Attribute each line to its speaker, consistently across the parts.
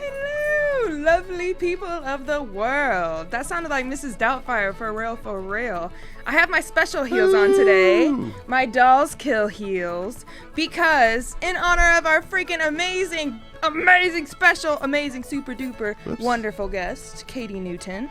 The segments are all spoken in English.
Speaker 1: Hello, lovely people of the world. That sounded like Mrs. Doubtfire, for real, for real. I have my special heels on today, my Dolls Kill heels, because in honor of our freaking amazing, special, super duper, wonderful guest, Katy Newton.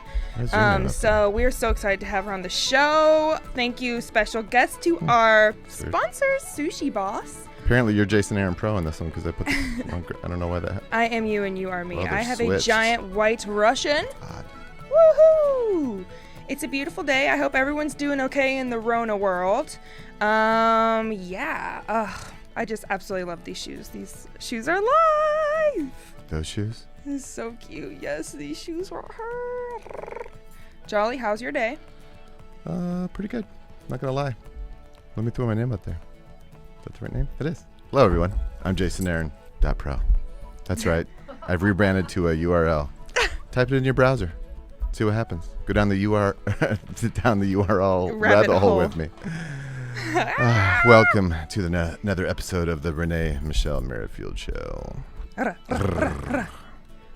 Speaker 1: So we're so excited to have her on the show. Thank you, special guest, to our sponsor, Sushi Boss.
Speaker 2: Apparently you're Jason Aaron Pro in this one because I put I don't know why that.
Speaker 1: I am you and you are me.
Speaker 2: Well,
Speaker 1: I have
Speaker 2: switched.
Speaker 1: A giant white Russian.
Speaker 2: God.
Speaker 1: Woohoo! It's a beautiful day. I hope everyone's doing okay in the Rona world. Yeah. I just absolutely love these shoes. These shoes are live.
Speaker 2: Those shoes?
Speaker 1: It's so cute. Yes, these shoes are her. Jolly, how's your day?
Speaker 2: Pretty good. Not gonna lie. Let me throw my name out there. Is that the right name? It is. Hello, everyone. I'm Jason Aaron .pro. That's right. I've rebranded to a URL. Type it in your browser. See what happens. Go down the down the URL rabbit hole with me. Welcome to another episode of the Renee Michelle Merrifield Show.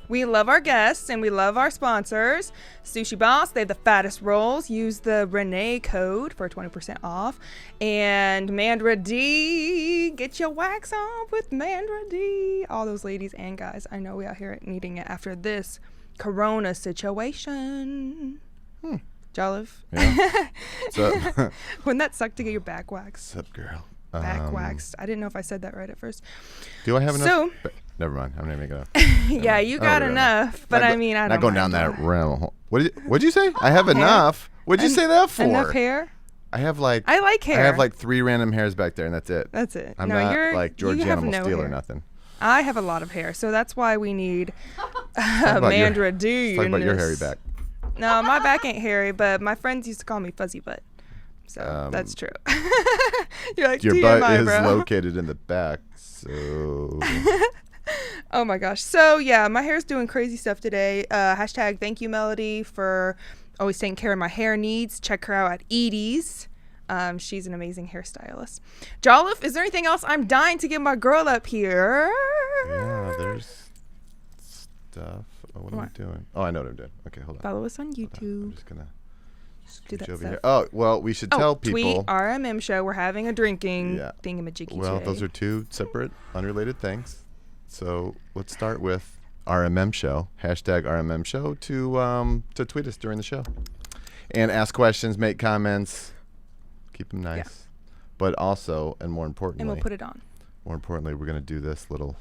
Speaker 1: We love our guests and we love our sponsors. Sushi Boss, they have the fattest rolls. Use the Renee code for 20% off. And Mandra D, get your wax on with Mandra D. All those ladies and guys, I know we out here needing it after this Corona situation. Jolliv?
Speaker 2: Yeah. So,
Speaker 1: wouldn't that suck to get your back waxed?
Speaker 2: What's up, girl?
Speaker 1: Back waxed. I didn't know if I said that right at first.
Speaker 2: Do I have enough? Never mind. I'm not even gonna.
Speaker 1: Yeah, you got enough, but I mean, I don't.
Speaker 2: Not going down that realm. What'd you say? I have enough. What'd you say that for?
Speaker 1: Enough hair.
Speaker 2: I like
Speaker 1: hair.
Speaker 2: I have like 3 random hairs back there, and that's it.
Speaker 1: That's it.
Speaker 2: I'm not like George Animal Steel or nothing.
Speaker 1: I have a lot of hair, so that's why we need Mandra D.
Speaker 2: Talk about your hairy back.
Speaker 1: No, my back ain't hairy, but my friends used to call me Fuzzy Butt. So that's true. You're like,
Speaker 2: your
Speaker 1: TMI,
Speaker 2: butt is
Speaker 1: bro.
Speaker 2: located in the back, so.
Speaker 1: Oh my gosh. So yeah, my hair's doing crazy stuff today. Hashtag thank you, Melody, for always taking care of my hair needs. Check her out at Edie's. She's an amazing hairstylist. Jolliffe, is there anything else? I'm dying to get my girl up here.
Speaker 2: Yeah, there's stuff. Oh, what am I doing? Oh, I know what I'm doing. Okay, hold on.
Speaker 1: Follow us on YouTube.
Speaker 2: I'm just gonna
Speaker 1: do that
Speaker 2: over
Speaker 1: stuff.
Speaker 2: here. Oh, well, we should tell people.
Speaker 1: Tweet RMM show. We're having a drinking thingamajiggy
Speaker 2: Well,
Speaker 1: today.
Speaker 2: those are 2 separate, unrelated things. So let's start with RMM show. Hashtag RMM show to tweet us during the show, and ask questions, make comments, keep them nice. Yeah. But also, and more importantly,
Speaker 1: and we'll put it on.
Speaker 2: More importantly, we're gonna do this little.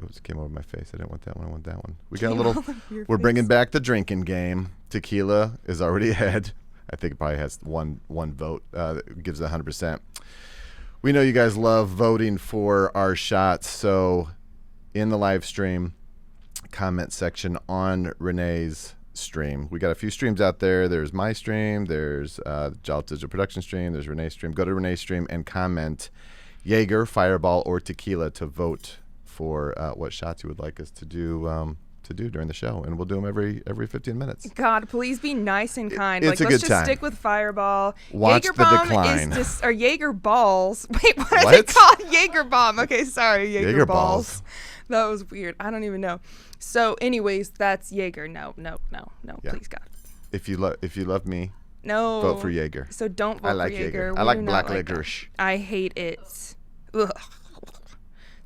Speaker 2: It came over my face. I didn't want that one. I want that one. We got a little. We're bringing back the drinking game. Tequila is already ahead. I think it probably has one vote. That gives it 100%. We know you guys love voting for our shots. So, in the live stream comment section on Renee's stream, we got a few streams out there. There's my stream. There's Jolliff Digital Production stream. There's Renee's stream. Go to Renee's stream and comment Jaeger, Fireball, or Tequila to vote for what shots you would like us to do during the show, and we'll do them every 15 minutes.
Speaker 1: God, please be nice and kind.
Speaker 2: It's
Speaker 1: like,
Speaker 2: a
Speaker 1: let's
Speaker 2: good
Speaker 1: just
Speaker 2: time.
Speaker 1: Stick with Fireball.
Speaker 2: Watch
Speaker 1: Jaeger
Speaker 2: the
Speaker 1: Bomb
Speaker 2: decline.
Speaker 1: is or Jaeger Balls. Wait, what are they called? Jaeger Bomb. Okay, sorry, Jaeger Balls. That was weird. I don't even know. So, anyways, that's Jaeger. No, please, God.
Speaker 2: If you love me,
Speaker 1: no,
Speaker 2: vote for Jaeger.
Speaker 1: So don't vote for Jaeger.
Speaker 2: I like black licorice.
Speaker 1: I hate it. Ugh.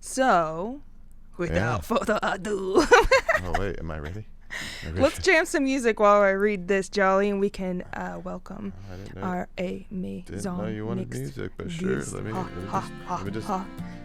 Speaker 1: So, without further ado.
Speaker 2: Oh wait, am I ready?
Speaker 1: Let's jam some music while I read this, Jolly, and we can welcome our amazing.
Speaker 2: Didn't know you wanted music, but sure. Let me just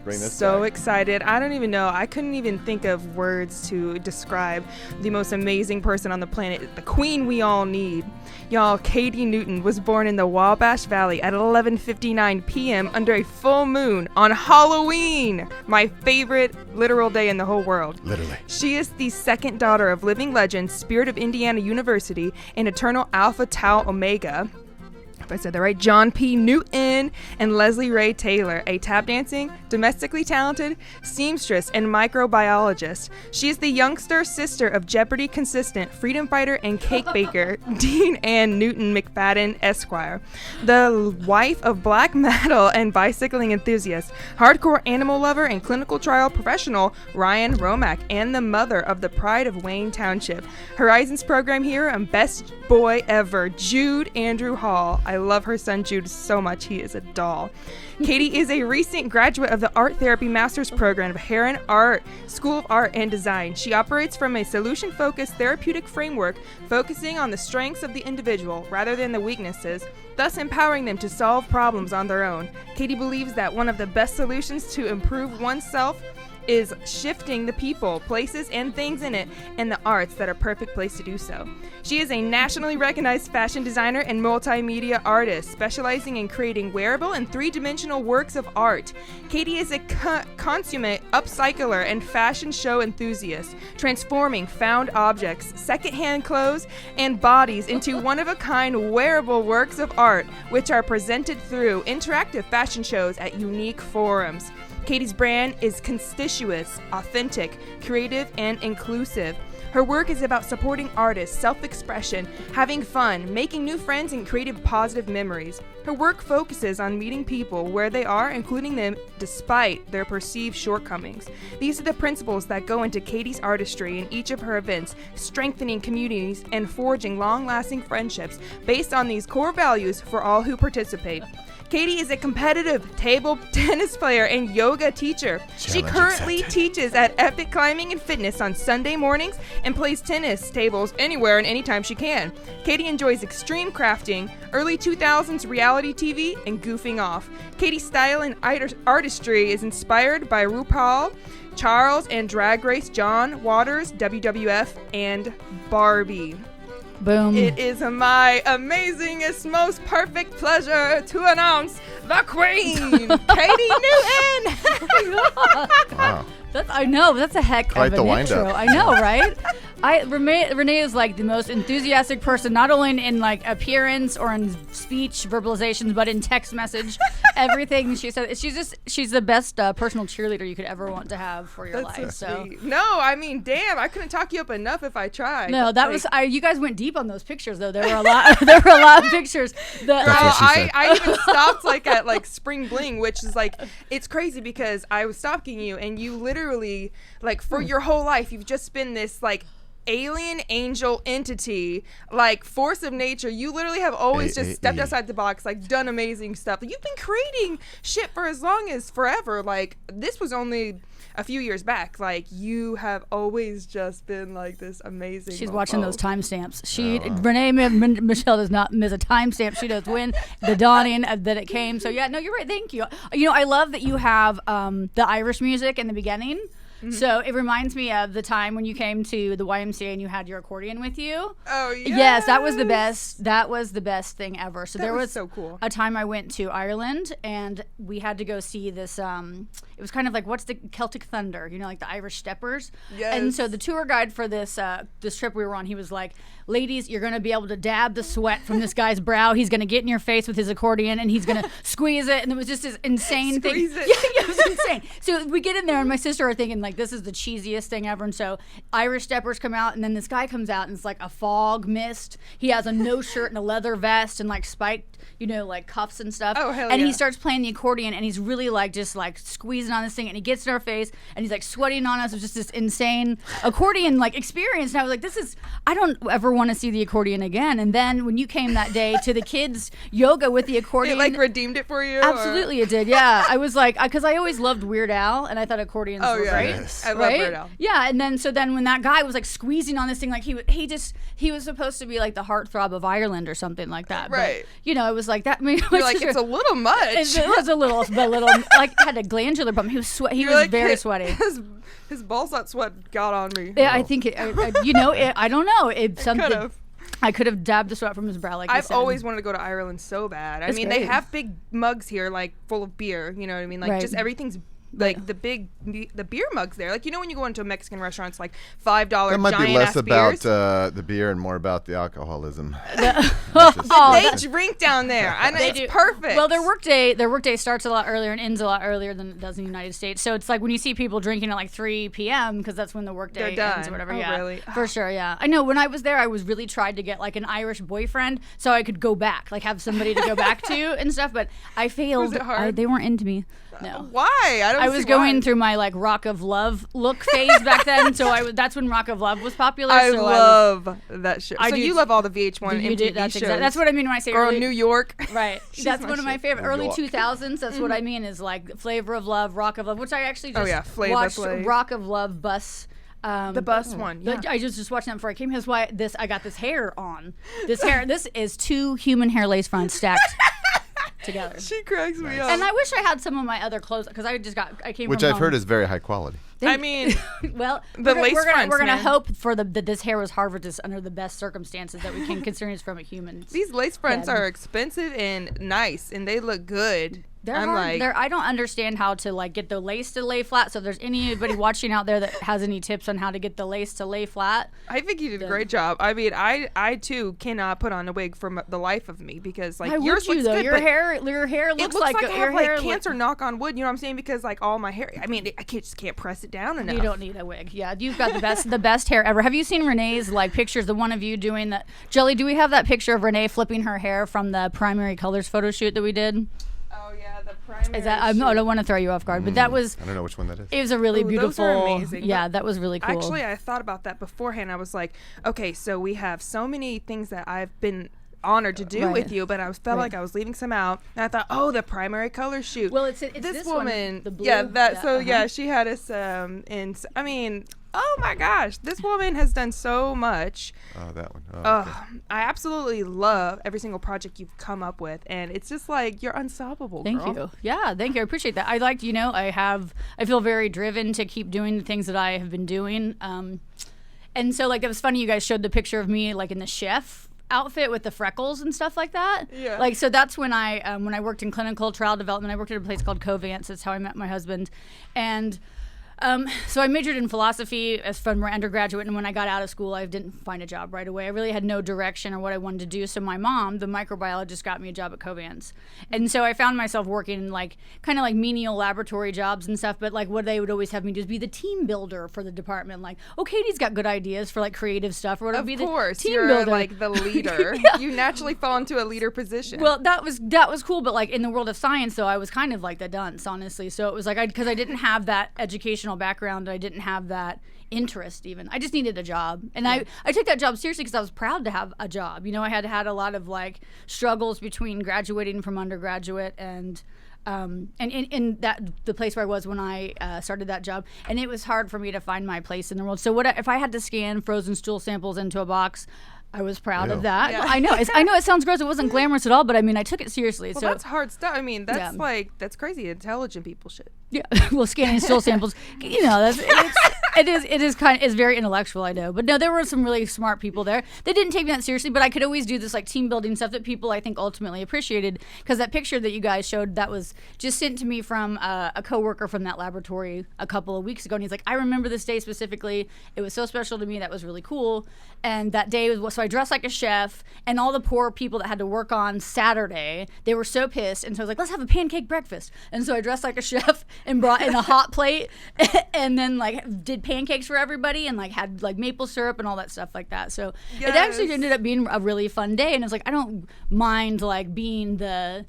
Speaker 2: bring this.
Speaker 1: So
Speaker 2: back.
Speaker 1: excited! I don't even know. I couldn't even think of words to describe the most amazing person on the planet, the queen we all need. Y'all, Katy Newton was born in the Wabash Valley at 11:59 p.m. under a full moon on Halloween, my favorite literal day in the whole world.
Speaker 2: Literally.
Speaker 1: She is the second daughter of living legend, Spirit of Indiana University, and Eternal Alpha Tau Omega. I said that right, John P. Newton, and Leslie Ray Taylor, a tap dancing, domestically talented seamstress and microbiologist. She is the youngster sister of Jeopardy consistent, freedom fighter, and cake baker Dean Ann Newton McFadden Esquire, the wife of black metal and bicycling enthusiast, hardcore animal lover, and clinical trial professional Ryan Romack, and the mother of the pride of Wayne Township, Horizons program hero, and best boy ever, Jude Andrew Hall. I love her son Jude so much. He is a doll. Katy is a recent graduate of the Art Therapy Master's Program of Heron Art School of Art and Design. She operates from a solution-focused therapeutic framework focusing on the strengths of the individual rather than the weaknesses, thus empowering them to solve problems on their own. Katy believes that one of the best solutions to improve oneself is shifting the people, places, and things in it, and the arts that are perfect place to do so. She is a nationally recognized fashion designer and multimedia artist, specializing in creating wearable and three-dimensional works of art. Katy is a consummate upcycler and fashion show enthusiast, transforming found objects, secondhand clothes, and bodies into one-of-a-kind wearable works of art, which are presented through interactive fashion shows at unique forums. Katy's brand is conspicuous, authentic, creative, and inclusive. Her work is about supporting artists, self-expression, having fun, making new friends, and creating positive memories. Her work focuses on meeting people where they are, including them despite their perceived shortcomings. These are the principles that go into Katy's artistry in each of her events, strengthening communities and forging long-lasting friendships based on these core values for all who participate. Katy is a competitive table tennis player and yoga teacher. She currently teaches at Epic Climbing and Fitness on Sunday mornings and plays tennis tables anywhere and anytime she can. Katy enjoys extreme crafting, early 2000s reality TV, and goofing off. Katy's style and artistry is inspired by RuPaul, Charles and Drag Race, John Waters, WWF, and Barbie.
Speaker 3: Boom.
Speaker 1: It is my amazingest, most perfect pleasure to announce the Queen, Katy Newton.
Speaker 2: Wow.
Speaker 3: I know, that's a heck
Speaker 2: Quite
Speaker 3: of
Speaker 2: the
Speaker 3: an
Speaker 2: wind
Speaker 3: intro.
Speaker 2: up.
Speaker 3: I know, right? Renee is like the most enthusiastic person, not only in like appearance or in speech verbalizations, but in text message. Everything she said, she's the best personal cheerleader you could ever want to have for your
Speaker 1: That's
Speaker 3: life.
Speaker 1: so sweet. No, I mean, damn, I couldn't talk you up enough if I tried.
Speaker 3: No, that was you guys went deep on those pictures though. There were a lot. There were a lot of pictures.
Speaker 1: Girl, I even stopped like at like Spring Bling, which is like, it's crazy because I was stalking you and you literally like for your whole life you've just been this like alien angel entity, like force of nature. You literally have always just stepped outside the box, like done amazing stuff. You've been creating shit for as long as forever. Like this was only a few years back. Like you have always just been like this amazing.
Speaker 3: She's watching those timestamps. Renee Michelle does not miss a timestamp. She knows when the dawning that it came. So yeah, no, you're right. Thank you. You know, I love that you have the Irish music in the beginning. Mm-hmm. So it reminds me of the time when you came to the YMCA and you had your accordion with you. Oh, yes, that was the best. That was the best thing ever. So there was so cool. A time I went to Ireland and we had to go see this. It was kind of like, what's the Celtic Thunder? You know, like the Irish Steppers. Yes. And so the tour guide for this this trip we were on, he was like, ladies, you're going to be able to dab the sweat from this guy's brow. He's going to get in your face with his accordion and he's going to squeeze it. And it was just this insane thing. Yeah, it was insane. So we get in there and my sister are thinking like, this is the cheesiest thing ever. And so Irish Steppers come out and then this guy comes out and it's like a fog mist. He has a no shirt and a leather vest and like spiked, you know, like cuffs and stuff. Oh, hell yeah. And he starts playing the accordion and he's really like just like squeezing on this thing and he gets in our face and he's like sweating on us. It was just this insane accordion like experience. And I was like, I don't ever want to see the accordion again. And then when you came that day to the kids yoga with the accordion,
Speaker 1: it like redeemed it for you?
Speaker 3: Absolutely, it did. Yeah. I was like, because I always loved Weird Al and I thought accordions were great.
Speaker 2: Yes.
Speaker 1: I love Weird Al.
Speaker 3: Yeah. And then when that guy was like squeezing on this thing, like he was supposed to be like the heartthrob of Ireland or something like that. Right. But, you know, it was like that. I mean,
Speaker 1: you're like, it's a little much.
Speaker 3: It was a little like had a glandular problem. He was He was like, very sweaty.
Speaker 1: His balls that sweat got on me.
Speaker 3: Yeah, I think I don't know. I could have dabbed the sweat from his brow. Like
Speaker 1: I've always wanted to go to Ireland so bad. I mean, they have big mugs here, like full of beer. You know what I mean? Like just everything's like the big the beer mugs there. Like, you know, when you go into a Mexican restaurant, it's like $5
Speaker 2: That might be less
Speaker 1: giant-ass
Speaker 2: about
Speaker 1: beers.
Speaker 2: the beer and more about the alcoholism.
Speaker 1: They drink down there. And
Speaker 3: They
Speaker 1: it's
Speaker 3: do.
Speaker 1: perfect.
Speaker 3: Well, their workday starts a lot earlier and ends a lot earlier than it does in the United States. So it's like when you see people drinking at like 3 p.m. because that's when the workday
Speaker 1: They're
Speaker 3: ends
Speaker 1: done.
Speaker 3: or whatever.
Speaker 1: Oh,
Speaker 3: Yeah,
Speaker 1: really?
Speaker 3: for sure. Yeah, I know. When I was there, I was really tried to get like an Irish boyfriend so I could go back, like have somebody to go back to and stuff. But I failed.
Speaker 1: Was it hard?
Speaker 3: They weren't into me. No.
Speaker 1: Why?
Speaker 3: I was going through my like Rock of Love look phase back then, so that's when Rock of Love was popular.
Speaker 1: I
Speaker 3: so
Speaker 1: love that show.
Speaker 3: I
Speaker 1: So
Speaker 3: do-
Speaker 1: you love all the VH1
Speaker 3: you
Speaker 1: MTV
Speaker 3: did,
Speaker 1: shows.
Speaker 3: that's what I mean when I say
Speaker 1: Girl,
Speaker 3: early,
Speaker 1: New York.
Speaker 3: Right. That's
Speaker 1: my
Speaker 3: one of my
Speaker 1: shit.
Speaker 3: favorite.
Speaker 2: New
Speaker 3: Early
Speaker 2: York.
Speaker 3: 2000s. That's what I mean is like Flavor of Love, Rock of Love, which I actually just
Speaker 1: Oh, yeah, Flavor
Speaker 3: watched
Speaker 1: Flav.
Speaker 3: Rock of Love bus.
Speaker 1: The bus one. Yeah.
Speaker 3: I just watched that before I came here. That's why I got this hair on. This is 2 human hair lace fronts stacked together.
Speaker 1: She cracks me up.
Speaker 3: And I wish I had some of my other clothes because I came
Speaker 2: Which
Speaker 3: from
Speaker 2: I've
Speaker 3: home.
Speaker 2: heard is very high quality.
Speaker 1: I mean,
Speaker 3: Well,
Speaker 1: The lace fronts,
Speaker 3: we're gonna
Speaker 1: man.
Speaker 3: hope for that this hair was harvested under the best circumstances that we can, considering it's from a human.
Speaker 1: these lace fronts
Speaker 3: Yeah.
Speaker 1: are expensive and nice, and they look good.
Speaker 3: They're
Speaker 1: I'm
Speaker 3: hard.
Speaker 1: like,
Speaker 3: I don't understand how to like get the lace to lay flat. So if there's anybody watching out there that has any tips on how to get the lace to lay flat,
Speaker 1: I think you did a great job. I mean, I too cannot put on a wig for the life of me because like
Speaker 3: why
Speaker 1: yours
Speaker 3: would you
Speaker 1: looks
Speaker 3: though?
Speaker 1: good,
Speaker 3: Your
Speaker 1: but
Speaker 3: hair
Speaker 1: it
Speaker 3: looks
Speaker 1: looks like I
Speaker 3: your
Speaker 1: have
Speaker 3: hair
Speaker 1: like cancer. Knock on wood. You know what I'm saying? Because like all my hair. I mean, I just can't press it down enough.
Speaker 3: You don't need a wig. Yeah, you've got the best hair ever. Have you seen Renee's like pictures? The one of you doing that. Jelly, do we have that picture of Renee flipping her hair from the Primary Colors photo shoot that we did?
Speaker 1: Oh yeah, the primary.
Speaker 3: Is that? I don't want to throw you off guard, but that was.
Speaker 2: I don't know which one that is.
Speaker 3: It was a really
Speaker 1: Ooh, those
Speaker 3: beautiful.
Speaker 1: are amazing.
Speaker 3: Yeah,
Speaker 1: But
Speaker 3: that was really cool.
Speaker 1: Actually, I thought about that beforehand. I was like, okay, so we have so many things that I've been honored to do
Speaker 3: Right.
Speaker 1: with you, but I felt
Speaker 3: Right.
Speaker 1: like I was leaving some out. And I thought, oh, the primary color shoot.
Speaker 3: Well, it's
Speaker 1: this
Speaker 3: one,
Speaker 1: woman,
Speaker 3: the blue.
Speaker 1: yeah, that.
Speaker 3: Yeah,
Speaker 1: So
Speaker 3: uh-huh.
Speaker 1: yeah, she had us. I mean, oh my gosh, this woman has done so much.
Speaker 2: Oh, that one. Oh, okay.
Speaker 1: I absolutely love every single project you've come up with, and it's just like you're unstoppable.
Speaker 3: Thank
Speaker 1: girl.
Speaker 3: you. Yeah, thank you. I appreciate that. I like, I feel very driven to keep doing the things that I have been doing. And so like it was funny you guys showed the picture of me like in the chef outfit with the freckles and stuff like that.
Speaker 1: Yeah.
Speaker 3: Like so that's when I worked in clinical trial development. I worked at a place called Covance. That's how I met my husband. And so I majored in philosophy as from my undergraduate, and when I got out of school, I didn't find a job right away. I really had no direction or what I wanted to do. So my mom, the microbiologist, got me a job at Covance, and so I found myself working in like kind of like menial laboratory jobs and stuff. But like what they would always have me do is be the team builder for the department. Like, oh, Katie's got good ideas for like creative stuff, or whatever.
Speaker 1: Of
Speaker 3: Be
Speaker 1: course,
Speaker 3: the team
Speaker 1: you're
Speaker 3: builder.
Speaker 1: like the leader.
Speaker 3: Yeah.
Speaker 1: You naturally fall into a leader position.
Speaker 3: Well, that was cool, but like in the world of science, though, I was kind of like the dunce, honestly. So it was like because I didn't have that educational background, I didn't have that interest even. I just needed a job, and I took that job seriously because I was proud to have a job. I had a lot of like struggles between graduating from undergraduate and in that the place where I was when I started that job, and it was hard for me to find my place in the world. So if I had to scan frozen stool samples into a box, I was proud
Speaker 2: Ew.
Speaker 3: of that.
Speaker 1: Yeah.
Speaker 3: I know it sounds gross. It wasn't glamorous at all, but I mean, I took it seriously.
Speaker 1: well,
Speaker 3: so
Speaker 1: that's hard stuff. I mean, that's
Speaker 3: Yeah.
Speaker 1: that's crazy. Intelligent people shit.
Speaker 3: yeah, well, scanning stool samples, it's very intellectual, I know. But no, there were some really smart people there. They didn't take me that seriously, but I could always do this like team building stuff that people I think ultimately appreciated. Because that picture that you guys showed, that was just sent to me from a coworker from that laboratory a couple of weeks ago, and he's like, I remember this day specifically. It was so special to me. That was really cool. And that day was so I dressed like a chef, and all the poor people that had to work on Saturday, they were so pissed, and so I was like, let's have a pancake breakfast. And so I dressed like a chef and brought in a hot plate, and then like did pancakes for everybody, and like had like maple syrup and all that stuff like that. So it actually
Speaker 1: Yes.
Speaker 3: ended up being a really fun day, and it's like I don't mind like being the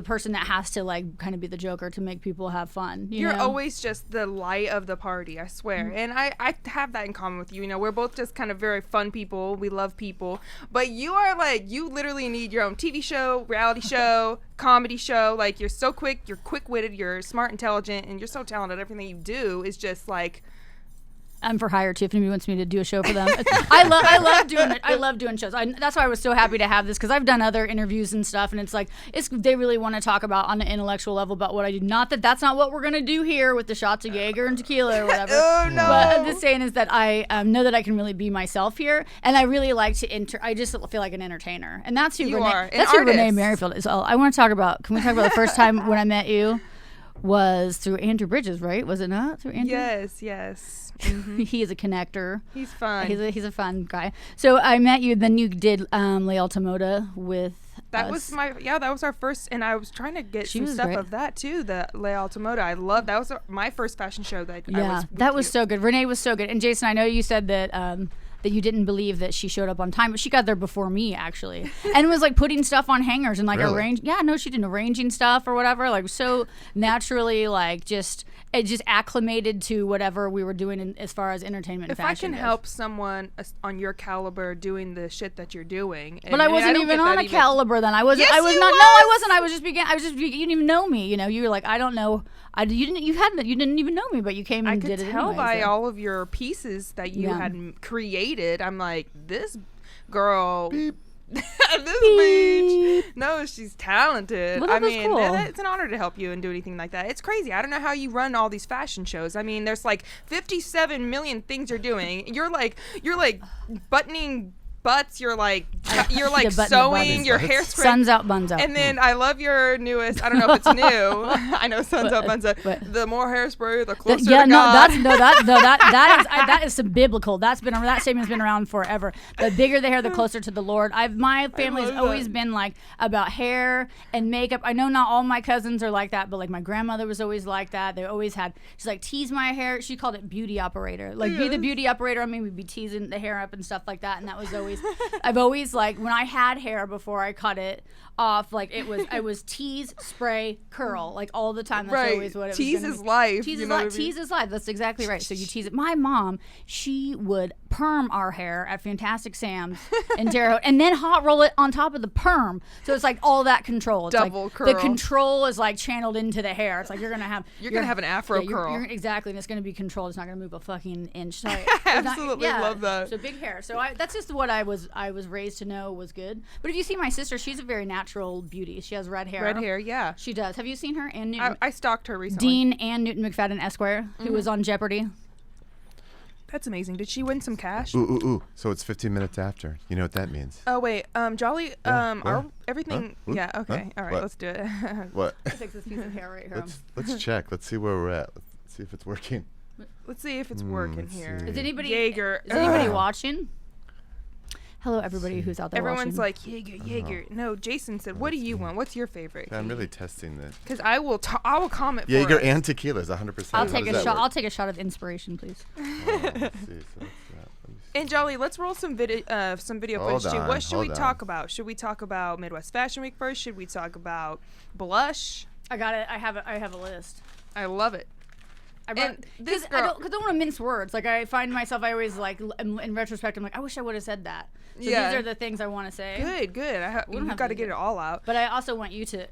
Speaker 3: person that has to like kind of be the joker to make people have fun.
Speaker 1: You're
Speaker 3: know?
Speaker 1: always just the light of the party, I swear. And I have that in common with you. You know, we're both just kind of very fun people. We love people. But you are like, you literally need your own TV show, reality show, comedy show. Like, you're so quick, you're quick-witted, you're smart, intelligent, and you're so talented. Everything you do is just like...
Speaker 3: I'm for hire too. If anybody wants me to do a show for them, I love doing it. I love doing shows. That's why I was so happy to have this, because I've done other interviews and stuff, and it's like they really want to talk about on an intellectual level about what I do. Not that that's not what we're gonna do here with the shots of Jaeger and tequila or whatever.
Speaker 1: Oh, no.
Speaker 3: But I'm just saying is that I know that I can really be myself here, and I really like to I just feel like an entertainer, and that's who
Speaker 1: You
Speaker 3: Renee.
Speaker 1: are. An
Speaker 3: That's who Renee
Speaker 1: artist.
Speaker 3: Merrifield is. I want to talk about. Can we talk about the first time when I met you? was through Andrew Bridges, right? Was it not through Andrew?
Speaker 1: Yes. Mm-hmm.
Speaker 3: He is a connector.
Speaker 1: He's fun.
Speaker 3: He's a fun guy. So I met you. Then you did Leal Tomoda with.
Speaker 1: That was that was our first, and I was trying to get some stuff
Speaker 3: great.
Speaker 1: of that too. The Leal Tomoda, I love that. Was my first fashion show that I was.
Speaker 3: That was so good. Renee was so good. And Jason, I know you said that that you didn't believe that she showed up on time, but she got there before me actually, and was like putting stuff on hangers and like
Speaker 2: Really?
Speaker 3: she didn't arranging stuff or whatever, like so naturally, like just acclimated to whatever we were doing as far as entertainment.
Speaker 1: If
Speaker 3: and fashion
Speaker 1: I can
Speaker 3: goes.
Speaker 1: help someone on your caliber doing the shit that you're doing,
Speaker 3: But I wasn't even on a caliber then. I wasn't.
Speaker 1: Yes,
Speaker 3: I was
Speaker 1: you
Speaker 3: not.
Speaker 1: was!
Speaker 3: No, I wasn't. I was just you didn't even know me. You know, you were like, I don't know. You didn't even know me, but you came and
Speaker 1: I
Speaker 3: did
Speaker 1: could
Speaker 3: it
Speaker 1: tell
Speaker 3: anyway,
Speaker 1: by
Speaker 3: so.
Speaker 1: all of your pieces that you
Speaker 3: Yeah.
Speaker 1: had created. I'm like, this girl,
Speaker 2: Beep.
Speaker 1: this bitch. No, she's talented.
Speaker 3: Well,
Speaker 1: I
Speaker 3: that was
Speaker 1: mean,
Speaker 3: cool.
Speaker 1: it's an honor to help you and do anything like that. It's crazy. I don't know how you run all these fashion shows. I mean, there's like 57 million things you're doing. You're like buttoning butts. You're like
Speaker 3: Yeah, button the
Speaker 1: sewing
Speaker 3: buttons.
Speaker 1: your hairspray.
Speaker 3: Suns out, buns out.
Speaker 1: And then I love your newest. I don't know if it's new. I know Sun's Up, Buns Up.
Speaker 3: but-
Speaker 1: The more hairspray, the closer to
Speaker 3: no,
Speaker 1: God.
Speaker 3: that is some biblical. That statement's been around forever. The bigger the hair, the closer to the Lord. My family's
Speaker 1: love
Speaker 3: always
Speaker 1: that.
Speaker 3: been like about hair and makeup. I know not all my cousins are like that, but like my grandmother was always like that. They always had. She's like tease my hair. She called it beauty operator. Like be the beauty operator. I mean, we'd be teasing the hair up and stuff like that. And that was always. I've always like when I had hair before I cut it off, like I was tease, spray, curl, like all the time. That's
Speaker 1: Right.
Speaker 3: always what it was.
Speaker 1: Tease
Speaker 3: gonna
Speaker 1: is
Speaker 3: be.
Speaker 1: life,
Speaker 3: Tease
Speaker 1: you
Speaker 3: is
Speaker 1: know
Speaker 3: life.
Speaker 1: what I mean?
Speaker 3: Tease is life. That's exactly right. So you tease it. My mom, she would perm our hair at Fantastic Sam's in Terre Haute, and then hot roll it on top of the perm. So it's like all that control. It's
Speaker 1: Double
Speaker 3: like
Speaker 1: curl.
Speaker 3: The control is like channeled into the hair. It's like you're gonna have
Speaker 1: an afro curl.
Speaker 3: Exactly, and it's gonna be controlled. It's not gonna move a fucking inch. So it's
Speaker 1: Absolutely love that.
Speaker 3: So big hair. So that's just what I was raised to know was good. But if you see my sister, she's a very natural beauty. She has red hair.
Speaker 1: Red hair, yeah.
Speaker 3: She does. Have you seen her? And Newton,
Speaker 1: I stalked her recently.
Speaker 3: Dean and Newton McFadden Esquire, who was on Jeopardy.
Speaker 1: That's amazing. Did she win some cash?
Speaker 2: Ooh. So it's 15 minutes after. You know what that means?
Speaker 1: Oh wait, Jolly,
Speaker 2: what?
Speaker 1: everything.
Speaker 2: Huh?
Speaker 1: Yeah, okay,
Speaker 2: Huh?
Speaker 1: all right,
Speaker 2: What?
Speaker 1: let's do it.
Speaker 2: What?
Speaker 3: Fix this piece of hair right here.
Speaker 2: Let's check. Let's see where we're at. Let's see if it's working.
Speaker 1: Let's see if it's working
Speaker 2: let's
Speaker 1: here.
Speaker 2: see.
Speaker 3: Is anybody
Speaker 1: Jaeger.
Speaker 3: Is anybody watching? Hello, everybody who's out there
Speaker 1: Everyone's
Speaker 3: watching.
Speaker 1: like Jaeger. No, Jason said, "What do you want? What's your favorite?"
Speaker 2: I'm really testing this.
Speaker 1: Because I will comment.
Speaker 2: Jaeger
Speaker 1: for us.
Speaker 2: and tequila is 100%.
Speaker 3: I'll
Speaker 2: How
Speaker 3: take
Speaker 2: does
Speaker 3: a
Speaker 2: that
Speaker 3: shot.
Speaker 2: work?
Speaker 3: I'll take a shot of inspiration, please.
Speaker 2: Oh, let's see. So what's that? Let me see.
Speaker 1: And Jolly, let's roll some video
Speaker 2: Hold
Speaker 1: footage too.
Speaker 2: on,
Speaker 1: What should we
Speaker 2: hold
Speaker 1: talk
Speaker 2: on.
Speaker 1: about? Should we talk about Midwest Fashion Week first? Should we talk about blush?
Speaker 3: I got it. I have a list.
Speaker 1: I love it.
Speaker 3: I brought
Speaker 1: And this
Speaker 3: because
Speaker 1: girl-
Speaker 3: I don't want to mince words. Like I find myself, I always like in retrospect, I'm like, I wish I would have said that. So
Speaker 1: Yeah.
Speaker 3: these are the things I want to say.
Speaker 1: Good.
Speaker 3: don't
Speaker 1: We've
Speaker 3: have
Speaker 1: got
Speaker 3: to
Speaker 1: to get
Speaker 3: do
Speaker 1: it all out.
Speaker 3: But I also want you to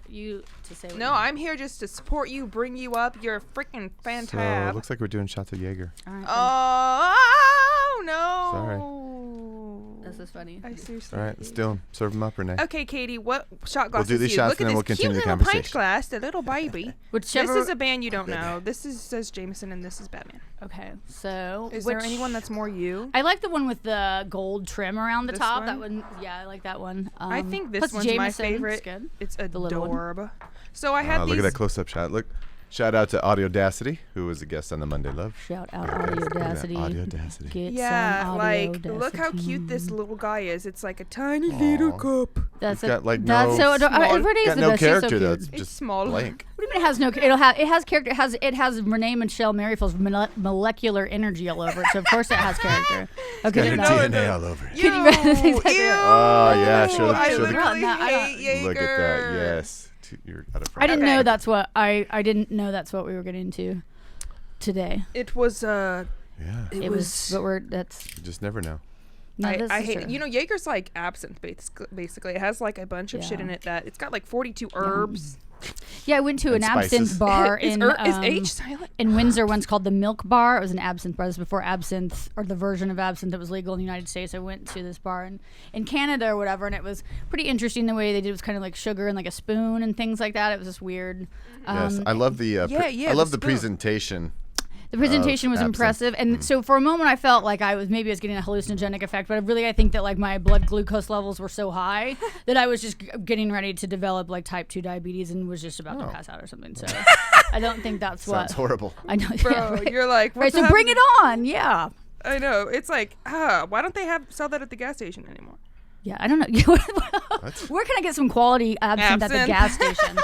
Speaker 3: say. What
Speaker 1: No, I'm here just to support you, bring you up. You're freaking
Speaker 2: So it
Speaker 1: fantastic.
Speaker 2: looks like we're doing shots of Jaeger.
Speaker 3: All right,
Speaker 1: Oh no!
Speaker 3: this is funny.
Speaker 1: I seriously.
Speaker 2: All right, let's do them. Serve them up, Renee.
Speaker 1: Okay, Katie, what shot
Speaker 2: We'll
Speaker 1: glass
Speaker 2: do
Speaker 1: is
Speaker 2: these
Speaker 1: you?
Speaker 2: shots
Speaker 1: Look
Speaker 2: and
Speaker 1: at
Speaker 2: then
Speaker 1: this
Speaker 2: we'll
Speaker 1: cute
Speaker 2: continue the
Speaker 1: little pint
Speaker 2: conversation.
Speaker 1: glass, the little baby.
Speaker 3: Whichever.
Speaker 1: This is a band you don't know. This says Jameson, and this is Batman.
Speaker 3: Okay, so
Speaker 1: Is there anyone that's more you?
Speaker 3: I like the one with the gold trim around the
Speaker 1: This
Speaker 3: top.
Speaker 1: one?
Speaker 3: That one, yeah, I like that one.
Speaker 1: I think this
Speaker 3: plus
Speaker 1: one's my
Speaker 3: Jameson,
Speaker 1: favorite.
Speaker 3: it's good.
Speaker 1: It's
Speaker 3: The little one.
Speaker 1: adorable. So I had these.
Speaker 2: Look at that close-up shot. Look. Shout out to Audiodacity, who was a guest on the Monday Love.
Speaker 3: Shout out
Speaker 2: Look at that,
Speaker 3: Audiodacity.
Speaker 2: Audacity.
Speaker 3: Get
Speaker 1: Yeah,
Speaker 3: some
Speaker 1: like look how cute this
Speaker 3: Audacity.
Speaker 1: little guy is. It's like a tiny little
Speaker 2: Aw.
Speaker 1: cup.
Speaker 3: That's
Speaker 2: He's got, like,
Speaker 3: that's
Speaker 2: no
Speaker 3: so adorable.
Speaker 1: small-
Speaker 3: Everybody's
Speaker 2: Got
Speaker 3: the
Speaker 2: no
Speaker 3: best. She's so
Speaker 2: character though.
Speaker 3: cute.
Speaker 2: It's
Speaker 1: It's
Speaker 2: just
Speaker 1: small.
Speaker 2: blank.
Speaker 3: What do you mean it has no? It has character. It has Renee Michelle Merrifield's molecular energy all over it. So of course it has character.
Speaker 2: Got
Speaker 3: Okay,
Speaker 2: her
Speaker 3: no.
Speaker 2: DNA all over it.
Speaker 1: Ew,
Speaker 3: Exactly
Speaker 1: ew.
Speaker 3: right.
Speaker 2: Oh, yeah, show the-
Speaker 1: I
Speaker 2: show the-
Speaker 1: literally
Speaker 3: No, I don't-
Speaker 1: hate Jaeger.
Speaker 2: Look at that. Yes. You're out of
Speaker 3: I didn't
Speaker 1: Okay.
Speaker 3: know that's what I didn't know that's what we were getting into today.
Speaker 1: It was
Speaker 2: Yeah.
Speaker 1: It was.
Speaker 3: But that's
Speaker 2: You just never know.
Speaker 3: no,
Speaker 1: I
Speaker 3: this
Speaker 1: hate
Speaker 3: is
Speaker 1: it.
Speaker 3: true.
Speaker 1: You know, Jaeger's like absinthe, basically. It has like a bunch of shit
Speaker 3: Yeah.
Speaker 1: in it that it's got like 42 herbs.
Speaker 3: Yeah, I went to
Speaker 2: And
Speaker 3: an
Speaker 2: spices.
Speaker 3: absinthe bar
Speaker 1: is,
Speaker 3: in
Speaker 1: is H silent?
Speaker 3: in Windsor once called the Milk Bar. It was an absinthe bar. This was before absinthe, or the version of absinthe that was legal in the United States. I went to this bar in Canada or whatever, and it was pretty interesting the way they did. It was kind of like sugar and like a spoon and things like that. It was just weird.
Speaker 2: Yes, I love the.
Speaker 1: yeah,
Speaker 2: I love
Speaker 1: the
Speaker 2: the
Speaker 1: spoon.
Speaker 2: presentation.
Speaker 3: The presentation was
Speaker 2: absinthe.
Speaker 3: impressive, and so for a moment I felt like I was getting a hallucinogenic effect, but I think that like my blood glucose levels were so high that I was just getting ready to develop like type 2 diabetes and was just about to pass out or something. So I don't think that's
Speaker 2: Sounds horrible.
Speaker 3: I know,
Speaker 1: Bro,
Speaker 3: yeah, right.
Speaker 1: you're like,
Speaker 3: Right, so bring it on, yeah.
Speaker 1: I know. It's like, why don't they sell that at the gas station anymore?
Speaker 3: Yeah, I don't know. Where can I get some quality absinthe at the gas station?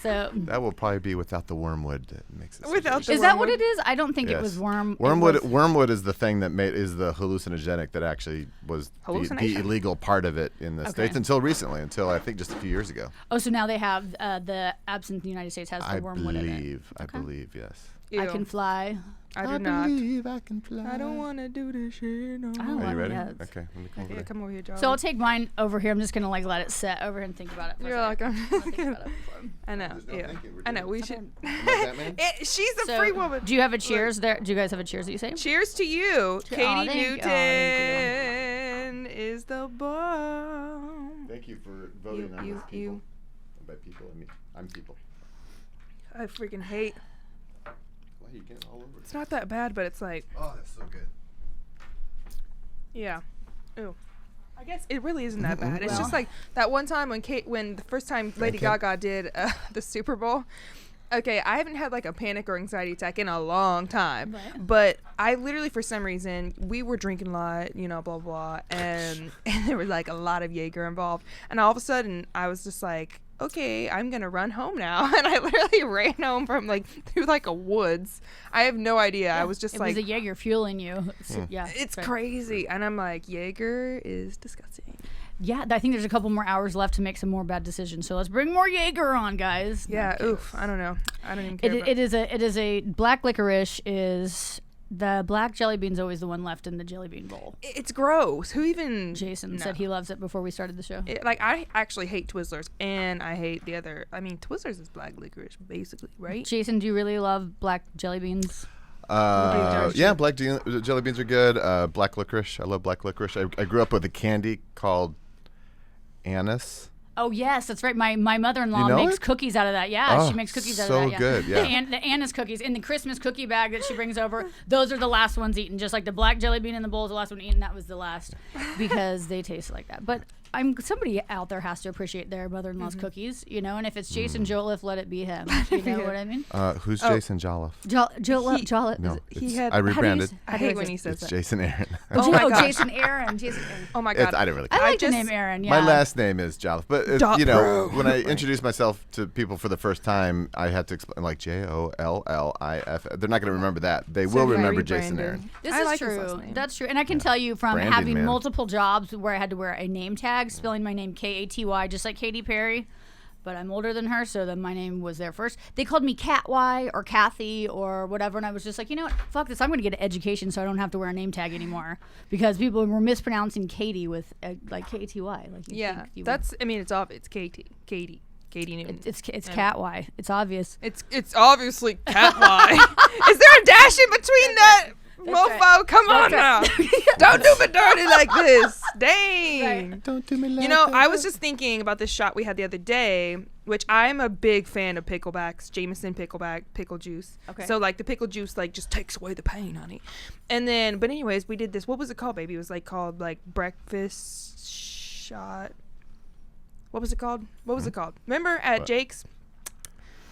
Speaker 3: So
Speaker 2: that will probably be without the wormwood that makes it.
Speaker 1: Without the
Speaker 3: is that what it is? I don't think it was
Speaker 2: wormwood. Wormwood is the thing that is the hallucinogenic that actually was the illegal part of it in the States until recently, until I think just a few years ago.
Speaker 3: Oh, so now they have the absinthe in the United States has the wormwood in it.
Speaker 2: I believe, yes.
Speaker 3: Ew. I can fly.
Speaker 1: I do not.
Speaker 2: Believe I can fly.
Speaker 1: I don't want to do this shit no
Speaker 3: more.
Speaker 2: Are you ready?
Speaker 3: Yes.
Speaker 2: Okay.
Speaker 1: Yeah, come over here, John.
Speaker 3: So I'll take mine over here. I'm just gonna like let it set over here and think about it.
Speaker 1: You're like,
Speaker 3: I
Speaker 1: know. Yeah. I know. We should.
Speaker 2: Batman?
Speaker 1: She's a free woman.
Speaker 3: Do you have a cheers there? Do you guys have a cheers that you say?
Speaker 1: Cheers to you. Katy
Speaker 3: thank
Speaker 1: Newton is the bomb.
Speaker 2: Thank you for voting on this, people. By people, I mean I'm people.
Speaker 1: I freaking hate.
Speaker 2: Why are you getting all over it?
Speaker 1: It's not that bad, but it's like.
Speaker 2: Oh, that's so good.
Speaker 1: Yeah. Ooh. I guess it really isn't that bad. It's just like that one time when the first time Lady Gaga did the Super Bowl. Okay, I haven't had like a panic or anxiety attack in a long time, but I literally, for some reason, we were drinking a lot, blah, blah, and there was like a lot of Jaeger involved. And all of a sudden I was just like, okay, I'm going to run home now. And I literally ran home from through a woods. I have no idea. I was just
Speaker 3: it was a Jaeger fueling you. Yeah.
Speaker 1: It's crazy. And I'm like, Jaeger is disgusting.
Speaker 3: Yeah, I think there's a couple more hours left to make some more bad decisions. So let's bring more Jaeger on, guys.
Speaker 1: Yeah, oof. I don't know. I don't even care.
Speaker 3: It is a black licorice is the black jelly bean's always the one left in the jelly bean bowl.
Speaker 1: It's gross. Who even?
Speaker 3: Jason said he loves it before we started the show.
Speaker 1: I actually hate Twizzlers, and I hate the other. I mean, Twizzlers is black licorice, basically, right?
Speaker 3: Jason, do you really love black jelly beans?
Speaker 2: Yeah, black jelly beans are good. Black licorice. I love black licorice. I grew up with a candy called anise.
Speaker 3: Oh yes, that's right. My mother-in-law makes cookies out of that. Yeah, she makes cookies out of that. Yeah.
Speaker 2: So good. Yeah.
Speaker 3: The anise cookies in the Christmas cookie bag that she brings over. Those are the last ones eaten. Just like the black jelly bean in the bowl is the last one eaten. That was the last because they taste like that. But somebody out there has to appreciate their mother-in-law's cookies, And if it's Jason Jolliffe, let it be him. You know what I mean?
Speaker 2: Who's Jason Jolliffe?
Speaker 3: Jolliffe.
Speaker 2: No,
Speaker 1: he had.
Speaker 2: I rebranded.
Speaker 1: I hate when he says
Speaker 2: It's
Speaker 1: that.
Speaker 2: Jason Aaron.
Speaker 1: Oh my God.
Speaker 3: Jason Aaron.
Speaker 1: Oh my God.
Speaker 2: I don't really care.
Speaker 3: I like the name Aaron. Yeah.
Speaker 2: My last name is Jolliffe, but when I introduce myself to people for the first time, I had to explain Jollif. They're not going to remember that. They will remember Jason Aaron.
Speaker 3: This is true. That's true. And I can tell you from having multiple jobs where I had to wear a name tag, spelling my name Katy, just like Katy Perry. But I'm older than her, so then my name was there first. They called me Cat Y or Kathy or whatever, and I was just like, you know what? Fuck this. I'm going to get an education so I don't have to wear a name tag anymore because people were mispronouncing Katy with K-A-T-Y.
Speaker 1: it's obvious. It's Katy Newton.
Speaker 3: It's Cat Y. It's obvious.
Speaker 1: It's obviously Cat Y. Is there a dash in between that? Mofo, right. Come on now. Don't do me dirty like this. Dang.
Speaker 3: Right.
Speaker 2: Don't do me like that.
Speaker 1: I was just thinking about this shot we had the other day, which I'm a big fan of picklebacks, Jameson pickle juice. Okay. So the pickle juice just takes away the pain, honey. And then, but anyways, we did this. What was it called, baby? It was called breakfast shot. What was it called? Remember at Jake's?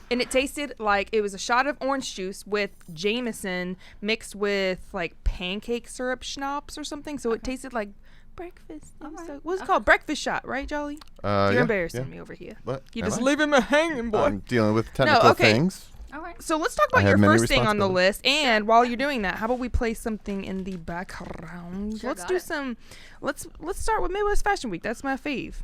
Speaker 1: And it tasted like it was a shot of orange juice with Jameson mixed with pancake syrup schnapps or something. So it tasted like breakfast. Right. So, what's it called? Breakfast shot, right, Jolly? You're embarrassing me over here.
Speaker 2: What?
Speaker 1: You're just leaving me hanging, boy.
Speaker 2: I'm dealing with technical things.
Speaker 3: All right.
Speaker 1: So let's talk about your first thing on the list. And while you're doing that, how about we play something in the background?
Speaker 3: Sure,
Speaker 1: let's start with Midwest Fashion Week. That's my fave.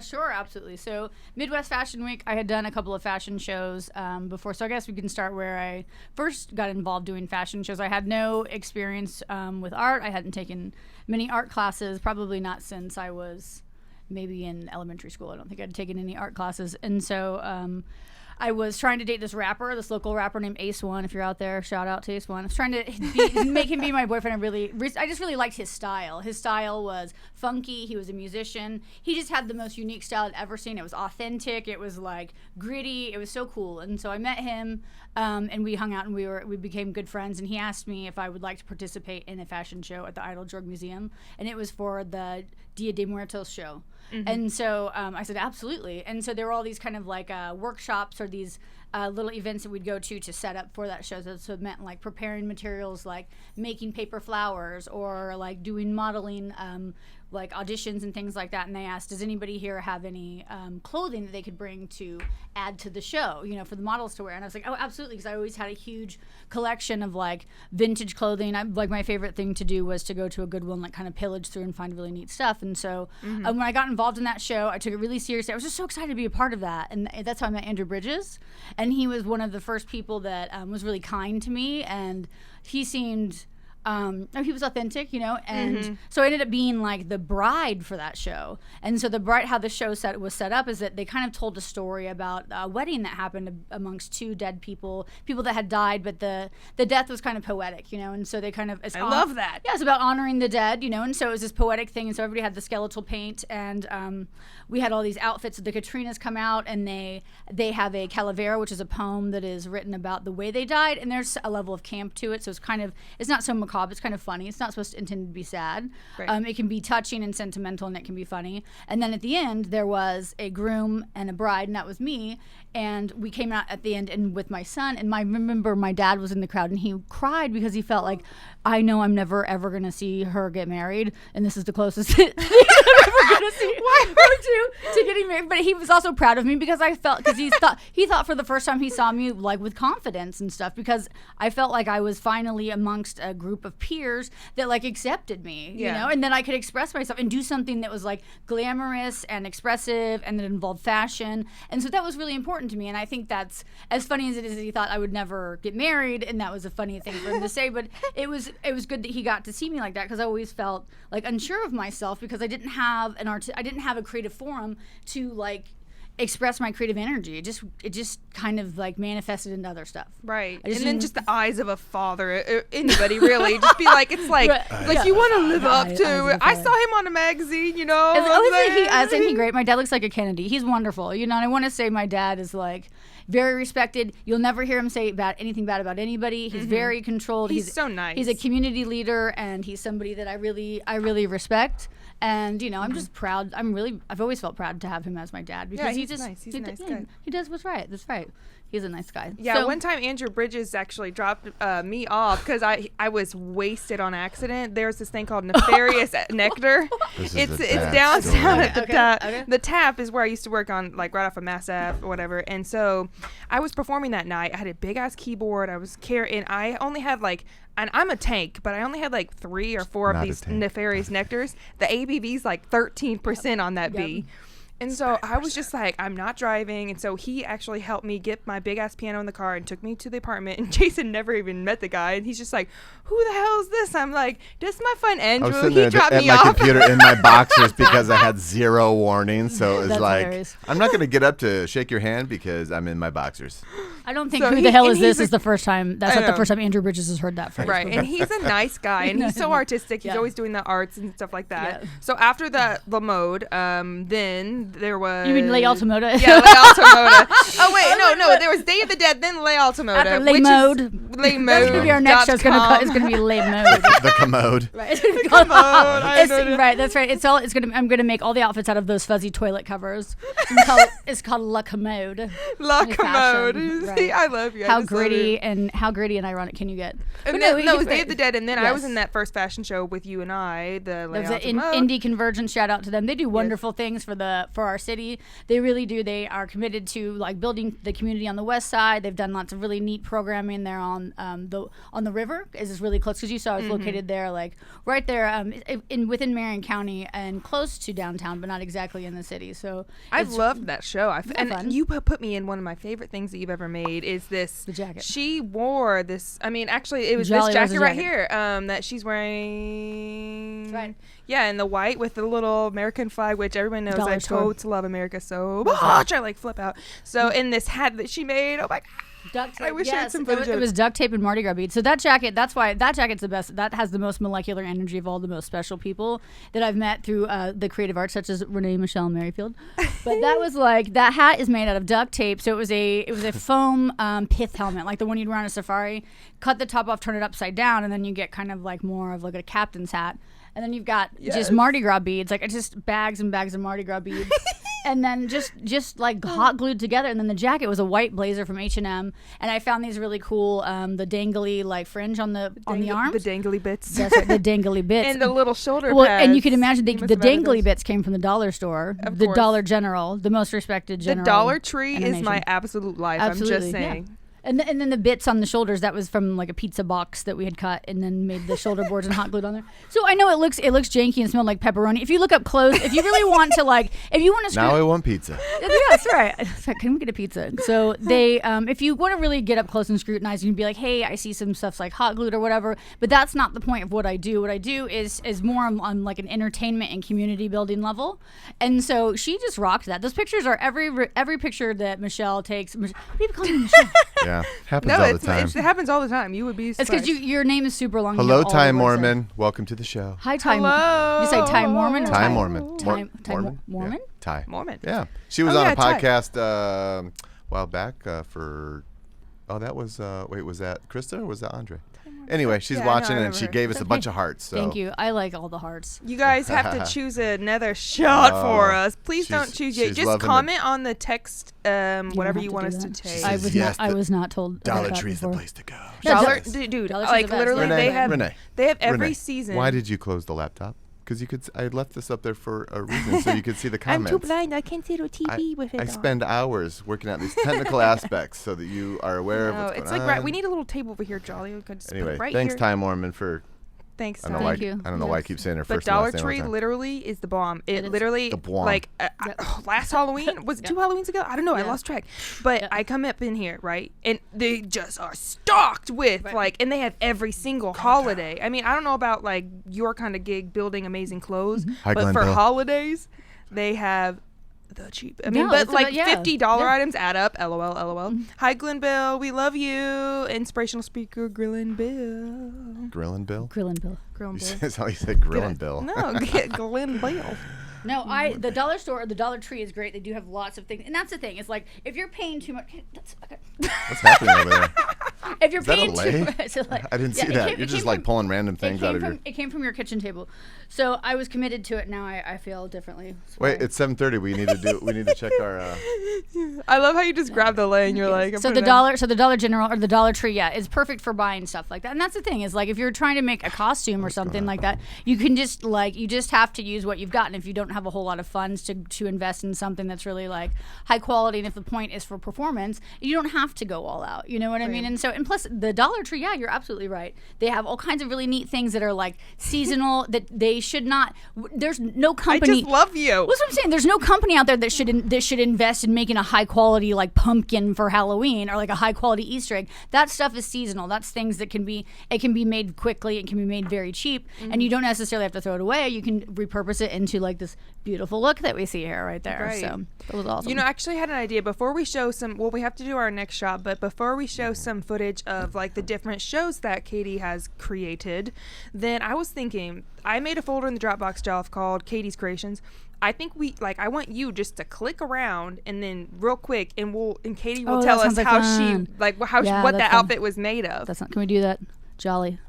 Speaker 3: Sure, absolutely. So Midwest Fashion Week, I had done a couple of fashion shows before. So I guess we can start where I first got involved doing fashion shows. I had no experience with art. I hadn't taken many art classes, probably not since I was maybe in elementary school. I don't think I'd taken any art classes. And so I was trying to date this local rapper named Ace One. If you're out there, shout out to Ace One. I was trying to make him be my boyfriend. I just really liked his style. His style was funky. He was a musician. He just had the most unique style I'd ever seen. It was authentic. It was like gritty. It was so cool. And so I met him, and we hung out, and we became good friends. And he asked me if I would like to participate in a fashion show at the Idle Drug Museum, and it was for the Dia de Muertos show. Mm-hmm. And so I said, absolutely. And so there were all these kind of like workshops or these little events that we'd go to set up for that show. So it meant like preparing materials, like making paper flowers, or like doing modeling, like auditions and things like that. And they asked, does anybody here have any clothing that they could bring to add to the show, for the models to wear? And I was like, oh, absolutely, because I always had a huge collection of like vintage clothing. Like my favorite thing to do was to go to a Goodwill and like kind of pillage through and find really neat stuff. And so when I got involved in that show, I took it really seriously. I was just so excited to be a part of that. And that's how I met Andrew Bridges. And he was one of the first people that was really kind to me. And he seemed... he was authentic, and so I ended up being like the bride for that show. And so how the show was set up is that they kind of told a story about a wedding that happened amongst two dead people that had died, but the death was kind of poetic, and so they kind of...
Speaker 1: I love that.
Speaker 3: Yeah, it's about honoring the dead, and so it was this poetic thing, and so everybody had the skeletal paint, and we had all these outfits. The Katrinas come out, and they have a calavera, which is a poem that is written about the way they died, and there's a level of camp to it, so it's not so macabre. It's kind of funny. It's not supposed to intend to be sad. Right. It can be touching and sentimental, and it can be funny. And then at the end, there was a groom and a bride, and that was me. And we came out at the end and with my son. And I remember my dad was in the crowd, and he cried because he felt like, I know I'm never ever going to see her get married, and this is the closest thing I'm ever going to see to getting married. But he was also proud of me because he thought for the first time he saw me like with confidence and stuff, because I felt like I was finally amongst a group of peers that like accepted me, and then I could express myself and do something that was like glamorous and expressive and that involved fashion. And so that was really important to me. And I think that's as funny as it is that he thought I would never get married, and that was a funny thing for him to say, but it was good that he got to see me like that, because I always felt like unsure of myself because I didn't have I didn't have a creative forum to like express my creative energy. It just kind of like manifested into other stuff.
Speaker 1: Right. And then just the eyes of a father, anybody really, just be like, it's like, you want to live up to. I saw him on a magazine,
Speaker 3: Isn't he great? My dad looks like a Kennedy. He's wonderful, and I want to say my dad is like very respected. You'll never hear him say anything bad about anybody. He's very controlled.
Speaker 1: He's so nice.
Speaker 3: He's a community leader, and he's somebody that I really respect. And I'm just proud. I've always felt proud to have him as my dad, because
Speaker 1: he's nice. He's a nice guy.
Speaker 3: He does what's right. That's right. He's a nice guy.
Speaker 1: Yeah, one time Andrew Bridges actually dropped me off because I was wasted on accident. There's this thing called Nefarious Nectar. It's downtown at the tap. Okay. The Tap is where I used to work on, like right off of Mass Ave or whatever. And so I was performing that night. I had a big ass keyboard. I was carrying. I only had like. And I'm a tank, but I only had like 3 or 4 of these Nefarious Nectars. The ABV's like 13% on that B. And so I was just like, I'm not driving. And so he actually helped me get my big ass piano in the car and took me to the apartment. And Jason never even met the guy. And he's just like, who the hell is this? I'm like, this is my friend Andrew. He dropped me off.
Speaker 2: I was sitting there at my computer in my boxers because I had 0 warning. So it was like,
Speaker 3: hilarious.
Speaker 2: I'm not going to get up to shake your hand because I'm in my boxers.
Speaker 3: I don't think who the hell is this is the first time. That's not the first time Andrew Bridges has heard that phrase.
Speaker 1: Right. And he's a nice guy. And he's so artistic. He's always doing the arts and stuff like that. Yeah. So after the mode, then there was...
Speaker 3: You mean Les Altamoda?
Speaker 1: Yeah, Les Altamoda. Oh, wait. No. There was Day of the Dead, then Les Altamoda.
Speaker 3: After Les Mode.
Speaker 1: Les Mode.
Speaker 3: That's going to be our next show. It's going to be Les Mode.
Speaker 2: The commode.
Speaker 3: Right. The commode. Right. That's right. I'm going to make all the outfits out of those fuzzy toilet covers. It's called La Commode.
Speaker 1: La Commode.
Speaker 3: Right.
Speaker 1: I love you.
Speaker 3: How gritty and ironic can you get?
Speaker 1: It was Day of the Dead, and then I was in that first fashion show with you and I. The
Speaker 3: Indie Convergence. Shout out to them. They do wonderful things for our city. They really do. They are committed to like building the community on the west side. They've done lots of really neat programming there on the river. Is really close, because you saw it's located there, like right there within Marion County and close to downtown, but not exactly in the city. So
Speaker 1: I've loved that show. And you put me in one of my favorite things that you've ever made is this.
Speaker 3: The jacket.
Speaker 1: She wore this. I mean, actually, it was
Speaker 3: Jolly
Speaker 1: this jacket right here that she's wearing.
Speaker 3: Right.
Speaker 1: Yeah, in the white with the little American flag, which everyone knows I've told to love America so much. I like flip out. So in this hat that she made, oh my God.
Speaker 3: Duct tape.
Speaker 1: I wish I had some
Speaker 3: it
Speaker 1: footage of
Speaker 3: was duct tape and Mardi Gras beads. So that jacket, that's why that jacket's the best. That has the most molecular energy of all the most special people that I've met through the creative arts, such as Renee Michelle Merrifield. But that was like, that hat is made out of duct tape. So it was a foam pith helmet, like the one you'd wear on a safari. Cut the top off, turn it upside down, and then you get kind of like more of like a captain's hat. And then you've got just Mardi Gras beads, like just bags and bags of Mardi Gras beads. And then just like hot glued together. And then the jacket was a white blazer from H&M. And I found these really cool, the dangly like fringe on the arms.
Speaker 1: The dangly bits.
Speaker 3: That's right, the dangly bits.
Speaker 1: And the little shoulder
Speaker 3: well,
Speaker 1: pads.
Speaker 3: and you can imagine the
Speaker 1: You must have added
Speaker 3: dangly
Speaker 1: those.
Speaker 3: bits came from the dollar store,
Speaker 1: Of
Speaker 3: the
Speaker 1: course.
Speaker 3: Dollar General, the most respected general.
Speaker 1: The Dollar Tree
Speaker 3: in the
Speaker 1: is my
Speaker 3: nation.
Speaker 1: absolute life.
Speaker 3: Absolutely,
Speaker 1: I'm just
Speaker 3: yeah.
Speaker 1: saying.
Speaker 3: And then the bits on the shoulders, that was from like a pizza box that we had cut and then made the shoulder boards and hot glued on there. So I know it looks janky and smelled like pepperoni. If you look up close, if you really want to like, if you want to
Speaker 2: Now I want pizza.
Speaker 3: yeah, that's right. It's like, can we get a pizza? So they, if you want to really get up close and scrutinize, you can be like, hey, I see some stuff's like hot glued or whatever. But that's not the point of what I do. What I do is more on like an entertainment and community building level. And so she just rocked that. Those pictures are every picture that Michelle takes. People call me Michelle.
Speaker 2: Yeah, happens
Speaker 1: No,
Speaker 2: all the time.
Speaker 1: it happens all the time. You would be
Speaker 3: It's
Speaker 1: surprised.
Speaker 3: because your name is super long. You
Speaker 2: Hello,
Speaker 3: have all the
Speaker 2: Time
Speaker 3: words in.
Speaker 2: Mormon. Welcome to the show.
Speaker 3: Hi, Time.
Speaker 1: Hello.
Speaker 3: You say Time Mormon or
Speaker 2: Time Mormon.
Speaker 3: Time
Speaker 2: Mormon?
Speaker 3: Mormon?
Speaker 2: Yeah. Ty.
Speaker 1: Mormon.
Speaker 2: Yeah. She was
Speaker 1: Oh,
Speaker 2: on
Speaker 1: yeah,
Speaker 2: a
Speaker 1: Ty.
Speaker 2: podcast a while back for. Oh, that was. Wait, was that Krista or was that Andre? Anyway, she's
Speaker 1: Yeah, I know,
Speaker 2: watching
Speaker 1: I
Speaker 2: it and she
Speaker 1: remember her.
Speaker 2: gave us a bunch of hearts. So.
Speaker 3: Thank you. I like all the hearts.
Speaker 1: You guys have to choose another shot for us. Please
Speaker 2: she's-
Speaker 1: don't choose yet.
Speaker 2: she's
Speaker 1: Just
Speaker 2: loving
Speaker 1: comment on the text, whatever
Speaker 3: have
Speaker 1: you
Speaker 3: to
Speaker 1: want
Speaker 3: do
Speaker 1: us to
Speaker 3: that.
Speaker 1: take.
Speaker 3: I was
Speaker 2: Yes,
Speaker 3: not. I
Speaker 2: the
Speaker 3: was not told. about
Speaker 2: Dollar
Speaker 3: that
Speaker 2: Tree is the
Speaker 3: before.
Speaker 2: place to go.
Speaker 3: Yeah,
Speaker 1: Dollar,
Speaker 3: Dollar-
Speaker 1: dude,
Speaker 3: Dollar Tree's
Speaker 1: like
Speaker 3: the best.
Speaker 1: literally,
Speaker 2: Renee,
Speaker 1: they have
Speaker 2: Renee,
Speaker 1: every
Speaker 2: Renee,
Speaker 1: season.
Speaker 2: Why did you close the laptop? Because you could. I left this up there for a reason, so you could see the
Speaker 1: I'm
Speaker 2: comments.
Speaker 1: too blind. I can't see the TV with it.
Speaker 2: I
Speaker 1: on.
Speaker 2: spend hours working out these technical aspects so that you are aware of
Speaker 1: No,
Speaker 2: what's
Speaker 1: it's
Speaker 2: going
Speaker 1: like
Speaker 2: on.
Speaker 1: right. We need a little table over here, Jolly. We could just
Speaker 2: Anyway,
Speaker 1: put it right
Speaker 2: thanks,
Speaker 1: here.
Speaker 2: Time Mormon, for.
Speaker 1: Thanks,
Speaker 2: I don't know
Speaker 1: Tom.
Speaker 2: why.
Speaker 3: Thank you.
Speaker 2: I don't know why I
Speaker 3: Yes.
Speaker 2: keep saying her
Speaker 1: But
Speaker 2: first and
Speaker 1: Dollar
Speaker 2: last name all the
Speaker 1: Tree
Speaker 2: time.
Speaker 1: literally is the bomb. It
Speaker 3: is.
Speaker 1: literally,
Speaker 2: The bomb.
Speaker 1: like, last Halloween, was it 2 Halloweens ago? I don't know. I
Speaker 3: Yeah.
Speaker 1: lost track. But I come up in here, right? And they just are stocked with, like, and they have every single holiday. I mean, I don't know about, like, your kind of gig building amazing clothes,
Speaker 2: Hi,
Speaker 1: but
Speaker 2: Glenn
Speaker 1: for
Speaker 2: Bill.
Speaker 1: holidays, they have the cheap. I mean,
Speaker 3: No,
Speaker 1: but
Speaker 3: it's
Speaker 1: like
Speaker 3: about- yeah.
Speaker 1: $50
Speaker 3: Yeah.
Speaker 1: items add up. LOL, LOL. Hi, Glenn Bill. We love you. Inspirational speaker, Grillin' Bill.
Speaker 2: Grillin' Bill?
Speaker 3: Grillin' Bill.
Speaker 1: Grillin' Bill.
Speaker 2: That's how you say Grillin' Bill.
Speaker 1: No, get Glenn Bill.
Speaker 3: No, the dollar store or the Dollar Tree is great. They do have lots of things, and that's the thing. It's like if you're paying too much. That's, okay.
Speaker 2: What's happening over there?
Speaker 3: If you're
Speaker 2: Is that a
Speaker 3: paying too
Speaker 2: lay?
Speaker 3: much, so like,
Speaker 2: I didn't
Speaker 3: yeah,
Speaker 2: see
Speaker 3: it
Speaker 2: that.
Speaker 3: came-
Speaker 2: You're
Speaker 3: it
Speaker 2: just
Speaker 3: came
Speaker 2: like
Speaker 3: from-
Speaker 2: pulling random things out of your.
Speaker 3: It came from your kitchen table, so I was committed to it. Now I feel differently.
Speaker 2: Wait, it's 7:30. We need to check our.
Speaker 1: I love how you just grab the lay and you're like, I'm
Speaker 3: so
Speaker 1: putting
Speaker 3: the Dollar General or the Dollar Tree, yeah, is perfect for buying stuff like that. And that's the thing is like if you're trying to make a costume or something like that, you can just you just have to use what you've got. And if you don't have a whole lot of funds to invest in something that's really like high quality, and if the point is for performance, you don't have to go all out. You know what I mean? And so and plus the Dollar Tree, yeah, you're absolutely right. They have all kinds of really neat things that are like seasonal that they should not. There's no
Speaker 1: I
Speaker 3: company.
Speaker 1: just love you.
Speaker 3: Well, that's what I'm saying. There's no company out there that should invest in making a high quality like pumpkin for Halloween or like a high quality Easter egg. That stuff is seasonal. That's things that can be made quickly. It can be made very cheap, and you don't necessarily have to throw it away. You can repurpose it into like this beautiful look that we see here right there.
Speaker 1: Right.
Speaker 3: So that was awesome.
Speaker 1: You know, I actually had an idea before we show some. Well, we have to do our next shot, but before we show some footage of like the different shows that Katy has created, then I was thinking I made a folder in the Dropbox shelf called Katy's Creations. I think I want you just to click around and then real quick, and Katy will
Speaker 3: Oh,
Speaker 1: tell
Speaker 3: that
Speaker 1: us
Speaker 3: sounds like
Speaker 1: how
Speaker 3: fun. Yeah,
Speaker 1: what
Speaker 3: that's
Speaker 1: that
Speaker 3: fun.
Speaker 1: outfit was made of.
Speaker 3: That's not. Can we do that? Jolly.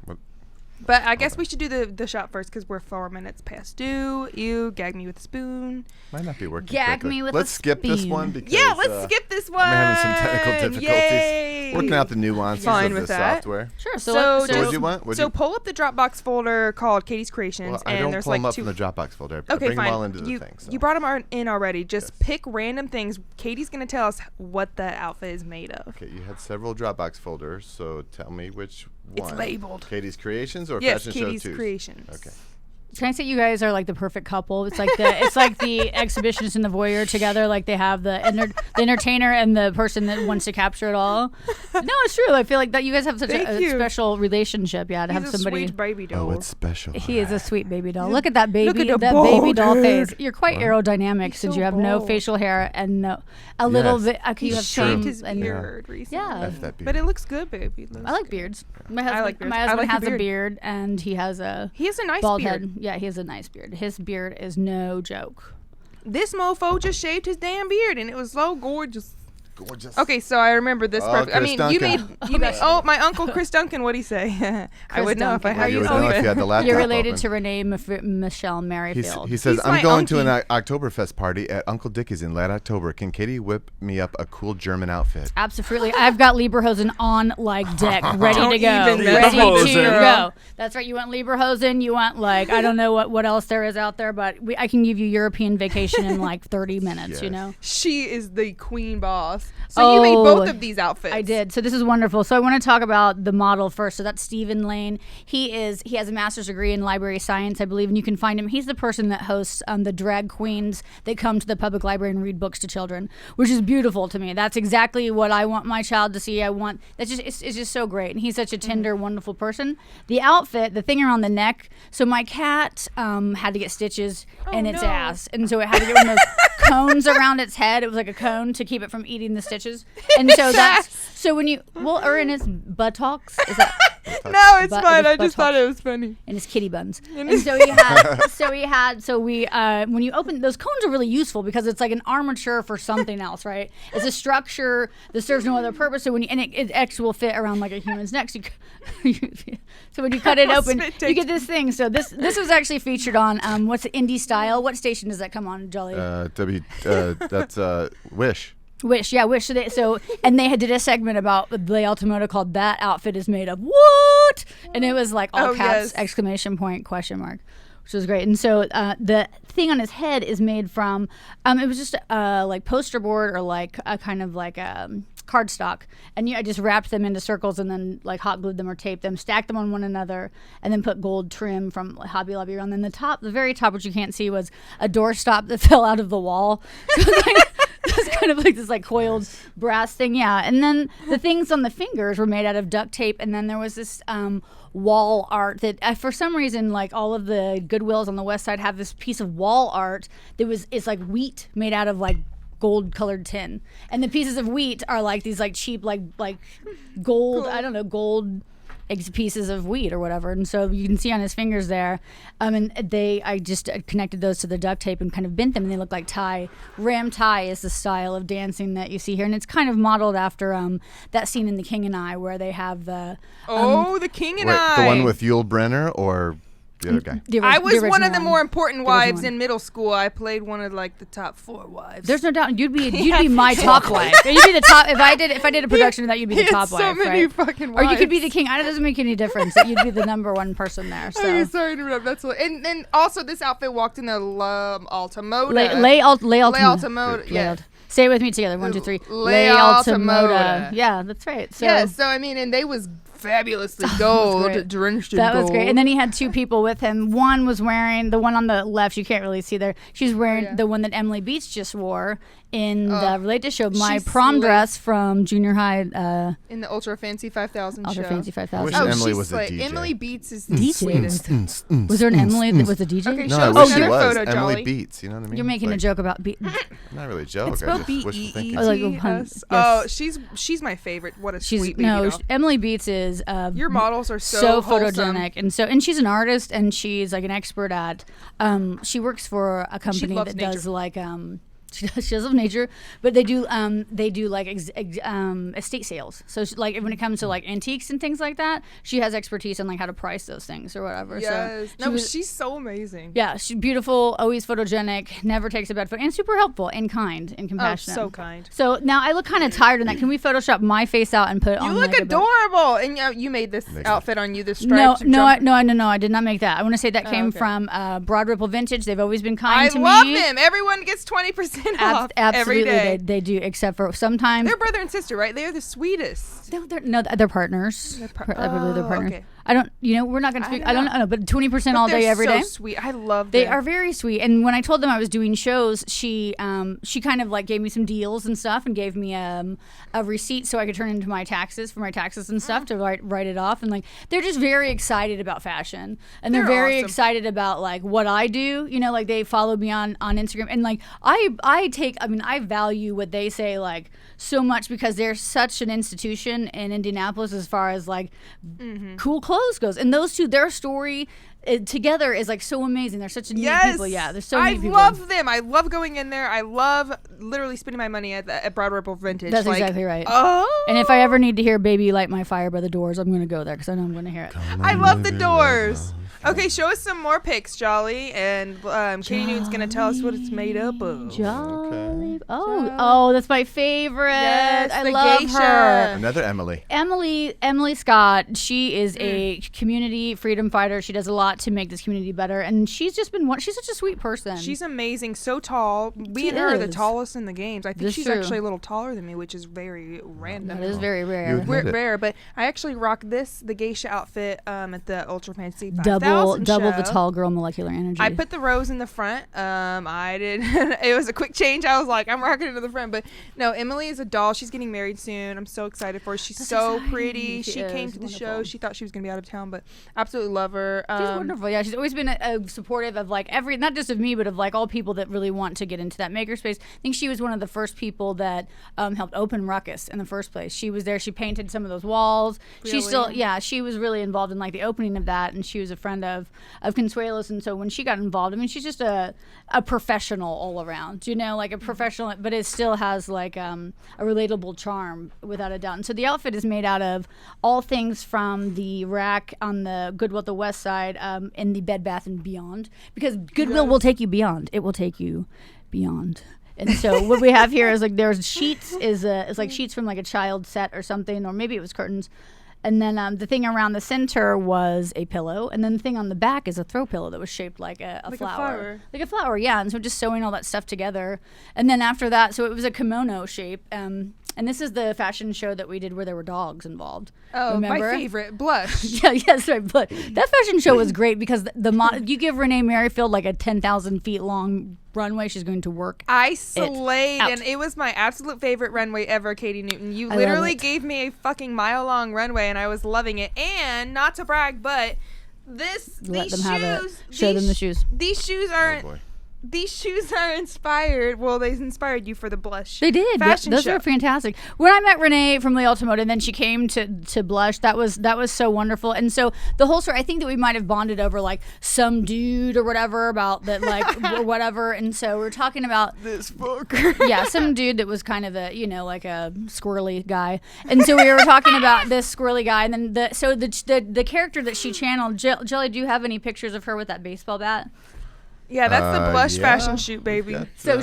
Speaker 1: But I guess we should do the shot first because we're 4 minutes past due. You gag me with a spoon.
Speaker 2: Might not be working.
Speaker 3: Gag
Speaker 2: quickly.
Speaker 3: me with
Speaker 2: Let's
Speaker 3: a
Speaker 2: skip this
Speaker 3: spoon.
Speaker 2: one because
Speaker 1: Yeah, let's skip this one.
Speaker 2: I'm having some technical difficulties.
Speaker 1: Yay.
Speaker 2: Working out the nuances
Speaker 1: Fine
Speaker 2: of
Speaker 1: with
Speaker 2: the
Speaker 1: that.
Speaker 2: software.
Speaker 3: Sure.
Speaker 1: So
Speaker 2: what'd you want? What'd
Speaker 1: so
Speaker 2: you-
Speaker 1: pull up the Dropbox folder called Katy's Creations,
Speaker 2: Well, I
Speaker 1: and
Speaker 2: don't
Speaker 1: there's
Speaker 2: pull them
Speaker 1: like
Speaker 2: up
Speaker 1: two.
Speaker 2: from the Dropbox folder. I
Speaker 1: Okay,
Speaker 2: bring
Speaker 1: fine.
Speaker 2: them all into
Speaker 1: you
Speaker 2: the thing. So.
Speaker 1: you brought them in already. Just
Speaker 2: Yes.
Speaker 1: pick random things. Katy's gonna tell us what the outfit is made of.
Speaker 2: Okay, you had several Dropbox folders, so tell me which one.
Speaker 1: It's labeled.
Speaker 2: Katy's Creations or
Speaker 1: Yes,
Speaker 2: Fashion
Speaker 1: Katy's
Speaker 2: Show 2?
Speaker 1: Creations.
Speaker 2: Okay.
Speaker 3: Can I say you guys are like the perfect couple? It's like the exhibitionist and the voyeur together. Like they have the entertainer and the person that wants to capture it all. No, it's true. I feel like that you guys have such a special relationship. Yeah, to have somebody.
Speaker 1: He's a sweet baby doll.
Speaker 2: Oh, it's special.
Speaker 3: He is a sweet baby doll. Look at that baby.
Speaker 1: Look at
Speaker 3: that baby doll face. You're quite aerodynamic since
Speaker 1: so
Speaker 3: you have no
Speaker 1: bold.
Speaker 3: facial hair and a little bit. You have
Speaker 1: shaved
Speaker 3: some
Speaker 1: his beard recently.
Speaker 3: Yeah.
Speaker 2: F that beard.
Speaker 1: But it looks good, baby.
Speaker 3: I like beards. My husband,
Speaker 1: like beards.
Speaker 3: my
Speaker 1: I
Speaker 3: husband
Speaker 1: like
Speaker 3: has
Speaker 1: your
Speaker 3: a beard, and he has a
Speaker 1: nice
Speaker 3: bald
Speaker 1: beard.
Speaker 3: head. Yeah, he has a nice beard. His beard is no joke.
Speaker 1: This mofo just shaved his damn beard, and it was so gorgeous.
Speaker 2: Gorgeous.
Speaker 1: Okay, so I remember this.
Speaker 2: Oh,
Speaker 1: perfect. I
Speaker 2: Chris
Speaker 1: mean,
Speaker 2: Duncan.
Speaker 1: you made. Oh, my uncle Chris Duncan. What'd he say? I would know if I
Speaker 3: Duncan.
Speaker 1: had.
Speaker 2: You would
Speaker 1: his
Speaker 2: know if
Speaker 1: open.
Speaker 2: you had the laptop
Speaker 3: You're related
Speaker 2: open.
Speaker 3: to Renee Michelle Merrifield.
Speaker 2: He says,
Speaker 1: He's
Speaker 2: I'm
Speaker 1: my
Speaker 2: going to an
Speaker 1: unkie.
Speaker 2: Oktoberfest party at Uncle Dickie's in late October. Can Katie whip me up a cool German outfit?
Speaker 3: Absolutely. I've got Lieberhosen on like deck, ready
Speaker 1: Don't
Speaker 3: to go.
Speaker 1: even
Speaker 3: Ready to
Speaker 1: Lieberhosen.
Speaker 3: go. That's right. You want Lieberhosen, you want like I don't know what else there is out there, but I can give you European vacation in like 30 minutes, you
Speaker 2: Yes.
Speaker 3: know.
Speaker 1: She is the queen boss. So you made both of these outfits.
Speaker 3: I did. So this is wonderful. So I want to talk about the model first. So that's Stephen Lane. He has a master's degree in library science, I believe, and you can find him. He's the person that hosts the drag queens that come to the public library and read books to children, which is beautiful to me. That's exactly what I want my child to see. It's just so great. And he's such a tender, wonderful person. The outfit, the thing around the neck. So my cat had to get stitches in its
Speaker 1: no.
Speaker 3: ass, and so it had to get one of those cones around its head. It was like a cone to keep it from eating the stitches. And so so when you or in his buttocks, is that
Speaker 1: No, it's
Speaker 3: But-
Speaker 1: fine.
Speaker 3: it
Speaker 1: I
Speaker 3: was
Speaker 1: just thought it was funny.
Speaker 3: in his kitty buns. And so when you open those cones are really useful because it's like an armature for something else, right? It's a structure that serves no other purpose. So it actually will fit around like a human's neck. So when you cut it open, you get this thing. So this was actually featured on what's it, Indie Style? What station does that come on, Jolly?
Speaker 2: That's Wish.
Speaker 3: Wish, yeah, Wish. And they did a segment about Leigh Altamoda called "That Outfit Is Made of What?" And it was like all caps, exclamation point, question mark, which was great. And so the thing on his head is made from, it was just like poster board or like a kind of like cardstock, and I just wrapped them into circles and then like hot glued them or taped them, stacked them on one another, and then put gold trim from Hobby Lobby around. Then the very top, which you can't see, was a doorstop that fell out of the wall. So it's kind of like this like coiled brass thing, yeah. And then the things on the fingers were made out of duct tape, and then there was this wall art that for some reason, like all of the Goodwills on the west side have this piece of wall art that it's like wheat made out of like gold colored tin, and the pieces of wheat are like these like cheap like gold, I don't know, gold pieces of wheat or whatever. And so you can see on his fingers there, and I just connected those to the duct tape and kind of bent them, and they look like tie. Ram tie is the style of dancing that you see here, and it's kind of modeled after that scene in The King and I where they have the
Speaker 1: The King and
Speaker 2: Wait,
Speaker 1: I.
Speaker 2: the one with Yul Brynner or the other guy?
Speaker 1: I was one of the more important wives
Speaker 3: one.
Speaker 1: in middle school. I played one of like the top 4 wives.
Speaker 3: There's no doubt you'd be my top wife. You'd be the top if I did a production of that. You'd be the top
Speaker 1: so
Speaker 3: wife,
Speaker 1: many
Speaker 3: right?
Speaker 1: fucking
Speaker 3: Or you could be
Speaker 1: wives.
Speaker 3: the king. It doesn't make any difference. That you'd be the number one person there. So
Speaker 1: Okay, sorry to interrupt. That's and also this outfit walked in the Altamoda.
Speaker 3: Leigh
Speaker 1: Altamoda. Yeah.
Speaker 3: Say it with me together. 1, 2, 3.
Speaker 1: Leigh Altamoda.
Speaker 3: Yeah, that's right. So
Speaker 1: Yeah. So I mean, and they was fabulously gold,
Speaker 3: great.
Speaker 1: drenched in
Speaker 3: that
Speaker 1: gold.
Speaker 3: was great. And then he had 2 people with him. One was wearing the one on the left. You can't really see there. She's wearing the one that Emily Beats just wore in the Relate to Show. My
Speaker 1: she's
Speaker 3: prom
Speaker 1: slay.
Speaker 3: dress from junior high.
Speaker 1: in the Ultra Fancy 5000
Speaker 3: Ultra
Speaker 1: show.
Speaker 3: Fancy
Speaker 2: I
Speaker 3: 5000.
Speaker 2: wish
Speaker 1: Oh,
Speaker 2: Emily
Speaker 1: she's
Speaker 2: was a
Speaker 1: slay.
Speaker 2: DJ.
Speaker 1: Emily Beats is the
Speaker 3: DJ?
Speaker 1: sweetest.
Speaker 3: Was there an Emily that was a DJ?
Speaker 1: Okay,
Speaker 2: No,
Speaker 1: show
Speaker 2: I
Speaker 1: us
Speaker 2: wish she
Speaker 1: another
Speaker 2: was.
Speaker 1: photo,
Speaker 2: Emily
Speaker 1: Jolly.
Speaker 2: Beats, you know what I mean?
Speaker 3: You're making a
Speaker 2: Like,
Speaker 3: joke about
Speaker 2: Not really a joke.
Speaker 1: It's
Speaker 2: I
Speaker 1: spelled
Speaker 2: just wishful thinking.
Speaker 3: Oh, like,
Speaker 1: B-E-E-T-S.
Speaker 3: yes.
Speaker 1: Oh, she's my favorite. What a
Speaker 3: She's
Speaker 1: sweet baby doll.
Speaker 3: Emily Beats is
Speaker 1: Your models are so wholesome.
Speaker 3: photogenic, and she's an artist, and she's like an expert at. She works for a company
Speaker 1: loves
Speaker 3: that does
Speaker 1: nature.
Speaker 3: like she does love nature, but they do like estate sales. So like when it comes to like antiques and things like that, she has expertise on like how to price those things or whatever.
Speaker 1: Yes.
Speaker 3: So
Speaker 1: She's so amazing.
Speaker 3: yeah, she's beautiful, always photogenic, never takes a bad photo, and super helpful and kind and compassionate.
Speaker 1: so kind.
Speaker 3: So now I look kind of tired in that. Can we Photoshop my face out and put it
Speaker 1: You
Speaker 3: on?
Speaker 1: look
Speaker 3: like, a bow?
Speaker 1: adorable, and you made this outfit on you. This
Speaker 3: No,
Speaker 1: striped
Speaker 3: no,
Speaker 1: jumper.
Speaker 3: I did not make that. I want to say that came
Speaker 1: okay.
Speaker 3: from Broad Ripple Vintage. They've always been kind
Speaker 1: I
Speaker 3: to
Speaker 1: love
Speaker 3: me.
Speaker 1: them. Everyone gets 20% off
Speaker 3: Absolutely,
Speaker 1: every day.
Speaker 3: they do, except for sometimes.
Speaker 1: They're brother and sister, right? They're the sweetest.
Speaker 3: They're partners. I believe they're partners.
Speaker 1: Okay.
Speaker 3: I don't, we're not going to speak. I don't know, but 20% all day, every day.
Speaker 1: So sweet. I love them.
Speaker 3: They are very sweet. And when I told them I was doing shows, she kind of like gave me some deals and stuff, and gave me a receipt so I could turn into my taxes and stuff to write it off. And like they're just very excited about fashion, and they're very
Speaker 1: awesome.
Speaker 3: excited about like what I do. Like they follow me on Instagram, and like I value what they say like so much, because they're such an institution in Indianapolis as far as like cool clothes goes. And those two, their story together is like so amazing. They're such neat people. Yeah, they're so neat people.
Speaker 1: I love them. I love going in there. I love literally spending my money at Broad Ripple Vintage.
Speaker 3: That's exactly right.
Speaker 1: Oh.
Speaker 3: And if I ever need to hear "Baby Light My Fire" by the Doors, I'm going to go there because I know I'm going to hear it.
Speaker 1: I love the Doors. Okay, show us some more pics, Jolly, and Katie Newton's gonna tell us what it's made up of.
Speaker 3: Jolly. Oh, that's my favorite.
Speaker 1: Yes,
Speaker 3: I
Speaker 1: the
Speaker 3: love
Speaker 1: geisha.
Speaker 3: her.
Speaker 2: Another Emily.
Speaker 3: Emily Scott. She is a community freedom fighter. She does a lot to make this community better, and she's just been she's such a sweet person.
Speaker 1: She's amazing, so tall. We and her are the tallest in the games. I think she's actually a little taller than me, which is very random.
Speaker 3: That is very rare.
Speaker 1: Rare, but I actually rock the geisha outfit at the Ultra Fantasy 5000
Speaker 3: double
Speaker 1: show.
Speaker 3: the tall girl molecular energy.
Speaker 1: I put the rose in the front. I did. It was a quick change. I was like, I'm rocking it to the front. But no, Emily is a doll. She's getting married soon. I'm so excited for her. She's so exciting. Pretty. She came to the show. She thought she was going to be out of town, but absolutely love her.
Speaker 3: She's wonderful. Yeah, she's always been supportive of like not just of me, but of like all people that really want to get into that makerspace. I think she was one of the first people that helped open Ruckus in the first place. She was there. She painted some of those walls. Really? She was really involved in like the opening of that, and she was a friend of Consuelo's, and so when she got involved, I mean, she's just a professional all around, like a professional, but it still has like a relatable charm without a doubt. And so the outfit is made out of all things from the rack on the Goodwill at the West Side in the Bed Bath and Beyond, because Goodwill will take you beyond. It will take you beyond. And so what we have here is like there's sheets is like sheets from like a child set or something, or maybe it was curtains. And then the thing around the center was a pillow. And then the thing on the back is a throw pillow that was shaped like a flower. Like a flower, yeah. And so just sewing all that stuff together. And then after that, so it was a kimono shape. And this is the fashion show that we did where there were dogs involved.
Speaker 1: Oh, remember? My favorite, Blush.
Speaker 3: Yes, right. But that fashion show was great because you give Renee Merrifield like a 10,000 feet long runway, she's going to work.
Speaker 1: I slayed, and it was my absolute favorite runway ever, Katy Newton. You literally gave me a fucking mile-long runway, and I was loving it. And not to brag, but
Speaker 3: Let them have it. Show them the shoes.
Speaker 1: These shoes are. These shoes are inspired. Well, they inspired you for the Blush.
Speaker 3: They did. Those are fantastic. When I met Renee from Lee Automotive, and then she came to Blush, that was so wonderful. And so the whole story, I think that we might have bonded over like some dude or whatever about that, like or whatever. And so we're talking about
Speaker 2: this fucker.
Speaker 3: Yeah, some dude that was kind of a like a squirrely guy. And so we were talking about this squirrely guy, and then the character that she channeled. Jelly, do you have any pictures of her with that baseball bat?
Speaker 1: Yeah, that's the Blush fashion shoot, baby.
Speaker 3: So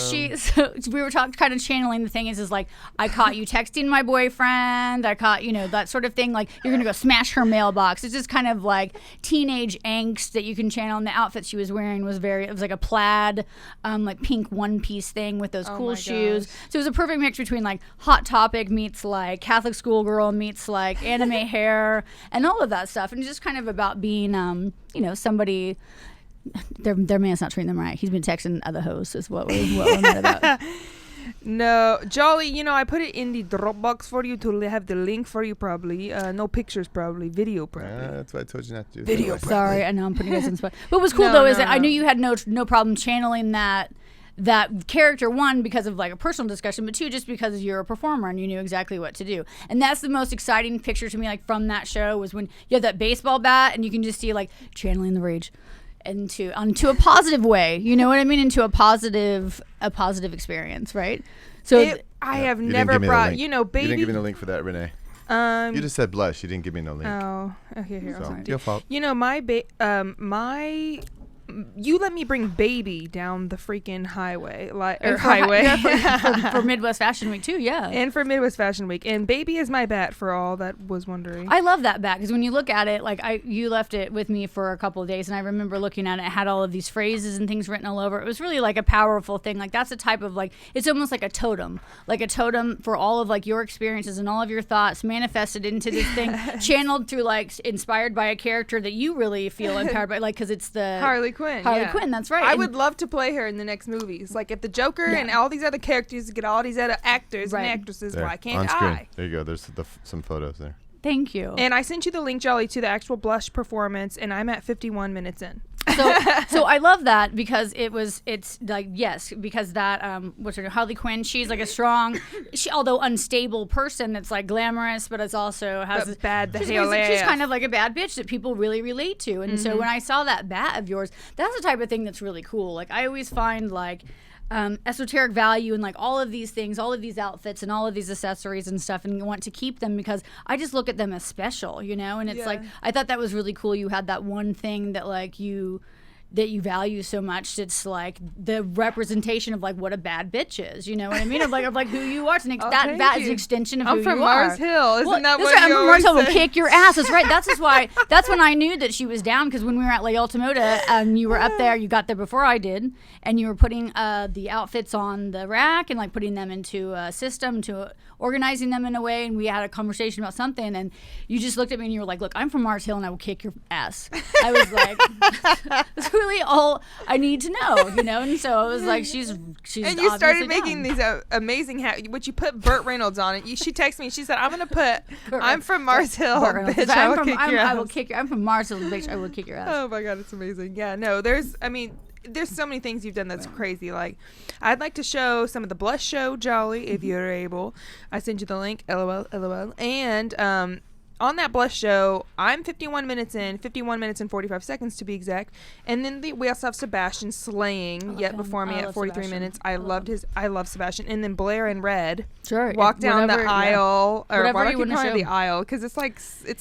Speaker 3: we were kind of channeling the thing is like, I caught you texting my boyfriend. I caught, that sort of thing. Like, you're going to go smash her mailbox. It's just kind of like teenage angst that you can channel. And the outfit she was wearing was it was like a plaid, like pink one-piece thing with those cool shoes. Gosh. So it was a perfect mix between like Hot Topic meets like Catholic schoolgirl meets like anime hair and all of that stuff. And it's just kind of about being, somebody... Their man's not treating them right. He's been texting other hosts is what we're mad about.
Speaker 1: No, Jolly, I put it in the Dropbox for you to have the link for you probably. No pictures probably, video probably.
Speaker 2: That's why I told you not to do
Speaker 1: video.
Speaker 3: Sorry, I know I'm putting this in spot. But what was cool is that I knew you had no problem channeling that character, one, because of like a personal discussion, but two, just because you're a performer and you knew exactly what to do. And that's the most exciting picture to me, like from that show, was when you have that baseball bat and you can just see like channeling the rage onto a positive way, you know what I mean, into a positive experience, right? So
Speaker 1: I have never brought, baby.
Speaker 2: You didn't give me the link for that, Renee. You just said Blush. You didn't give me no link.
Speaker 1: Oh, okay. Here,
Speaker 2: so, your fault.
Speaker 1: My you let me bring Baby down the freaking highway,
Speaker 3: for Midwest Fashion Week too, yeah.
Speaker 1: And for Midwest Fashion Week. And Baby is my bat for all that was wondering.
Speaker 3: I love that bat because when you look at it, like you left it with me for a couple of days, and I remember looking at it. It had all of these phrases and things written all over. It was really like a powerful thing. Like that's a type of like, it's almost like a totem for all of like your experiences and all of your thoughts manifested into this thing, channeled through like inspired by a character that you really feel empowered by, like because it's the
Speaker 1: Harley Quinn.
Speaker 3: Quinn, that's right.
Speaker 1: I would love to play her in the next movies. Like if the Joker and all these other characters get all these other actors and actresses,
Speaker 2: there,
Speaker 1: why can't
Speaker 2: on screen.
Speaker 1: I?
Speaker 2: There you go. There's some photos there.
Speaker 3: Thank you.
Speaker 1: And I sent you the link, Jolly, to the actual blush performance, and I'm at 51 minutes in.
Speaker 3: So I love that because it's like, yes, because that Harley Quinn, she's like a strong, although unstable person that's like glamorous, but it's also has she's kind of like a bad bitch that people really relate to. And so when I saw that bat of yours, that's the type of thing that's really cool. Like I always find like esoteric value in like all of these things, all of these outfits and all of these accessories and stuff, and you want to keep them because I just look at them as special, you know. And it's like I thought that was really cool. You had that one thing that like you value so much. It's like the representation of like what a bad bitch is, you know what I mean? of like who you are. It's that is an extension of who you are.
Speaker 1: I'm from Mars Hill. Isn't that what
Speaker 3: I'm
Speaker 1: you
Speaker 3: from Mars Hill.
Speaker 1: always
Speaker 3: Will
Speaker 1: say?
Speaker 3: kick your ass. That's right. That's when I knew that she was down, because when we were at La Altamota and you were up there, you got there before I did, and you were putting the outfits on the rack and like putting them into a system, to organizing them in a way, and we had a conversation about something, and you just looked at me and you were like, look, I'm from Mars Hill and I will kick your ass. I was like, that's really all I need to know, you know. And so I was like, she's
Speaker 1: and you started making
Speaker 3: down.
Speaker 1: these amazing hats, which you put Burt Reynolds on it. She texted me and she said, I'm gonna put I'm from Mars Hill, bitch. I will kick your ass.
Speaker 3: I'm from Mars Hill, bitch. I will kick your ass.
Speaker 1: Oh my god, it's amazing. Yeah, no, there's so many things you've done that's crazy. Like, I'd like to show some of the blush show, Jolly, if you're able. I sent you the link, lol. And on that blush show, I'm 51 minutes and 45 seconds to be exact. And then we also have Sebastian slaying before me at 43 minutes. I love Sebastian. And then Blair in red walk down the aisle, or why do I keep calling it the aisle? Because it's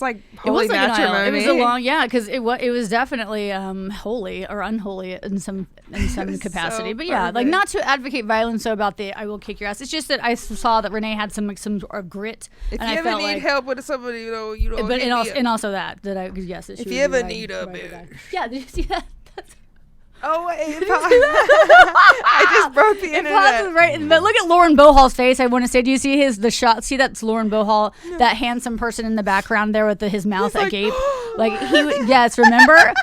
Speaker 1: like holy matrimony.
Speaker 3: It was a long, because it was definitely holy or unholy in some capacity. But yeah, like not to advocate violence about the I will kick your ass. It's just that I saw that Renee had some grit.
Speaker 1: If
Speaker 3: and
Speaker 1: you
Speaker 3: I
Speaker 1: ever
Speaker 3: felt
Speaker 1: need help with somebody, you know,
Speaker 3: but and also that I yes.
Speaker 1: If you ever need a bitch.
Speaker 3: Yeah, did you see that?
Speaker 1: Oh wait, I just broke the internet.
Speaker 3: Right, but look at Lauren Bohal's face. I want to say, do you see the shot? See, that's Lauren Bohal, that handsome person in the background there with his mouth agape. Like yes, remember?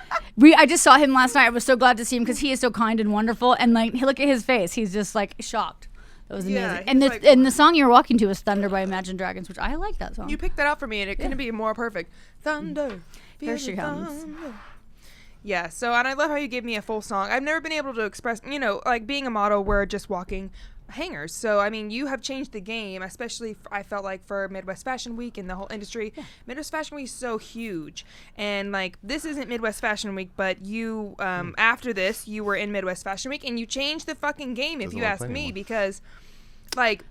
Speaker 3: I just saw him last night. I was so glad to see him because he is so kind and wonderful. And like, look at his face. He's just like shocked. That was amazing. And the song you were walking to was Thunder by Imagine Dragons, which I like that song.
Speaker 1: You picked that out for me, and it couldn't be more perfect. Thunder.
Speaker 3: Here she comes.
Speaker 1: Thunder. Yeah, so, and I love how you gave me a full song. I've never been able to express, like being a model, we're just walking hangers. So, I mean, you have changed the game, especially I felt like for Midwest Fashion Week and the whole industry. Yeah. Midwest Fashion Week is so huge. And like, this isn't Midwest Fashion Week, but you, after this, you were in Midwest Fashion Week and you changed the fucking game, if you ask me, because like,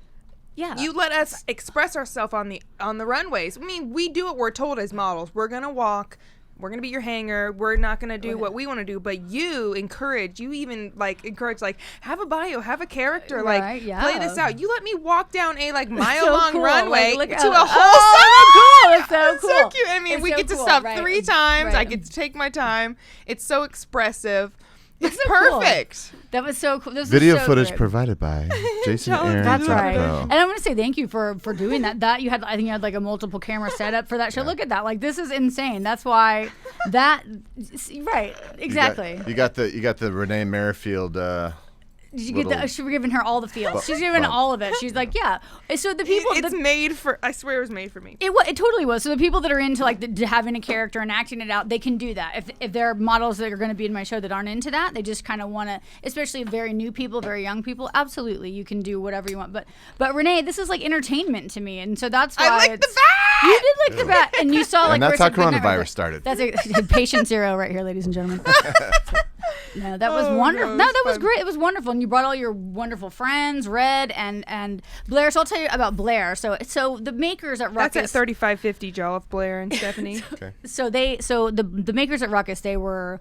Speaker 1: you let us express ourselves on the runways. I mean, we do what we're told as models. We're going to walk. We're going to be your hanger. We're not going to do what we want to do. But you encourage, have a bio, have a character, play this out. You let me walk down a mile-long runway to a whole song.
Speaker 3: It's so cool.
Speaker 1: So cute. I mean, we get to stop 3 times. I get to take my time. It's so expressive. It's perfect.
Speaker 3: Cool. That was so cool.
Speaker 2: Video footage provided by Jason Aaron.
Speaker 3: That's right. And I want to say thank you for doing that. I think you had like a multiple camera setup for that show. Yeah. Look at that. Like, this is insane. That's why right. Exactly.
Speaker 2: You got the Renee Merrifield
Speaker 3: Did you get that? She's giving her all the feels. She's giving all of it. She's like, yeah. So the people,
Speaker 1: it's made for. I swear it was made for me.
Speaker 3: It totally was. So the people that are into having a character and acting it out, they can do that. If there are models that are going to be in my show that aren't into that, they just kind of want to, especially very new people, very young people. Absolutely, you can do whatever you want. But Renee, this is like entertainment to me, and so that's why
Speaker 1: I like the bat.
Speaker 3: You did like the bat, and you saw like.
Speaker 2: And that's how coronavirus started.
Speaker 3: That's patient zero right here, ladies and gentlemen. No, that was wonderful. No, that was great. It was wonderful, and you brought all your wonderful friends, Red and Blair. So I'll tell you about Blair. So the makers at Ruckus.
Speaker 1: That's at 3550, Joel, Blair and Stephanie.
Speaker 2: Okay.
Speaker 3: So the makers at Ruckus, they were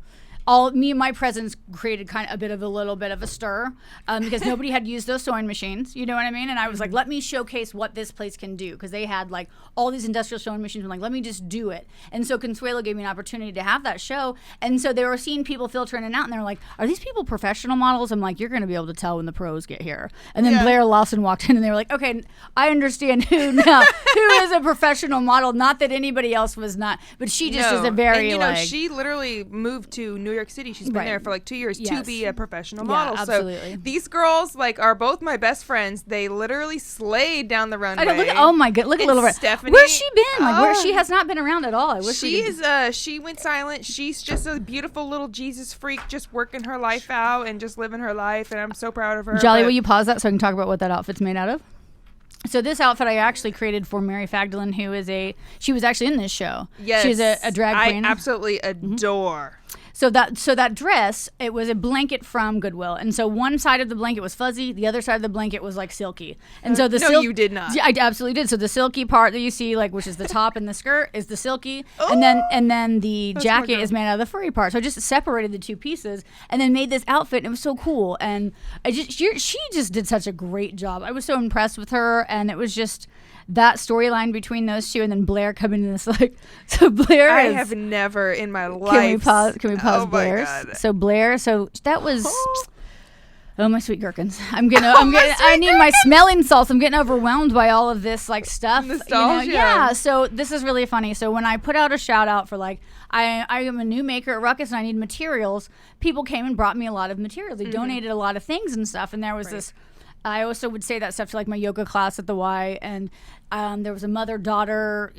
Speaker 3: me and my presence created kind of a little bit of a stir because nobody had used those sewing machines. You know what I mean? And I was like, let me showcase what this place can do, because they had like all these industrial sewing machines. I'm like, let me just do it. And so Consuelo gave me an opportunity to have that show. And so they were seeing people filter in and out, and they were like, are these people professional models? I'm like, you're going to be able to tell when the pros get here. And then Blair Lawson walked in, and they were like, okay, I understand who now, who is a professional model. Not that anybody else was not, but she just is a very,
Speaker 1: and, she literally moved to New York City. She's been there for like 2 years to be a professional model.
Speaker 3: Absolutely.
Speaker 1: So these girls like are both my best friends. They literally slayed down the runway.
Speaker 3: I know, oh my god, look at Little Red.
Speaker 1: Stephanie,
Speaker 3: where's she been? Like, where she has not been around at all. I wish
Speaker 1: she went silent. She's just a beautiful little Jesus freak, just working her life out and just living her life. And I'm so proud of her.
Speaker 3: Jolly, will you pause that so I can talk about what that outfit's made out of? So this outfit I actually created for Mary Fagdalin, who is she was actually in this show.
Speaker 1: Yes.
Speaker 3: She's a drag queen.
Speaker 1: I absolutely adore.
Speaker 3: So that dress, it was a blanket from Goodwill, and so one side of the blanket was fuzzy, the other side of the blanket was like silky, and so
Speaker 1: you did not.
Speaker 3: I absolutely did. So the silky part that you see, like, which is the top and the skirt, is the silky, and then the jacket is made out of the furry part. So I just separated the two pieces, and then made this outfit, and it was so cool. And she just did such a great job. I was so impressed with her, and it was just that storyline between those two, and then Blair coming in this like. So Blair,
Speaker 1: I have never in my life.
Speaker 3: Can we pause Blair's? So Blair, so that was. Oh, my sweet gherkins! I need my smelling salts. I'm getting overwhelmed by all of this like stuff.
Speaker 1: Nostalgia.
Speaker 3: Yeah. So this is really funny. So when I put out a shout out for like I am a new maker at Ruckus and I need materials, people came and brought me a lot of materials. They donated a lot of things and stuff, and there was this. I also would say that stuff to like my yoga class at the Y, and there was a mother-daughter,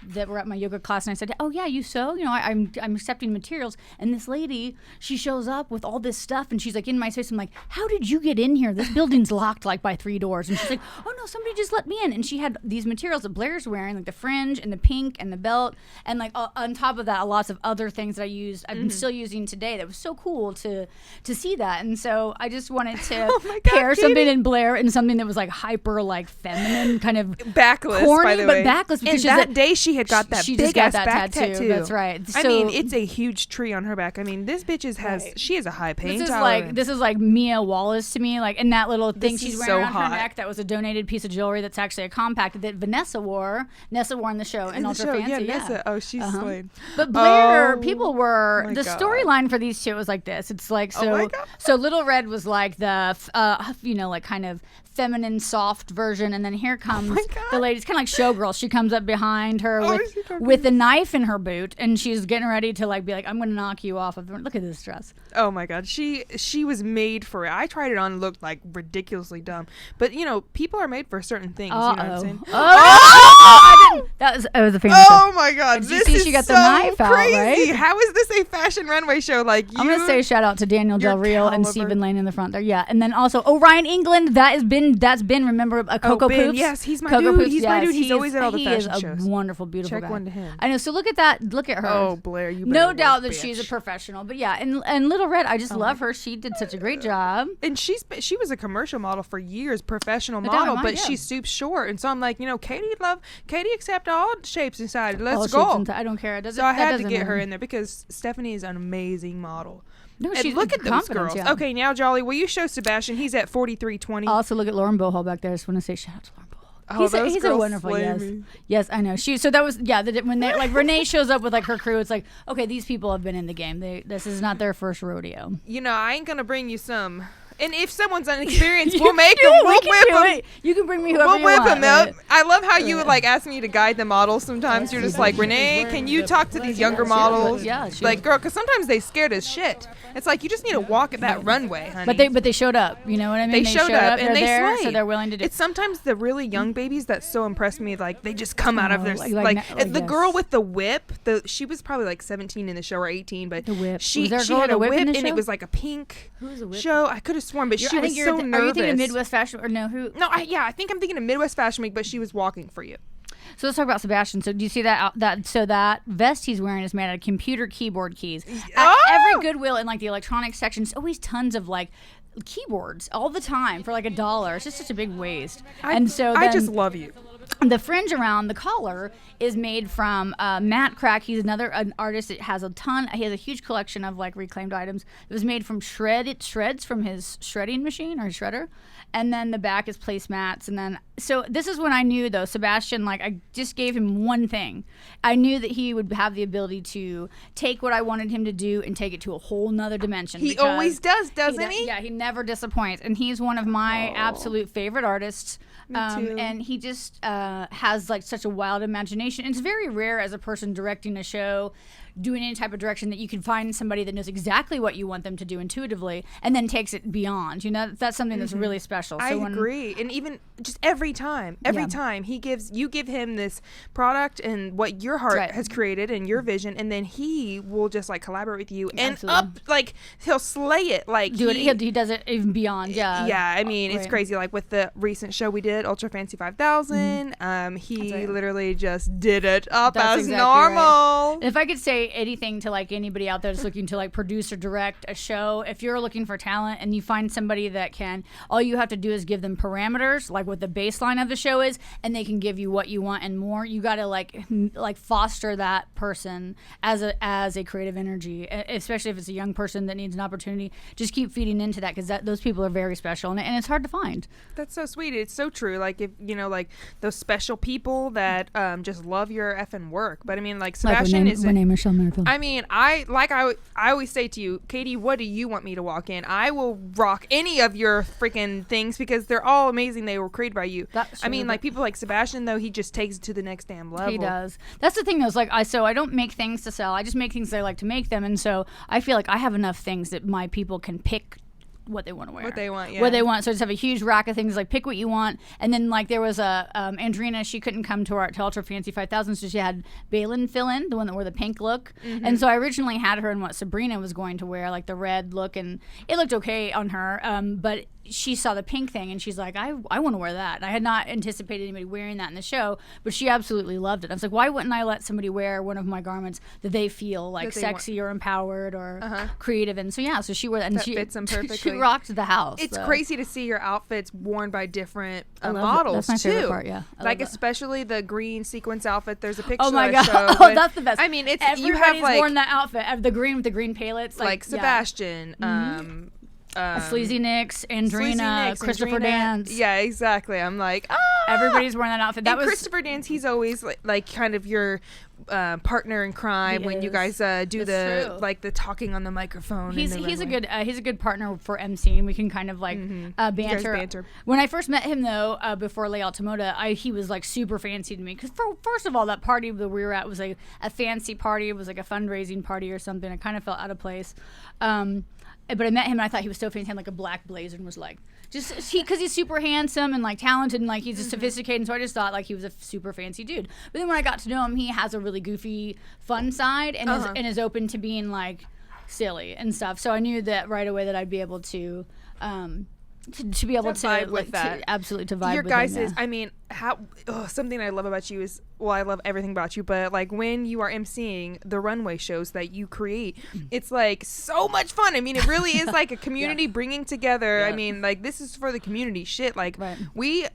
Speaker 3: that were at my yoga class, and I said, "Oh yeah, you sew? I'm accepting materials." And this lady, she shows up with all this stuff, and she's like in my space. I'm like, "How did you get in here? This building's locked like by 3 doors." And she's like, "Oh no, somebody just let me in." And she had these materials that Blair's wearing, like the fringe and the pink and the belt, and like on top of that, lots of other things that I used. I'm still using today. That was so cool to see that, and so I just wanted to pair something in Blair and something that was like hyper, like feminine, kind of
Speaker 1: backless,
Speaker 3: corny,
Speaker 1: by the way.
Speaker 3: but backless. Because
Speaker 1: and that day she had got that big ass back tattoo.
Speaker 3: That's right. So,
Speaker 1: I mean, it's a huge tree on her back. I mean, this bitch she has a high pain tolerance.
Speaker 3: This is like Mia Wallace to me, like, and that little thing she's wearing around
Speaker 1: hot.
Speaker 3: her neck that was a donated piece of jewelry that's actually a compact that Vanessa wore. Nessa wore in the show in Ultra Fancy.
Speaker 1: Yeah, Nessa. Oh, she's slayed.
Speaker 3: But Blair, people were the storyline for these two was like this. It's like so Little Red was like the like kind of feminine soft version, and then here comes the lady. It's kind of like Showgirl. She comes up behind her with a knife in her boot, and she's getting ready to like be like, I'm gonna knock you off of. Look at this dress.
Speaker 1: Oh my god, she was made for it. I tried it on and looked like ridiculously dumb, but people are made for certain things. You know what I'm saying?
Speaker 3: I didn't. That was a famous.
Speaker 1: Oh my god,
Speaker 3: did you see she got the knife out, right?
Speaker 1: How is this a fashion runway show? Like,
Speaker 3: I'm gonna say shout out to Daniel Del Rio and Stephen Lane in the front there. Yeah, and then also Ryan England. That's been remember Coco Poops.
Speaker 1: Yes, he's my
Speaker 3: Coco
Speaker 1: dude.
Speaker 3: Poops,
Speaker 1: he's my dude. He's always at all the fashion shows.
Speaker 3: He is a wonderful, beautiful
Speaker 1: guy.
Speaker 3: Check
Speaker 1: one to him.
Speaker 3: I know. So look at that. Look at her.
Speaker 1: Oh, Blair, you
Speaker 3: no doubt that she's a professional. But yeah, and Little Red, I just love her. She did such a great job.
Speaker 1: And she was a commercial model for years, professional model, but she stoops short. And so I'm like, Katy accept all shapes inside. Let's go.
Speaker 3: I don't care.
Speaker 1: So I had to get her in there because Stephanie is an amazing model.
Speaker 3: No,
Speaker 1: and look at those girls. Yeah. Okay, now Jolly, will you show Sebastian? He's at 43.20.
Speaker 3: Also, look at Lauren Bohol back there. I just want to say shout out to Lauren Bohol.
Speaker 1: Oh,
Speaker 3: he's a wonderful. Yes, I know. So that was when they like Renee shows up with like her crew. It's like, okay, these people have been in the game. This is not their first rodeo.
Speaker 1: I ain't gonna bring you some. And if someone's unexperienced, we'll make them. We'll whip them.
Speaker 3: You can bring me whoever you want.
Speaker 1: We'll whip them. I love how you would like ask me to guide the models. Sometimes you're just like, Renee, can you talk to these younger models?
Speaker 3: Yeah,
Speaker 1: like, girl, because sometimes they scared as shit. It's like you just need to walk at that runway, honey.
Speaker 3: But they showed up. You know what I mean?
Speaker 1: They showed up and they slayed.
Speaker 3: So they're willing to do.
Speaker 1: It's sometimes the really young babies that so impress me. Like they just come out of their the girl with the whip. She was probably like 17 in the show or 18, but
Speaker 3: the whip.
Speaker 1: She had a whip and it was like a pink show. I could have sworn, but she was so nervous.
Speaker 3: Are you thinking Midwest Fashion or no? Who?
Speaker 1: No, I think I'm thinking of Midwest Fashion Week, but she was walking for you.
Speaker 3: So let's talk about Sebastian. So do you see that vest he's wearing is made out of computer keyboard keys. At every Goodwill in like the electronics section, there's always tons of like keyboards all the time for like $1. It's just such a big waste.
Speaker 1: I just love you.
Speaker 3: The fringe around the collar is made from Matt Crack. He's an artist that has he has a huge collection of like reclaimed items. It was made from shreds from his shredding machine or shredder. And then the back is placemats. And then, so this is when I knew though, Sebastian, like I just gave him one thing. I knew that he would have the ability to take what I wanted him to do and take it to a whole nother dimension.
Speaker 1: He always does, doesn't he?
Speaker 3: Yeah, he never disappoints. And he's one of my absolute favorite artists.
Speaker 1: Me too.
Speaker 3: And he just has like such a wild imagination. It's very rare as a person directing a show, doing any type of direction, that you can find somebody that knows exactly what you want them to do intuitively and then takes it beyond. You know, that's something that's really special.
Speaker 1: I agree. And even just every time you give him this product and what your heart has created and your vision, and then he will just like collaborate with you and he'll slay it. Like
Speaker 3: he does it even beyond.
Speaker 1: Yeah. I mean, it's crazy. Like with the recent show we did, Ultra Fancy 5000, he literally just did it up as normal.
Speaker 3: Right. If I could say anything to like anybody out there that's looking to like produce or direct a show, if you're looking for talent and you find somebody that can, all you have to do is give them parameters, like what the baseline of the show is, and they can give you what you want and more. You got to like foster that person as a creative energy, especially if it's a young person that needs an opportunity. Just keep feeding into that, because those people are very special, and it's hard to find.
Speaker 1: That's so sweet. It's so true. Like, if you know, like those special people that just love your effing work. But I mean, like Sebastian is
Speaker 3: Renee Michelle Merrifield.
Speaker 1: I mean, I always say to you, Katy, what do you want me to walk in? I will rock any of your freaking things because they're all amazing. They were created by you. I mean, like people like Sebastian, though, he just takes it to the next damn level.
Speaker 3: He does. That's the thing, though. Is like I don't make things to sell. I just make things that I like to make them, and so I feel like I have enough things that my people can pick what they want to wear.
Speaker 1: What they want, yeah.
Speaker 3: What they want. So I just have a huge rack of things, like pick what you want. And then like there was a Andrina, she couldn't come to Ultra Fancy 5000, so she had Balin fill in, the one that wore the pink look. Mm-hmm. And so I originally had her in what Sabrina was going to wear, like the red look, and it looked okay on her. But she saw the pink thing and she's like, I want to wear that. And I had not anticipated anybody wearing that in the show, but she absolutely loved it. I was like, why wouldn't I let somebody wear one of my garments that they feel like sexy or empowered or creative? And so so she wore that, and she
Speaker 1: fits them perfectly.
Speaker 3: She rocked the house.
Speaker 1: It's crazy to see your outfits worn by different models.
Speaker 3: That's my
Speaker 1: too.
Speaker 3: Favorite part. Yeah,
Speaker 1: like especially the green sequence outfit. There's a picture.
Speaker 3: Oh my god! That's the best.
Speaker 1: I mean,
Speaker 3: everybody's
Speaker 1: you have like
Speaker 3: worn that outfit of the green with the green palettes,
Speaker 1: like Sebastian.
Speaker 3: Sleazy Nicks, Andrina, Christopher Dance.
Speaker 1: Yeah, exactly. I'm like,
Speaker 3: everybody's wearing that outfit. That was
Speaker 1: Christopher Dance. He's always like kind of your partner in crime when you guys do the talking on the microphone.
Speaker 3: He's a good partner for emceeing. We can kind of like banter. When I first met him though, before Layout Tomoda, he was like super fancy to me, because first of all, that party that we were at was like a fancy party. It was like a fundraising party or something. I kind of felt out of place. But I met him and I thought he was so fancy. He had like a black blazer and was like, because he's super handsome and like talented and like he's just sophisticated. And so I just thought like he was a super fancy dude. But then when I got to know him, he has a really goofy, fun side and is open to being like silly and stuff. So I knew that right away that I'd be able to be able to
Speaker 1: vibe with that.
Speaker 3: Absolutely to vibe
Speaker 1: your
Speaker 3: with
Speaker 1: guys'
Speaker 3: him,
Speaker 1: I mean, something I love about you is, well, I love everything about you, but like when you are emceeing the runway shows that you create, it's like so much fun. I mean, it really is like a community bringing together. I mean, like this is for the community shit. Like we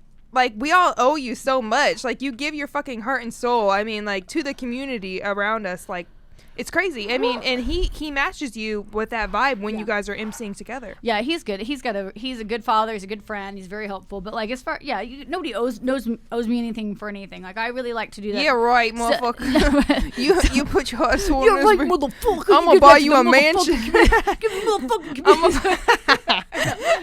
Speaker 1: all owe you so much. Like you give your fucking heart and soul, I mean, like to the community around us. Like it's crazy. I mean, and he matches you with that vibe when you guys are emceeing together. Yeah,
Speaker 3: he's good. He's a good father. He's a good friend. He's very helpful. But like as far nobody owes me anything for anything. Like I really like to do that.
Speaker 1: Yeah, right, motherfucker. You put your soul.
Speaker 3: You're right, motherfucker.
Speaker 1: I'm gonna buy you a mansion.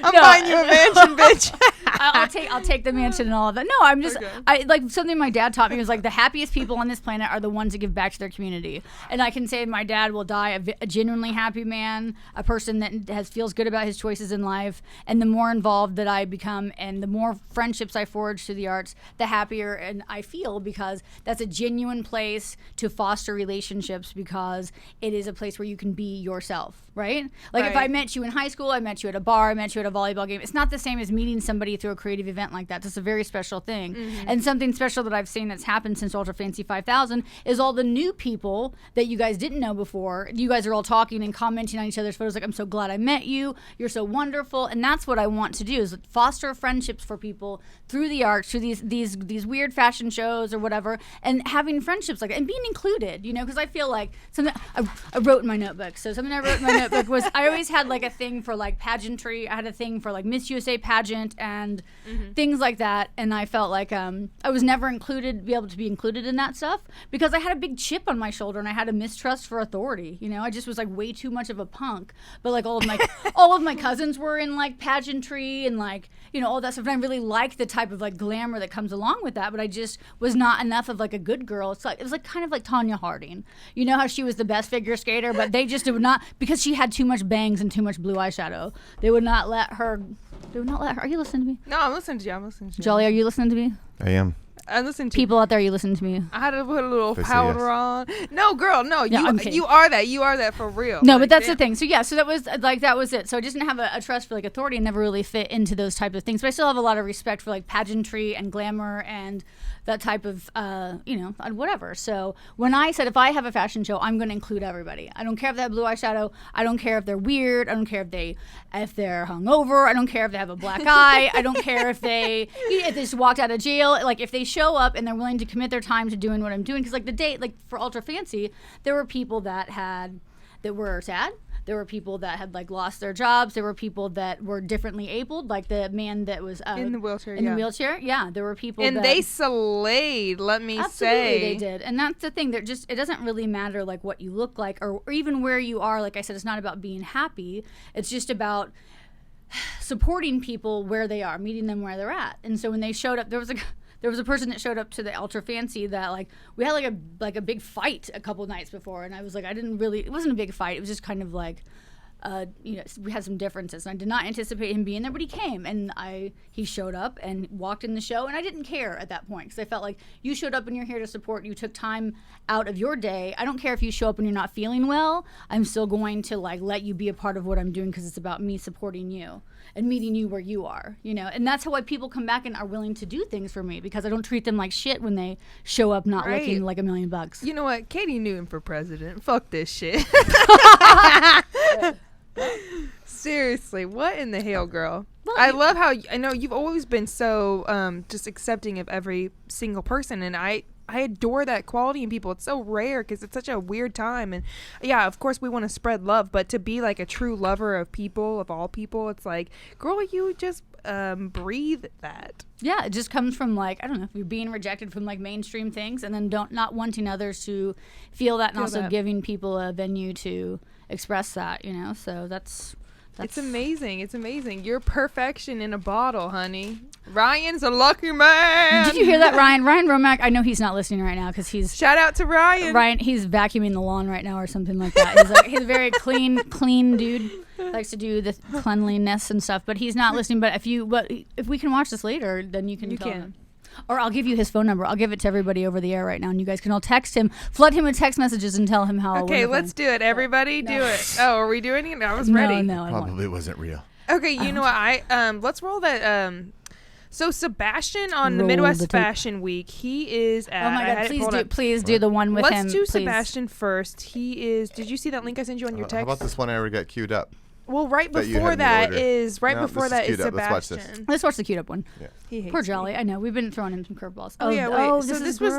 Speaker 1: I'm buying you a mansion, bitch.
Speaker 3: I'll take the mansion and all of that. No, I'm just I like something my dad taught me was like the happiest people on this planet are the ones that give back to their community. And I can say my dad will die a genuinely happy man, a person that feels good about his choices in life. And the more involved that I become and the more friendships I forge through the arts, the happier and I feel, because that's a genuine place to foster relationships, because it is a place where you can be yourself, right? Like if I met you in high school, I met you at a bar, I met you at a volleyball game, it's not the same as meeting somebody through to a creative event like that. It's a very special thing. And something special that I've seen that's happened since Ultra Fancy 5000 is all the new people that you guys didn't know before. You guys are all talking and commenting on each other's photos like, I'm so glad I met you. You're so wonderful. And that's what I want to do, is foster friendships for people through the arts, through these weird fashion shows or whatever, and having friendships like that and being included, because I feel like something I wrote in my notebook. So something I wrote in my notebook was I always had like a thing for like pageantry. I had a thing for like Miss USA pageant and things like that. And I felt like I was never be able to be included in that stuff because I had a big chip on my shoulder and I had a mistrust for authority. I just was like way too much of a punk. But like all of my cousins were in like pageantry and like, all that stuff. And I really liked the type of like glamour that comes along with that. But I just was not enough of like a good girl. It was like kind of like Tanya Harding. You know how she was the best figure skater, but they would not, because she had too much bangs and too much blue eyeshadow. They would not let her. Are you listening to me?
Speaker 1: No, I'm listening to you.
Speaker 3: Jolly, are you listening to me?
Speaker 2: I am.
Speaker 1: I listen to
Speaker 3: people out there. You listen to me.
Speaker 1: I had to put a little
Speaker 2: They say
Speaker 1: powder
Speaker 2: yes.
Speaker 1: on. No, girl, no.
Speaker 3: I'm kidding.
Speaker 1: You are that. You are that for real.
Speaker 3: No,
Speaker 1: Like,
Speaker 3: but that's
Speaker 1: damn.
Speaker 3: the thing. So yeah, so that was it. So I didn't have a trust for like authority and never really fit into those types of things. But I still have a lot of respect for like pageantry and glamour and that type of whatever. So when I said if I have a fashion show, I'm going to include everybody. I don't care if they have blue eyeshadow. I don't care if they're weird. I don't care if they're hungover. I don't care if they have a black eye. I don't care if they just walked out of jail. Like if they show up and they're willing to commit their time to doing what I'm doing. Because like the date, like for Ultra Fancy, there were people that were sad. There were people that had like lost their jobs. There were people that were differently abled, like the man that was
Speaker 1: in the wheelchair.
Speaker 3: In the wheelchair, yeah. There were people,
Speaker 1: and they slayed. Let me
Speaker 3: absolutely
Speaker 1: say,
Speaker 3: they did. And that's the thing. It doesn't really matter like what you look like or even where you are. Like I said, it's not about being happy. It's just about supporting people where they are, meeting them where they're at. And so when they showed up, there was a person that showed up to the Ultra Fancy that like we had like a big fight a couple nights before, and I was like, it wasn't a big fight. It was just kind of like, we had some differences, and I did not anticipate him being there, but he came, and he showed up and walked in the show, and I didn't care at that point because I felt like you showed up and you're here to support. You took time out of your day. I don't care if you show up and you're not feeling well. I'm still going to like let you be a part of what I'm doing because it's about me supporting you and meeting you where you are, and that's how people come back and are willing to do things for me because I don't treat them like shit when they show up not looking like $1 million.
Speaker 1: You know what? Katy Newton for president. Fuck this shit. Seriously, what in the hell, girl? Well, I love how I know you've always been so just accepting of every single person, and I adore that quality in people. It's so rare because it's such a weird time. And yeah, of course we want to spread love, but to be like a true lover of people, of all people, it's like, girl, you just breathe that.
Speaker 3: Yeah, it just comes from like, I don't know, if you're being rejected from like mainstream things and then not wanting others to feel that and also giving people a venue to express that, so that's
Speaker 1: it's amazing. It's amazing. You're perfection in a bottle, honey. Ryan's a lucky man.
Speaker 3: Did you hear that, Ryan? Ryan Romack, I know he's not listening right now because he's...
Speaker 1: Shout out to Ryan.
Speaker 3: Ryan, he's vacuuming the lawn right now or something like that. He's a very clean dude. Likes to do the cleanliness and stuff, but he's not listening. But if we can watch this later, then you can tell him. Or I'll give you his phone number. I'll give it to everybody over the air right now, and you guys can all text him, flood him with text messages, and tell him how.
Speaker 1: Okay, let's do it. Everybody, do it. Oh, are we doing it? I was ready.
Speaker 3: No, I
Speaker 2: Probably wasn't real.
Speaker 1: Okay, you know what? Let's roll that. So Sebastian on the Midwest Fashion Week, he is at.
Speaker 3: Oh my God! Please do the one with him.
Speaker 1: Let's do Sebastian first. He is. Did you see that link I sent you on your text?
Speaker 2: How about this one I already got queued up?
Speaker 1: Well, right before that is Sebastian.
Speaker 3: Let's watch the queued up one.
Speaker 2: Yeah.
Speaker 3: Poor Jolly. I know we've been throwing him some curveballs.
Speaker 1: Oh yeah, wait. So this was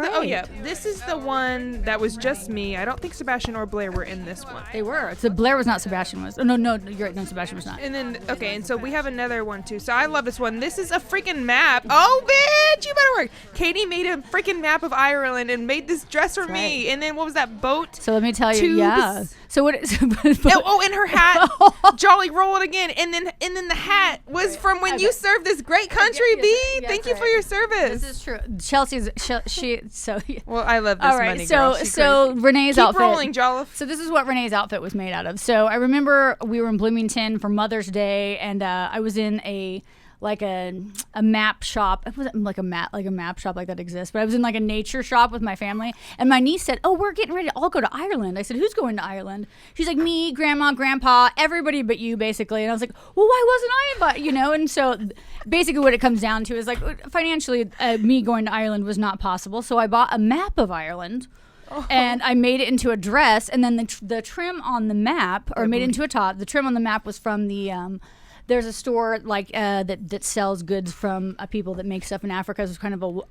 Speaker 1: this is the one that was just me. I don't think Sebastian or Blair were in this one.
Speaker 3: They were. So Blair was not. Sebastian was. Oh no, you're right. No, Sebastian was not.
Speaker 1: And then and so we have another one too. So I love this one. This is a freaking map. Oh bitch, you better work. Katy made a freaking map of Ireland and made this dress for me. Right. And then what was that boat?
Speaker 3: So let me tell you. Yeah. So what?
Speaker 1: And her hat. Jolly, roll it again. And then the hat was from when you served this great country, B. Thank you for your service.
Speaker 3: This is true. Chelsea's so.
Speaker 1: Well, I love this.
Speaker 3: All right,
Speaker 1: money girl.
Speaker 3: So Renee's
Speaker 1: Keep
Speaker 3: outfit.
Speaker 1: Rolling, Jolliffe.
Speaker 3: So this is what Renee's outfit was made out of. So I remember we were in Bloomington for Mother's Day, and I was in a like a map shop. It wasn't like a map shop like that exists, but I was in like a nature shop with my family, and my niece said, "Oh, we're getting ready to all go to Ireland." I said, "Who's going to Ireland?" She's like, "Me, grandma, grandpa, everybody but you, basically." And I was like, "Well, why wasn't I invited?" You know, and so basically what it comes down to is like financially, me going to Ireland was not possible, so I bought a map of Ireland. And I made it into a dress, and then the trim on the map, or made it into a top. The trim on the map was from the there's a store like that sells goods from people that make stuff in Africa. It's kind of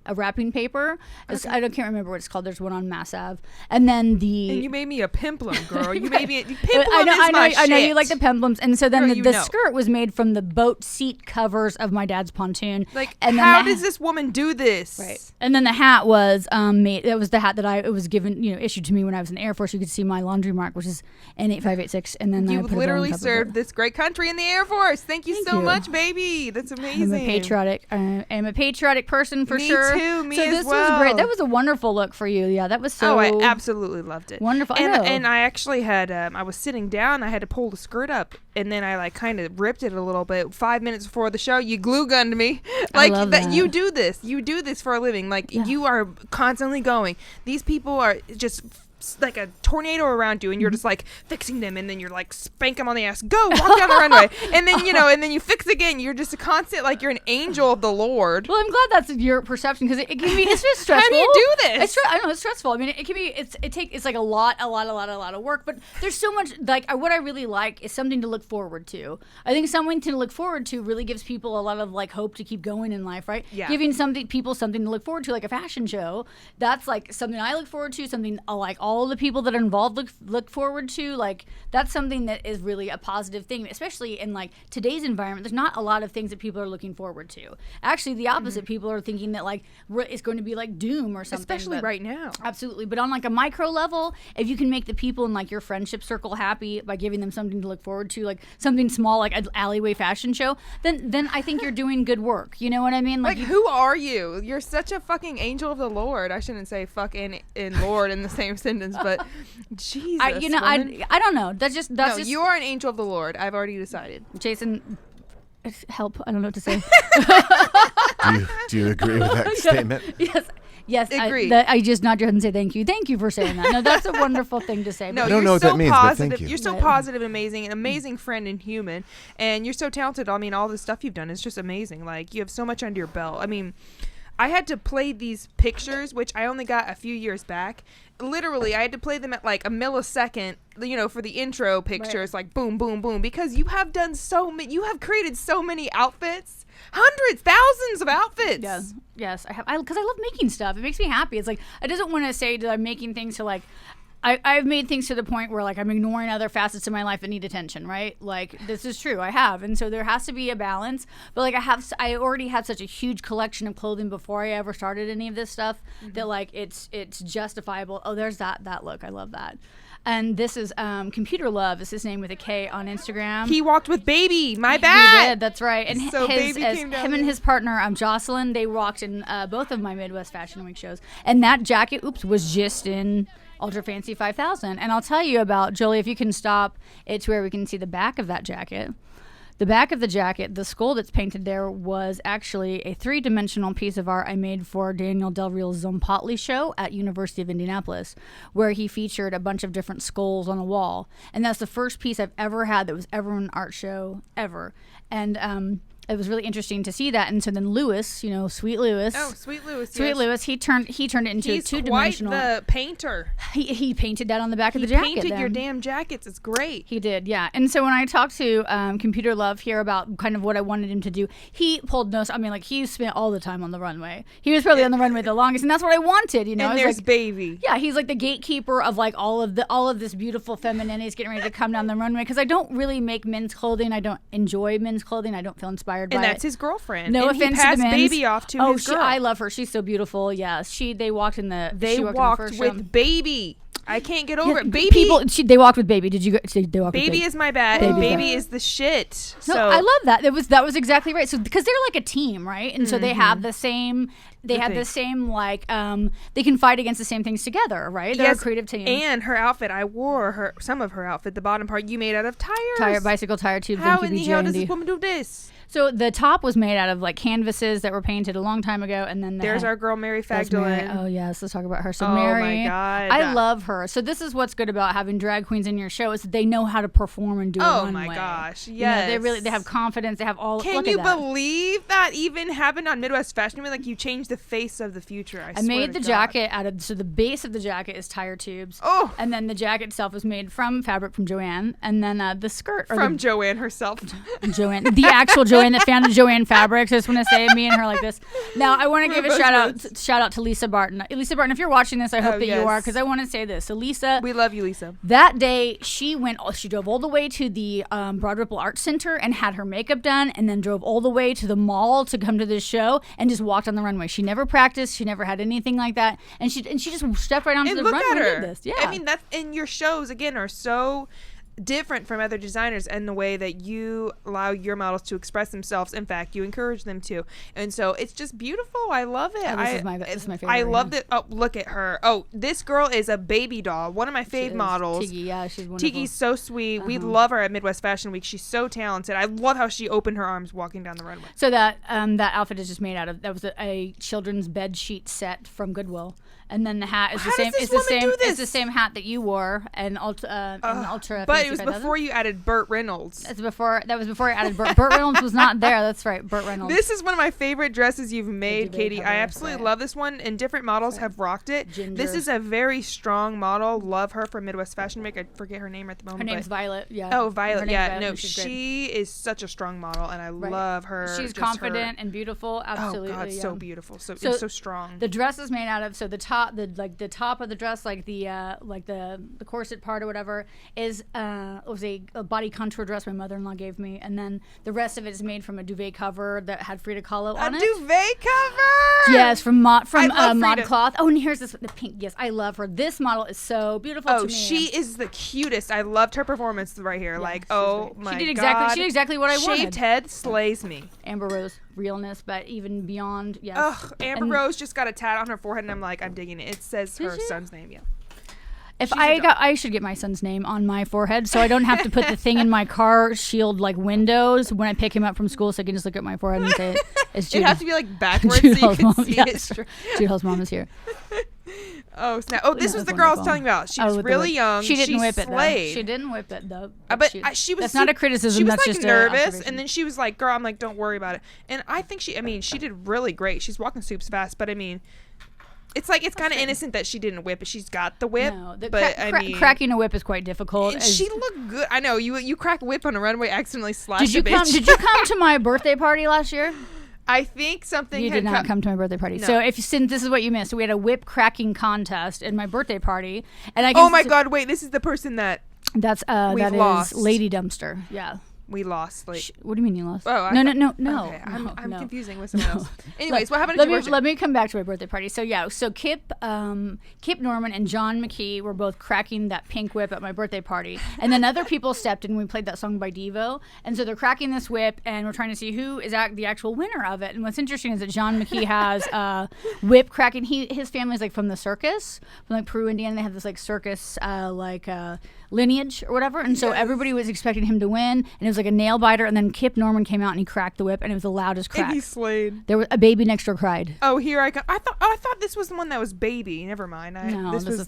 Speaker 3: a wrapping paper. I can't remember what it's called. There's one on Mass Ave, and then the.
Speaker 1: And you made me a pimplum, girl. You made me pimplum. I
Speaker 3: know you like the pimplums, and so then the skirt was made from the boat seat covers of my dad's pontoon.
Speaker 1: Like,
Speaker 3: and
Speaker 1: how does this woman do this?
Speaker 3: Right, and then the hat was made. It was the hat that it was given, issued to me when I was in the Air Force. You could see my laundry mark, which is N8586, and then
Speaker 1: you
Speaker 3: I put
Speaker 1: literally
Speaker 3: it on top
Speaker 1: served
Speaker 3: of it.
Speaker 1: this great country in the Air Force. Thank you so much, baby. That's amazing.
Speaker 3: I'm a patriotic person for
Speaker 1: me
Speaker 3: sure.
Speaker 1: Me too. Me
Speaker 3: so
Speaker 1: as
Speaker 3: this
Speaker 1: well.
Speaker 3: was great. That was a wonderful look for you. Yeah, that was so.
Speaker 1: Oh, I absolutely loved it.
Speaker 3: Wonderful.
Speaker 1: And I actually had. I was sitting down. I had to pull the skirt up, and then I like kind of ripped it a little bit. 5 minutes before the show, you glue gunned me. Like
Speaker 3: I love that.
Speaker 1: You do this. You do this for a living. Like you are constantly going. These people are just like a tornado around you, and you're just like fixing them, and then you're like spank them on the ass, go walk down the runway, and then and then you fix again. You're just a constant, like you're an angel of the Lord.
Speaker 3: Well, I'm glad that's your perception, because it can be, it's just stressful.
Speaker 1: How do you do this?
Speaker 3: I know it's stressful. I mean, it can be, it's like a lot of work, but there's so much. Like what I really like is something to look forward to. I think something to look forward to really gives people a lot of like hope to keep going in life, right?
Speaker 1: Yeah.
Speaker 3: Giving people something to look forward to, like a fashion show. That's like something I look forward to. Something like all the people that are involved look forward to. Like that's something that is really a positive thing, especially in like today's environment. There's not a lot of things that people are looking forward to. Actually, the opposite. People are thinking that like it's going to be like doom or something.
Speaker 1: Especially right now.
Speaker 3: Absolutely. But on like a micro level, if you can make the people in like your friendship circle happy by giving them something to look forward to, like something small like an alleyway fashion show, then I think you're doing good work. You know what I mean?
Speaker 1: Like who are you? You're such a fucking angel of the Lord. I shouldn't say fuck and Lord in the same sentence, but Jesus.
Speaker 3: I don't know. That's just
Speaker 1: you are an angel of the Lord. I've already decided.
Speaker 3: Jason, help. I don't know what to say.
Speaker 2: Do you agree with that statement?
Speaker 3: Yes,
Speaker 1: agreed.
Speaker 3: I just nod your head and say thank you. Thank you for saying that. No, that's a wonderful thing to say.
Speaker 1: No,
Speaker 2: I don't know what that means, but thank you.
Speaker 1: You're so positive, amazing, an amazing friend and human, and you're so talented. I mean, all the stuff you've done is just amazing. Like, you have so much under your belt. I mean, I had to play these pictures, which I only got a few years back. Literally, I had to play them at like a millisecond, for the intro pictures, like boom, boom, boom, because you have done you have created so many outfits, hundreds, thousands of outfits.
Speaker 3: Yes, I have, because I love making stuff. It makes me happy. It's like, I doesn't want to say that I'm making things to like, I've made things to the point where like I'm ignoring other facets of my life that need attention, right? Like this is true, I have, and so there has to be a balance. But like I already had such a huge collection of clothing before I ever started any of this stuff that like it's justifiable. Oh, there's that look, I love that. And this is Computer Love is his name with a K on Instagram.
Speaker 1: He walked with Baby. My bad.
Speaker 3: He did. That's right. And
Speaker 1: so Baby came down.
Speaker 3: Him and his partner Jocelyn, they walked in both of my Midwest Fashion Week shows. And that jacket, was just in Ultra Fancy 5000. And I'll tell you about, Jolie, if you can stop it to where we can see the back of that jacket. The back of the jacket, the skull that's painted there, was actually a 3-dimensional piece of art I made for Daniel Del Real's Zompotli show at University of Indianapolis, where he featured a bunch of different skulls on a wall. And that's the first piece I've ever had that was ever in an art show, ever. And it was really interesting to see that. And so then Lewis, Sweet Lewis.
Speaker 1: Oh, Sweet Lewis.
Speaker 3: Sweet Lewis, he turned it into a 2-dimensional.
Speaker 1: He's quite the painter.
Speaker 3: He painted that on the back of the jacket.
Speaker 1: He painted your damn jackets. It's great.
Speaker 3: He did, yeah. And so when I talked to Computer Love here about kind of what I wanted him to do, he pulled no. I mean, like, he spent all the time on the runway. He was probably on the runway the longest, and that's what I wanted. And
Speaker 1: there's
Speaker 3: like,
Speaker 1: Baby.
Speaker 3: Yeah, he's like the gatekeeper of like all of this beautiful femininity is getting ready to come down the runway, because I don't really make men's clothing. I don't enjoy men's clothing. I don't feel inspired by it.
Speaker 1: And that's his girlfriend.
Speaker 3: No
Speaker 1: and
Speaker 3: offense
Speaker 1: he passed
Speaker 3: to the men's.
Speaker 1: Baby off to his girl.
Speaker 3: I love her. She's so beautiful. Yeah, they walked in the.
Speaker 1: They walked with Baby. I can't get over it. Baby.
Speaker 3: They walked with Baby. Did you? They walked
Speaker 1: Baby
Speaker 3: with Baby.
Speaker 1: is my bad, and Baby is the shit.
Speaker 3: No, I love that. That was exactly right. So because they're like a team, right? And so they have the same they have the same like they can fight against the same things together, right? They're a creative team.
Speaker 1: And her outfit, I wore some of her outfit. The bottom part you made out of tires.
Speaker 3: Bicycle tire tubes.
Speaker 1: How in the hell does this woman do this?
Speaker 3: So the top was made out of like canvases that were painted a long time ago, and then
Speaker 1: there's our girl Mary Fagdalin.
Speaker 3: Oh yes, let's talk about her. So
Speaker 1: Mary, my God,
Speaker 3: I love her. So this is what's good about having drag queens in your show is that they know how to perform and do a runway.
Speaker 1: Oh my gosh, yes.
Speaker 3: You know, they have confidence. They have all.
Speaker 1: Can you believe that even happened on Midwest Fashion Week? Like you changed the face of the future. I
Speaker 3: made the jacket out of. So the base of the jacket is tire tubes.
Speaker 1: Oh,
Speaker 3: and then the jacket itself was made from fabric from Joanne, and then the skirt
Speaker 1: from Joanne herself.
Speaker 3: Joanne, the actual Joanne that founded Joanne Fabrics. I just want to say me and her like this. Now I want to give a shout out to Lisa Barton. Lisa Barton, if you're watching this, I hope that you are, because I want to say this. So Lisa,
Speaker 1: we love you, Lisa.
Speaker 3: That day she drove all the way to the Broad Ripple Arts Center and had her makeup done, and then drove all the way to the mall to come to this show and just walked on the runway. She never practiced. She never had anything like that, and she just stepped right onto the runway and did this. Yeah,
Speaker 1: I mean that's and your shows again are so different from other designers and the way that you allow your models to express themselves. In fact, you encourage them to, and so it's just beautiful. I love it.
Speaker 3: This is my favorite.
Speaker 1: I love it. Oh, look at her. Oh, this girl is a baby doll. One of my fave models.
Speaker 3: Tiki, yeah, she's wonderful.
Speaker 1: Tiki's so sweet. We love her at Midwest Fashion Week. She's so talented. I love how she opened her arms walking down the runway.
Speaker 3: So that outfit is just made out of a children's bed sheet set from Goodwill. And then the hat is the same. It's the same hat that you wore and ultra.
Speaker 1: But it was before you added Burt Reynolds.
Speaker 3: That was before I added Burt. Burt Reynolds was not there. That's right, Burt Reynolds.
Speaker 1: This is one of my favorite dresses you've made, Katy. I absolutely love this one, and different models have rocked it.
Speaker 3: Ginger.
Speaker 1: This is a very strong model. Love her from Midwest Fashion Week. I forget her name at the moment.
Speaker 3: Her name's Violet. Yeah.
Speaker 1: Oh, Violet. Yeah.
Speaker 3: Violet,
Speaker 1: no, she is such a strong model, and I love her.
Speaker 3: She's confident and beautiful. Absolutely.
Speaker 1: Oh God, so beautiful. So strong.
Speaker 3: The dress is made out of the top of the dress, like the corset part or whatever, was a body contour dress my mother-in-law gave me, and then the rest of it is made from a duvet cover that had Frida Kahlo on it.
Speaker 1: A duvet cover.
Speaker 3: Yes, from Mod Cloth. Oh, and here's the pink. Yes, I love her. This model is so beautiful.
Speaker 1: Oh,
Speaker 3: to me.
Speaker 1: she is the cutest. I loved her performance right here.
Speaker 3: Yeah,
Speaker 1: my
Speaker 3: she did
Speaker 1: God.
Speaker 3: She did exactly what I wanted.
Speaker 1: Shaved head slays me.
Speaker 3: Amber Rose realness, but even beyond. Yes.
Speaker 1: Ugh, Amber Rose just got a tat on her forehead, and I'm like, I'm digging it. It says her son's name. Yeah.
Speaker 3: I should get my son's name on my forehead, so I don't have to put the thing in my car shield like windows when I pick him up from school, so I can just look at my forehead and say it's Jude.
Speaker 1: It has to be like backwards so you can see it.
Speaker 3: Jude Hall's mom is here.
Speaker 1: Oh snap! Oh, this was the girl I was telling you about. She was really young.
Speaker 3: She didn't whip it though.
Speaker 1: She
Speaker 3: didn't whip it though.
Speaker 1: But she was.
Speaker 3: That's not a criticism.
Speaker 1: She was
Speaker 3: that's
Speaker 1: like
Speaker 3: just
Speaker 1: nervous, and then she was like, "Girl, I'm like, don't worry about it." And I think she did really great. She's walking super fast, but I mean. It's like it's kind of innocent that she didn't whip it. She's got the whip,
Speaker 3: no,
Speaker 1: but
Speaker 3: cracking a whip is quite difficult.
Speaker 1: She looked good. I know you crack a whip on a runway, accidentally slash.
Speaker 3: Did you come to my birthday party last year?
Speaker 1: I think something.
Speaker 3: You did not come to my birthday party. No. So since this is what you missed, so we had a whip cracking contest at my birthday party, and
Speaker 1: oh my God! Wait, this is the person that
Speaker 3: is Lady Dumpster. Yeah.
Speaker 1: We lost. Like,
Speaker 3: what do you mean you lost?
Speaker 1: Oh,
Speaker 3: no.
Speaker 1: Okay. I'm confusing with someone else. Anyways, what happened at your
Speaker 3: Let me come back to my birthday party. So Kip Norman and John McKee were both cracking that pink whip at my birthday party, and then other people stepped in. And we played that song by Devo, and so they're cracking this whip, and we're trying to see who is the actual winner of it. And what's interesting is that John McKee has whip cracking. His family's like from the circus, from like Peru, Indiana. They have this like circus lineage or whatever, and so everybody was expecting him to win, and it was like a nail biter, and then Kip Norman came out and he cracked the whip, and it was the loudest crack.
Speaker 1: And he slayed.
Speaker 3: There was a baby next door cried.
Speaker 1: Oh, here I come. I thought this was the one that was baby. Never mind. This is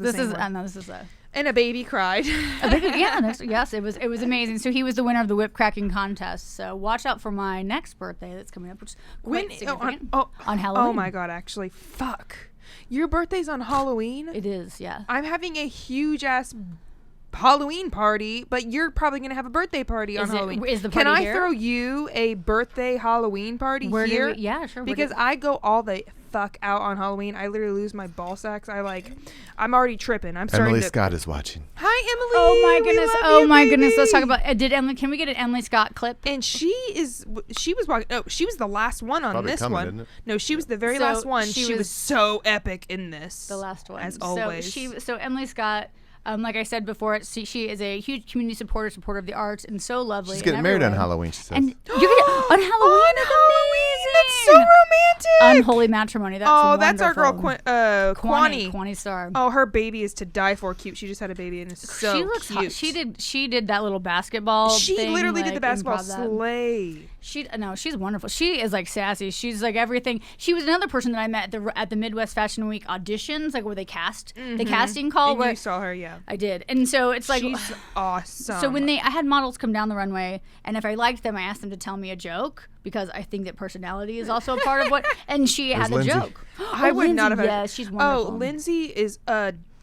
Speaker 1: and a baby cried.
Speaker 3: A baby, yeah, yes, it was amazing. So he was the winner of the whip cracking contest. So watch out for my next birthday that's coming up, which is quite significant. On Halloween.
Speaker 1: Oh my God, actually, fuck. Your birthday's on Halloween?
Speaker 3: It is, yeah.
Speaker 1: I'm having a huge ass Halloween party, but you're probably gonna have a birthday party on Halloween.
Speaker 3: Is the party
Speaker 1: Can I
Speaker 3: here?
Speaker 1: throw you a birthday Halloween party here?
Speaker 3: Yeah, sure.
Speaker 1: Because I go all the fuck out on Halloween. I literally lose my ball sacks. I'm already tripping.
Speaker 2: Emily Scott is watching.
Speaker 1: Hi, Emily.
Speaker 3: Oh my goodness. Oh my goodness. Let's talk about. Can we get an Emily Scott clip?
Speaker 1: And she was walking. Oh, she was the last one on
Speaker 2: Probably
Speaker 1: this
Speaker 2: coming,
Speaker 1: one.
Speaker 2: Isn't it?
Speaker 1: No, she was the very last one. She was so epic in this.
Speaker 3: The last one,
Speaker 1: as always.
Speaker 3: So Emily Scott. Like I said before, she is a huge community supporter of the arts, and so lovely.
Speaker 2: She's getting married on Halloween, she says.
Speaker 3: And you're on Halloween?
Speaker 1: On Halloween? That's so
Speaker 3: Unholy Matrimony. That's
Speaker 1: that's our girl,
Speaker 3: wonderful.
Speaker 1: Kwani.
Speaker 3: Kwani Star.
Speaker 1: Oh, her baby is to die for cute. She just had a baby and it's so
Speaker 3: she looks
Speaker 1: cute.
Speaker 3: hot. She did that little basketball.
Speaker 1: She
Speaker 3: thing,
Speaker 1: literally
Speaker 3: like,
Speaker 1: did the basketball
Speaker 3: improv that.
Speaker 1: slay.
Speaker 3: She's wonderful. She is like sassy. She's like everything. She was another person that I met at the Midwest Fashion Week auditions, like where they cast the casting call.
Speaker 1: And
Speaker 3: where
Speaker 1: you saw her, yeah.
Speaker 3: I did, and so it's like
Speaker 1: She's awesome.
Speaker 3: So when I had models come down the runway, and if I liked them, I asked them to tell me a joke because I think that personality is also a part of what. And she had a
Speaker 2: Lindsay?
Speaker 3: joke.
Speaker 1: I would not have.
Speaker 3: Yeah, she's wonderful.
Speaker 1: Oh, Lindsay is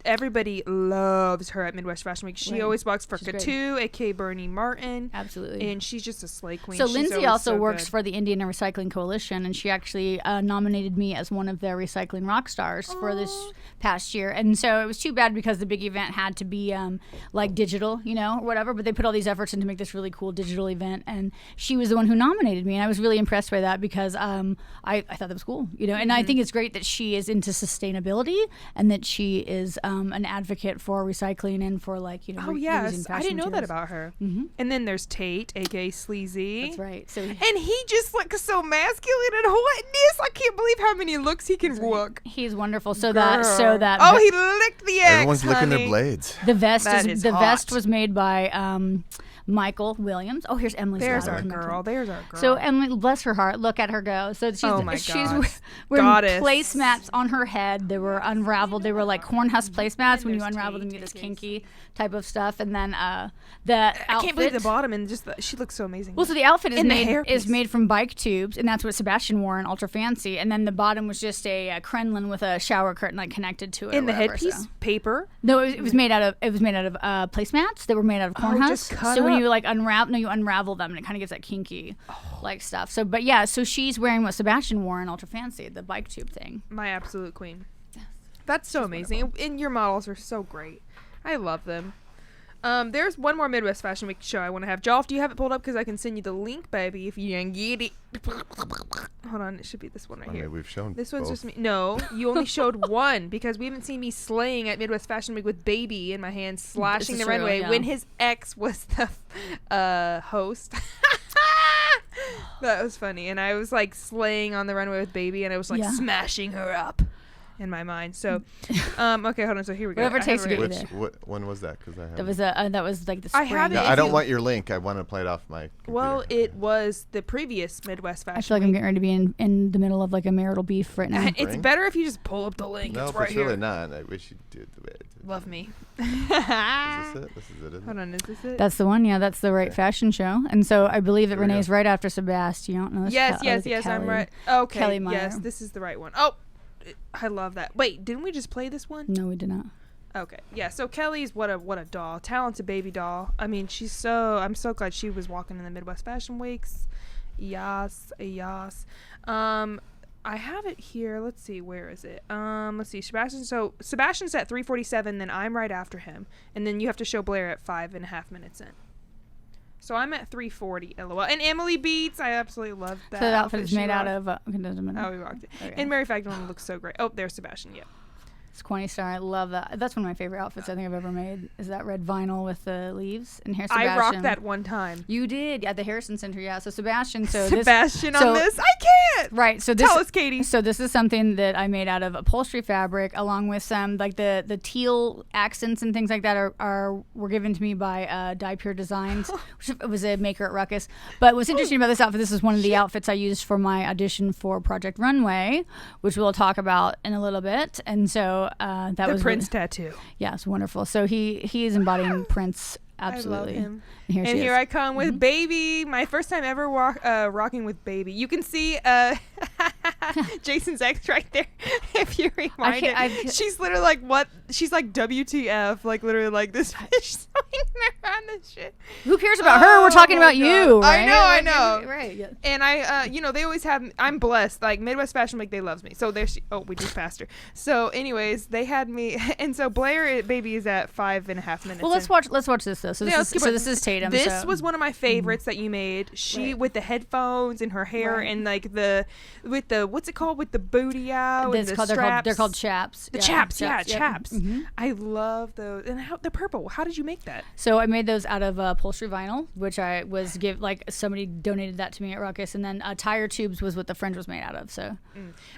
Speaker 1: everybody loves her at Midwest Fashion Week. She
Speaker 3: Right.
Speaker 1: always walks for
Speaker 3: She's great.
Speaker 1: Katy, aka Bernie Martin.
Speaker 3: Absolutely.
Speaker 1: And she's just a slay queen.
Speaker 3: So
Speaker 1: She's
Speaker 3: Lindsay
Speaker 1: always
Speaker 3: also
Speaker 1: so
Speaker 3: works
Speaker 1: good.
Speaker 3: for the Indian Recycling Coalition, and she actually nominated me as one of their recycling rock stars for this past year. And so it was too bad because the big event had to be like digital, or whatever. But they put all these efforts in to make this really cool digital event, and she was the one who nominated me, and I was really impressed by that because I thought that was cool, And I think it's great that she is into sustainability and that she is an advocate for recycling and for
Speaker 1: Oh
Speaker 3: reusing
Speaker 1: yes,
Speaker 3: fashion
Speaker 1: I didn't know that
Speaker 3: materials.
Speaker 1: about her. And then there's Tate, aka Sleazy.
Speaker 3: That's right. So
Speaker 1: And he just looks so masculine and hotness. I can't believe how many looks he can rook.
Speaker 3: he's wonderful. So
Speaker 1: Girl.
Speaker 3: that
Speaker 1: Oh, he licked the X.
Speaker 2: Everyone's licking their
Speaker 1: honey.
Speaker 2: blades.
Speaker 3: the vest
Speaker 1: That
Speaker 3: is
Speaker 1: is
Speaker 3: the vest
Speaker 1: hot.
Speaker 3: was made by Michael Williams. Oh, here's Emily's
Speaker 1: There's
Speaker 3: daughter.
Speaker 1: our girl. There's our girl.
Speaker 3: So Emily, bless her heart, look at her go. So she's
Speaker 1: Oh my
Speaker 3: she's
Speaker 1: God.
Speaker 3: wearing
Speaker 1: Goddess.
Speaker 3: placemats on her head. They were unraveled. They were like corn husk placemats. When you
Speaker 1: there's
Speaker 3: unravel them,
Speaker 1: Tate,
Speaker 3: you get this
Speaker 1: Tate's.
Speaker 3: kinky type of stuff. And then the
Speaker 1: I
Speaker 3: outfit.
Speaker 1: can't believe the bottom and just she looks so amazing.
Speaker 3: Well, so the outfit is
Speaker 1: And the hairpiece.
Speaker 3: made from bike tubes, and that's what Sebastian wore in Ultra Fancy. And then the bottom was just a crinoline with a shower curtain like connected to it.
Speaker 1: in
Speaker 3: or
Speaker 1: the
Speaker 3: whatever,
Speaker 1: headpiece,
Speaker 3: so.
Speaker 1: paper.
Speaker 3: No, it was made out of placemats that were made out of corn
Speaker 1: Oh,
Speaker 3: husks.
Speaker 1: just cut
Speaker 3: So when
Speaker 1: up.
Speaker 3: you like you unravel them and it kind of gives that kinky like stuff. So but yeah, so she's wearing what Sebastian wore in Ultra Fancy, the bike tube thing.
Speaker 1: My absolute queen. That's so amazing. And your models are so great. I love them. There's one more Midwest Fashion Week show I want to have. Jolf, do you have it pulled up? Because I can send you the link, baby, if you can get it. Hold on, it should be this one right
Speaker 2: I
Speaker 1: here.
Speaker 2: mean, we've shown
Speaker 1: This one's
Speaker 2: both.
Speaker 1: just me. No, you only showed one because we haven't seen me slaying at Midwest Fashion Week with baby in my hand, slashing
Speaker 3: This
Speaker 1: the
Speaker 3: is true,
Speaker 1: runway
Speaker 3: yeah.
Speaker 1: when his ex was the host. That was funny. And I was like slaying on the runway with baby and I was like
Speaker 3: Yeah.
Speaker 1: smashing her up in my mind. So, okay, hold on. So here we go.
Speaker 3: Whatever it
Speaker 1: I
Speaker 3: takes
Speaker 1: have
Speaker 3: to
Speaker 1: it
Speaker 3: get
Speaker 1: right
Speaker 3: you
Speaker 1: here.
Speaker 3: there.
Speaker 2: When was that? Because I have.
Speaker 3: That was like the
Speaker 1: I
Speaker 3: spring.
Speaker 1: have it.
Speaker 2: Yeah,
Speaker 1: if
Speaker 2: I don't
Speaker 1: you-
Speaker 2: want your link. I want to play it off my computer.
Speaker 1: Well, it was the previous Midwest Fashion
Speaker 3: I feel like I'm
Speaker 1: Week.
Speaker 3: getting ready to be in the middle of like a marital beef right now.
Speaker 1: It's
Speaker 2: Spring?
Speaker 1: better if you just pull up the link.
Speaker 2: No,
Speaker 1: it's
Speaker 2: but
Speaker 1: right
Speaker 2: it's
Speaker 1: here.
Speaker 2: really not. I wish you did.
Speaker 1: Love me.
Speaker 2: Is this it? This is it, isn't
Speaker 1: Hold
Speaker 2: it?
Speaker 1: on, is this it?
Speaker 3: That's the one, yeah. That's the right
Speaker 2: Okay.
Speaker 3: fashion show, and so I believe that
Speaker 2: There we
Speaker 3: Renee's
Speaker 2: go.
Speaker 3: right after Sebastian. You don't know this?
Speaker 1: Yes,
Speaker 3: Look at
Speaker 1: yes, I'm
Speaker 3: Kelly.
Speaker 1: right. Okay,
Speaker 3: Kelly Meyer.
Speaker 1: yes, this is the right one. Oh, I love that. Wait, didn't we just play this one?
Speaker 3: No, we did not.
Speaker 1: Okay, yeah. So Kelly's what a doll, talented baby doll. I mean, I'm so glad she was walking in the Midwest Fashion Weeks. Yas, yas. I have it here. Let's see, where is it? Let's see, Sebastian. So Sebastian's at 3:47, then I'm right after him, and then you have to show Blair at 5.5 minutes in. So I'm at 3:40. LOL. And Emily Beats, I absolutely love that.
Speaker 3: So the outfit is
Speaker 1: she
Speaker 3: made out
Speaker 1: rocked.
Speaker 3: of. Okay, doesn't matter.
Speaker 1: Oh, we rocked it.
Speaker 3: Okay.
Speaker 1: And Mary Fagdon looks so great. Oh, there's Sebastian. Yeah.
Speaker 3: It's Quanny Star. I love that. That's one of my favorite outfits I think I've ever made. Is that red vinyl with the leaves? And here's Sebastian.
Speaker 1: I rocked that one time.
Speaker 3: You did at the Harrison Center, yeah. So Sebastian. So
Speaker 1: Sebastian
Speaker 3: this,
Speaker 1: on
Speaker 3: so,
Speaker 1: this? I can't.
Speaker 3: Right. So this.
Speaker 1: Tell us, Katy.
Speaker 3: So this is something that I made out of upholstery fabric, along with some like the teal accents and things like that were given to me by Dye Pure Designs, which was a maker at Ruckus. But what's interesting about this outfit, this is one of the outfits I used for my audition for Project Runway, which we'll talk about in a little bit. And so that
Speaker 1: The
Speaker 3: was
Speaker 1: Prince tattoo.
Speaker 3: Yeah, it's wonderful. So he is embodying Prince absolutely.
Speaker 1: I love him.
Speaker 3: And
Speaker 1: And
Speaker 3: she
Speaker 1: here
Speaker 3: is.
Speaker 1: I come with Baby. My first time ever rocking with Baby. You can see Jason's ex right there. If you rewind it, she's literally like, what? She's like WTF? Like literally like this fish swinging around this shit.
Speaker 3: Who cares about her? We're talking
Speaker 1: my
Speaker 3: about you,
Speaker 1: God.
Speaker 3: right?
Speaker 1: I know.
Speaker 3: Right. Yeah.
Speaker 1: And I, they always have. I'm blessed. Like Midwest Fashion Week, they loves me. So there she. Oh, we just passed her. So, anyways, they had me, and so Blair Baby is at 5.5 minutes.
Speaker 3: Well, let's watch this though. So this is Tatum.
Speaker 1: This
Speaker 3: so.
Speaker 1: was one of my favorites that you made. She with the headphones and her hair and like with the what's it called with the booty out and the
Speaker 3: they're
Speaker 1: straps.
Speaker 3: called chaps.
Speaker 1: The chaps,
Speaker 3: yep.
Speaker 1: chaps.
Speaker 3: Mm-hmm.
Speaker 1: I love those. And they're purple. How did you make that?
Speaker 3: So I made those out of upholstery vinyl, which I was somebody donated that to me at Ruckus, and then tire tubes was what the fringe was made out of. So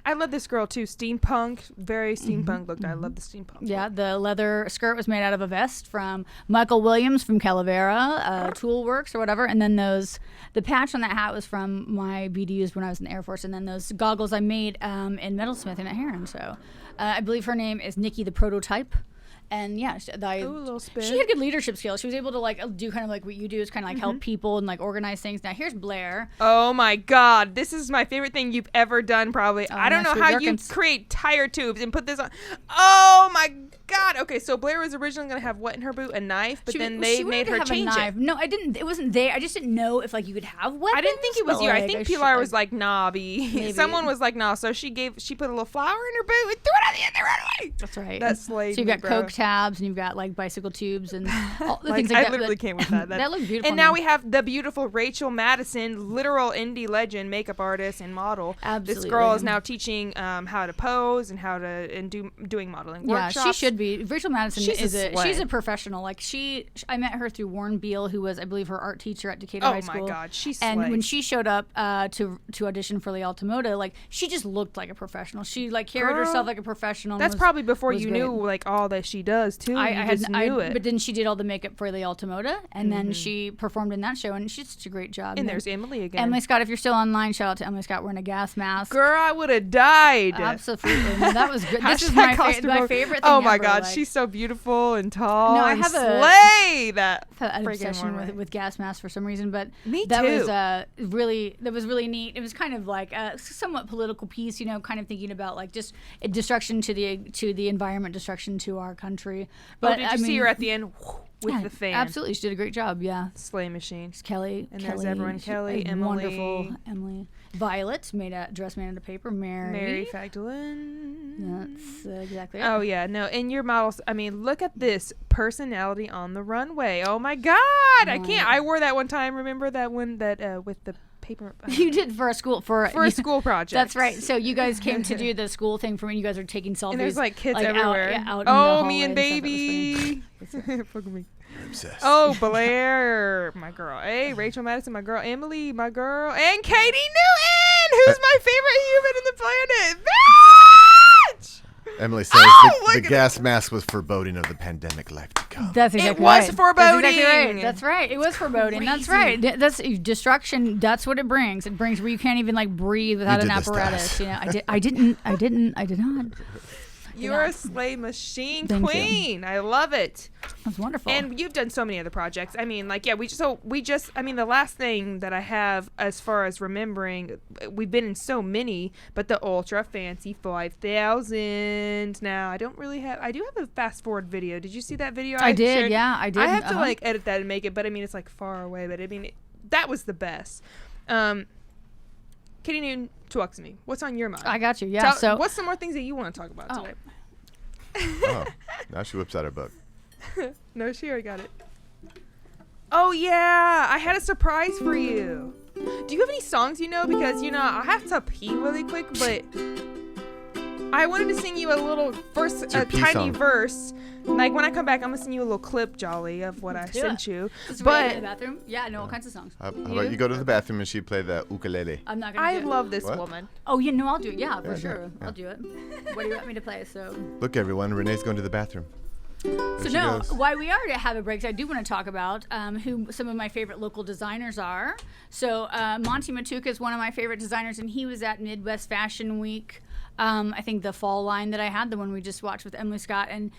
Speaker 1: I love this girl too. Steampunk, very steampunk looked. I love the steampunk.
Speaker 3: Yeah,
Speaker 1: look.
Speaker 3: the leather skirt was made out of a vest from Michael Williams from Calavera, Toolworks or whatever, and then the patch on that hat was from my BDUs when I was in the Air Force, and then those goggles I made in metalsmithing at Heron. So I believe her name is Nikki the Prototype. And yeah,
Speaker 1: a little spin.
Speaker 3: She had good leadership skills. She was able to do kind of like what you do, is kind of like help people and like organize things. Now here's Blair.
Speaker 1: Oh my God, this is my favorite thing you've ever done. Probably. I don't know how you create tire tubes and put this on. Oh my God. Okay, so Blair was originally gonna have what in her boot? A knife, but then they made her change it.
Speaker 3: No, I didn't. It wasn't there. I just didn't know if like you could have weapons.
Speaker 1: I didn't think it was you. I think Pilar was like, nah, B. Someone was like, nah. So she put a little flour in her boot and threw it on the end of the runway.
Speaker 3: That's right.
Speaker 1: That slayed
Speaker 3: So you've
Speaker 1: me,
Speaker 3: got
Speaker 1: bro.
Speaker 3: Coke tabs and you've got like bicycle tubes and all the things like
Speaker 1: I
Speaker 3: that.
Speaker 1: literally came with that.
Speaker 3: That looked beautiful.
Speaker 1: And now we have the beautiful Rachel Madison, literal indie legend, makeup artist and model.
Speaker 3: Absolutely.
Speaker 1: This girl is now teaching how to pose and doing modeling workshops.
Speaker 3: Yeah, she should be. Rachel Madison
Speaker 1: She's
Speaker 3: she's a professional. Like I met her through Warren Beale, who was I believe her art teacher at Decatur High School.
Speaker 1: Oh my God, she's
Speaker 3: and when she showed up to audition for the Altamota, like she just looked like a professional. She like carried herself like a professional.
Speaker 1: That's probably before you knew like all that she does too. I knew it.
Speaker 3: But then she did all the makeup for the Altamota, and then she performed in that show, and she did such a great job.
Speaker 1: And there's Emily again.
Speaker 3: Emily Scott, if you're still online, shout out to Emily Scott wearing a gas mask.
Speaker 1: Girl, I would have died.
Speaker 3: Absolutely. No, that was good. This is my favorite thing.
Speaker 1: Oh my
Speaker 3: ever.
Speaker 1: God,
Speaker 3: Like,
Speaker 1: she's so beautiful and tall.
Speaker 3: No, I
Speaker 1: and
Speaker 3: have
Speaker 1: slay that.
Speaker 3: An obsession with gas masks for some reason, but
Speaker 1: Me
Speaker 3: that
Speaker 1: too.
Speaker 3: was really neat. It was kind of like a somewhat political piece, kind of thinking about like just destruction to the environment, destruction to our country. But
Speaker 1: did you see her at the end with the fan?
Speaker 3: Absolutely, she did a great job. Yeah,
Speaker 1: slay machine.
Speaker 3: it's Kelly,
Speaker 1: And there's everyone. Kelly, Emily,
Speaker 3: wonderful Emily, Violet made a dress made out of paper.
Speaker 1: Mary Fagdalin.
Speaker 3: That's exactly it.
Speaker 1: Oh yeah, no. And your models. I mean, look at this personality on the runway. Oh my God, I can't. I wore that one time. Remember that one that with the paper.
Speaker 3: You did for a school
Speaker 1: a school project.
Speaker 3: That's right. So you guys came to do the school thing for when you guys were taking selfies.
Speaker 1: And there's like kids
Speaker 3: like,
Speaker 1: everywhere.
Speaker 3: Out
Speaker 1: oh,
Speaker 3: in the
Speaker 1: me and
Speaker 3: hallway
Speaker 1: baby.
Speaker 3: stuff.
Speaker 1: Fuck me.
Speaker 2: Obsessed.
Speaker 1: Oh, Blair, my girl. Hey, Rachel Madison, my girl. Emily, my girl. And Katy Newton, who's my favorite human in the planet. Bitch!
Speaker 2: Emily says the gas mask was foreboding of the pandemic life to come.
Speaker 3: That's exactly
Speaker 1: It was
Speaker 3: right.
Speaker 1: foreboding.
Speaker 3: That's exactly right. That's right. It was foreboding. That's right. That's destruction. That's what it brings. It brings where you can't even like breathe without an
Speaker 2: did this to
Speaker 3: apparatus.
Speaker 2: us.
Speaker 3: I did not.
Speaker 1: You're a slay machine
Speaker 3: Thank
Speaker 1: queen. I love it.
Speaker 3: That's wonderful.
Speaker 1: And you've done so many other projects. I mean, like, yeah, I mean, the last thing that I have as far as remembering, we've been in so many, but the Ultra Fancy 5000. Now, I do have a fast forward video. Did you see that video?
Speaker 3: I did,
Speaker 1: shared?
Speaker 3: yeah, I did.
Speaker 1: I have to like edit that and make it, but I mean, it's like far away, but I mean, that was the best. Katy Newton, talk to me. What's on your mind?
Speaker 3: I got you. Yeah. So
Speaker 1: what's some more things that you want to talk about today?
Speaker 2: Oh, now she whips out her book.
Speaker 1: No, she already got it. Oh, yeah. I had a surprise for you. Do you have any songs you know? Because, I have to pee really quick, but I wanted to sing you a little tiny
Speaker 2: song.
Speaker 1: verse. Like, when I come back, I'm going to sing you a little clip, Jolly, of what I sent you.
Speaker 3: but in the bathroom? Yeah, I know all kinds of songs.
Speaker 2: How about you go to the bathroom and she play the ukulele?
Speaker 3: I'm not going to
Speaker 1: I
Speaker 3: do it.
Speaker 1: love this
Speaker 2: What?
Speaker 1: woman.
Speaker 3: Oh, I'll do it. Yeah, for
Speaker 2: Yeah,
Speaker 3: sure.
Speaker 2: yeah.
Speaker 3: I'll do it. What do you want me to play? So
Speaker 2: Look, everyone, Renee's going to the bathroom. There she
Speaker 3: no,
Speaker 2: goes.
Speaker 3: why we are to have a break, I do want to talk about who some of my favorite local designers are. So Monty Matuka is one of my favorite designers, and he was at Midwest Fashion Week. I think the fall line that I had, the one we just watched with Emily Scott, and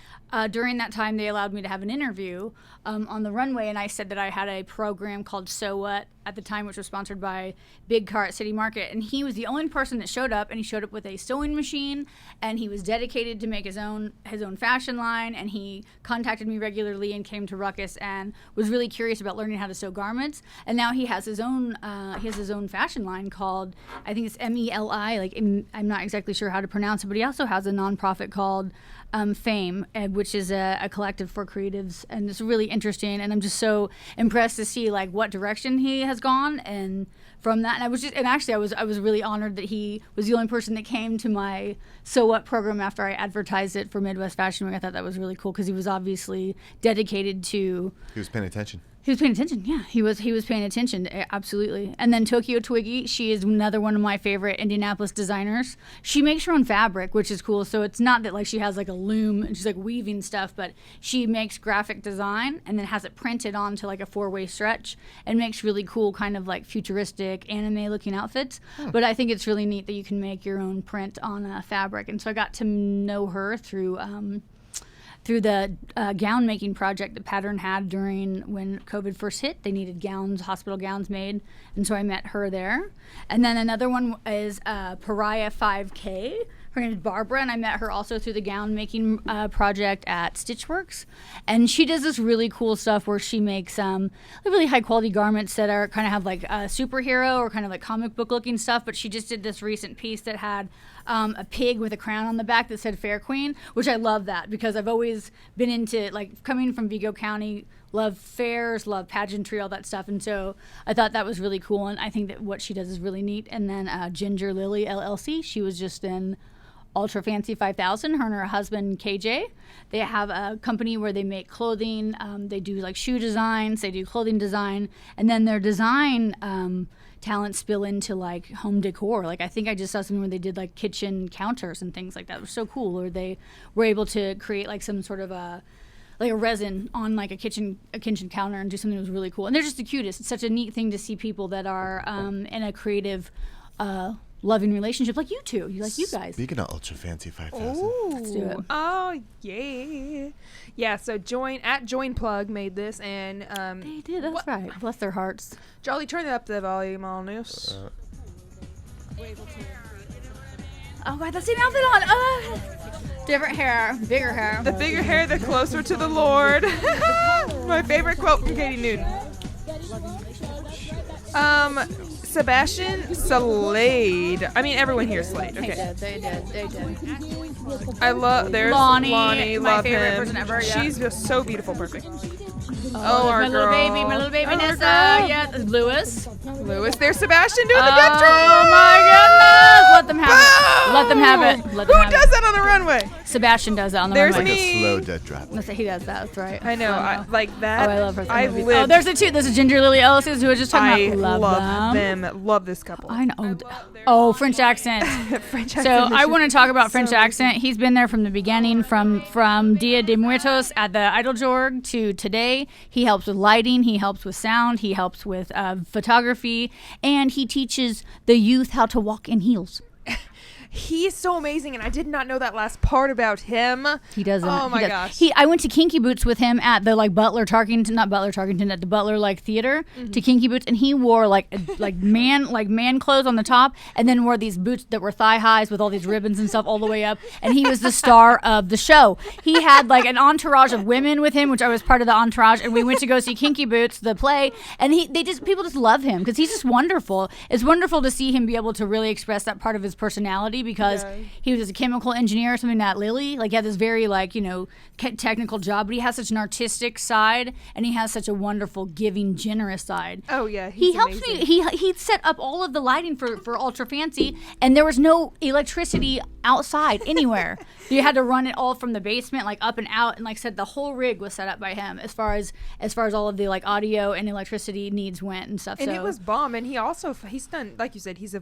Speaker 3: during that time they allowed me to have an interview on the runway, and I said that I had a program called So What at the time, which was sponsored by Big Car at City Market, and he was the only person that showed up, and he showed up with a sewing machine, and he was dedicated to make his own fashion line, and he contacted me regularly and came to Ruckus and was really curious about learning how to sew garments, and now he has his own fashion line called, I think it's MELI, like I'm not exactly sure how to pronounce it, but he also has a nonprofit called Fame, which is a collective for creatives, and it's really interesting, and I'm just so impressed to see like what direction he has has gone, and from that, and I was really honored that he was the only person that came to my So What program after I advertised it for Midwest Fashion Week. I thought that was really cool because he was obviously dedicated to.
Speaker 2: He was paying attention.
Speaker 3: He was paying attention. Yeah, he was paying attention. Absolutely. And then Tokyo Twiggy, she is another one of my favorite Indianapolis designers. She makes her own fabric, which is cool. So it's not that like she has like a loom and she's like weaving stuff, but she makes graphic design and then has it printed onto like a 4-way stretch and makes really cool kind of like futuristic anime looking outfits. But I think it's really neat that you can make your own print on a fabric. And so I got to know her through the gown making project that Pattern had during when COVID first hit. They needed gowns, hospital gowns made, and so I met her there. And then another one is Pariah 5K. Her name is Barbara, and I met her also through the gown making project at Stitchworks. And she does this really cool stuff where she makes really high quality garments that are kind of have like a superhero or kind of like comic book looking stuff. But she just did this recent piece that had a pig with a crown on the back that said Fair Queen, which I love that because I've always been into, like, coming from Vigo County, love fairs, love pageantry, all that stuff. And so I thought that was really cool. And I think that what she does is really neat. And then Ginger Lily LLC, she was just in Ultra Fancy 5000, her and her husband KJ. They have a company where they make clothing. They do like shoe designs, they do clothing design, and then their design talents spill into like home decor. Like I think I just saw something where they did like kitchen counters and things like that. It was so cool. Or they were able to create like some sort of a resin on like a kitchen counter and do something that was really cool. And they're just the cutest. It's such a neat thing to see people that are in a creative loving relationship like you two. You guys.
Speaker 2: Speaking of Ultra Fancy 5000.
Speaker 1: Ooh.
Speaker 3: Let's do it.
Speaker 1: Oh yeah. Yeah, so Join Plug made this, and
Speaker 3: They did, that's right. Bless their hearts.
Speaker 1: Jolly, turn up the volume on this.
Speaker 3: Oh, got the same outfit on. Different hair, bigger hair.
Speaker 1: The bigger hair, the closer to the Lord. My favorite quote from Katy Newton. Sebastian Slade. I mean, everyone here is Slade. Okay.
Speaker 3: They did.
Speaker 1: I love. There's
Speaker 3: Lonnie, my
Speaker 1: love
Speaker 3: favorite
Speaker 1: him.
Speaker 3: person ever. Yeah.
Speaker 1: She's just so beautiful, perfect.
Speaker 3: Oh,
Speaker 1: our
Speaker 3: my
Speaker 1: girl.
Speaker 3: little baby,
Speaker 1: Oh, our
Speaker 3: Nessa.
Speaker 1: girl.
Speaker 3: Yeah, Lewis.
Speaker 1: Lewis, there's Sebastian doing the death drop.
Speaker 3: Oh my goodness! Let them have it. Let them have it. Let them
Speaker 1: Who
Speaker 3: have
Speaker 1: does
Speaker 3: it.
Speaker 1: that on the runway?
Speaker 3: Sebastian does that on the
Speaker 1: There's
Speaker 3: runway.
Speaker 2: Like
Speaker 1: me.
Speaker 2: a slow dead drop.
Speaker 3: He does that. That's right.
Speaker 1: I know. I like that.
Speaker 3: Oh, I love her.
Speaker 1: I've
Speaker 3: Oh,
Speaker 1: lived.
Speaker 3: there's the two. There's a Ginger Lily Ellis's who was just talking
Speaker 1: I
Speaker 3: about.
Speaker 1: love them. Love this couple.
Speaker 3: I know. Oh, French accent.
Speaker 1: French
Speaker 3: So
Speaker 1: accent.
Speaker 3: I want to talk about French
Speaker 1: so
Speaker 3: accent. He's been there from the beginning, from Dia de Muertos at the Idol Jorg to today. He helps with lighting. He helps with sound. He helps with photography, and he teaches the youth how to walk in heels.
Speaker 1: He is so amazing, and I did not know that last part about him.
Speaker 3: He doesn't.
Speaker 1: Oh my
Speaker 3: he does.
Speaker 1: gosh.
Speaker 3: I went to Kinky Boots with him at the like Butler Tarkington, at the Butler like theater to Kinky Boots, and he wore like man clothes on the top, and then wore these boots that were thigh highs with all these ribbons and stuff all the way up, and he was the star of the show. He had like an entourage of women with him, which I was part of the entourage, and we went to go see Kinky Boots, the play, and people just love him because he's just wonderful. It's wonderful to see him be able to really express that part of his personality because he was a chemical engineer or something at Lilly. Like he had this very technical job, but he has such an artistic side and he has such a wonderful, giving, generous side.
Speaker 1: Oh yeah,
Speaker 3: He helps me. He set up all of the lighting for Ultra Fancy, and there was no electricity outside anywhere. You had to run it all from the basement, like up and out, and like said the whole rig was set up by him as far as all of the like audio and electricity needs went and stuff.
Speaker 1: And
Speaker 3: so
Speaker 1: it was bomb. And he's done, like you said, he's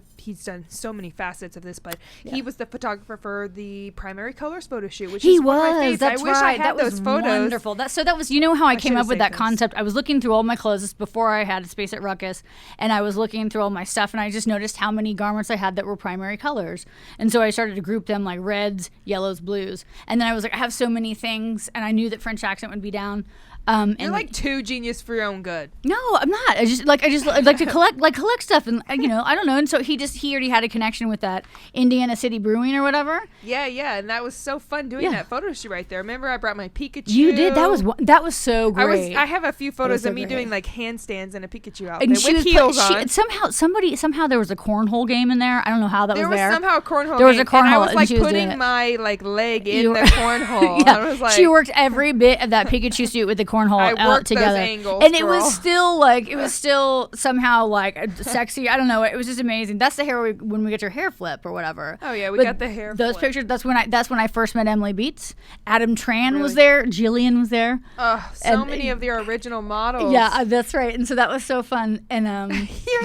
Speaker 1: done so many facets of this. But he was the photographer for the Primary Colors photo shoot, which is one of my faves.
Speaker 3: That's
Speaker 1: I wish
Speaker 3: right.
Speaker 1: I had
Speaker 3: that
Speaker 1: those
Speaker 3: was
Speaker 1: photos.
Speaker 3: Wonderful. That was how I came
Speaker 1: should've
Speaker 3: up with
Speaker 1: saved
Speaker 3: that
Speaker 1: those.
Speaker 3: concept. I was looking through all my clothes. This is before I had a space at Ruckus, and I was looking through all my stuff, and I just noticed how many garments I had that were primary colors, and so I started to group them like reds, yellows, blues, and then I was like, I have so many things, and I knew that French accent would be down.
Speaker 1: You're like too genius for your own good.
Speaker 3: No, I'm not. I just like to collect stuff, and I don't know. And so he already had a connection with that Indiana City Brewing or whatever.
Speaker 1: Yeah, and that was so fun doing that photo shoot right there. Remember, I brought my Pikachu.
Speaker 3: You did. That was so great.
Speaker 1: I have a few photos
Speaker 3: so
Speaker 1: of me
Speaker 3: great.
Speaker 1: doing like handstands in a Pikachu outfit
Speaker 3: And
Speaker 1: with heels on.
Speaker 3: Somehow there was a cornhole game in there. I don't know how that
Speaker 1: There
Speaker 3: was there.
Speaker 1: somehow a cornhole.
Speaker 3: There was a
Speaker 1: game, and I
Speaker 3: cornhole,
Speaker 1: was
Speaker 3: and
Speaker 1: like
Speaker 3: she was doing
Speaker 1: putting
Speaker 3: it.
Speaker 1: my like leg in the cornhole.
Speaker 3: Yeah.
Speaker 1: I was like,
Speaker 3: She worked every bit of that Pikachu suit with the cornhole
Speaker 1: I
Speaker 3: out
Speaker 1: worked
Speaker 3: together.
Speaker 1: those angles,
Speaker 3: And it
Speaker 1: girl.
Speaker 3: was still somehow like sexy. I don't know. It was just amazing. That's the hair when we get your hair flip or whatever.
Speaker 1: Oh yeah, we
Speaker 3: But
Speaker 1: got the hair.
Speaker 3: Those
Speaker 1: flip.
Speaker 3: pictures. That's when I first met Emily Beats. Adam Tran was
Speaker 1: Really?
Speaker 3: there. Jillian was there.
Speaker 1: Oh, so
Speaker 3: And-
Speaker 1: many of the original models.
Speaker 3: Yeah, that's right. And so that was so fun. And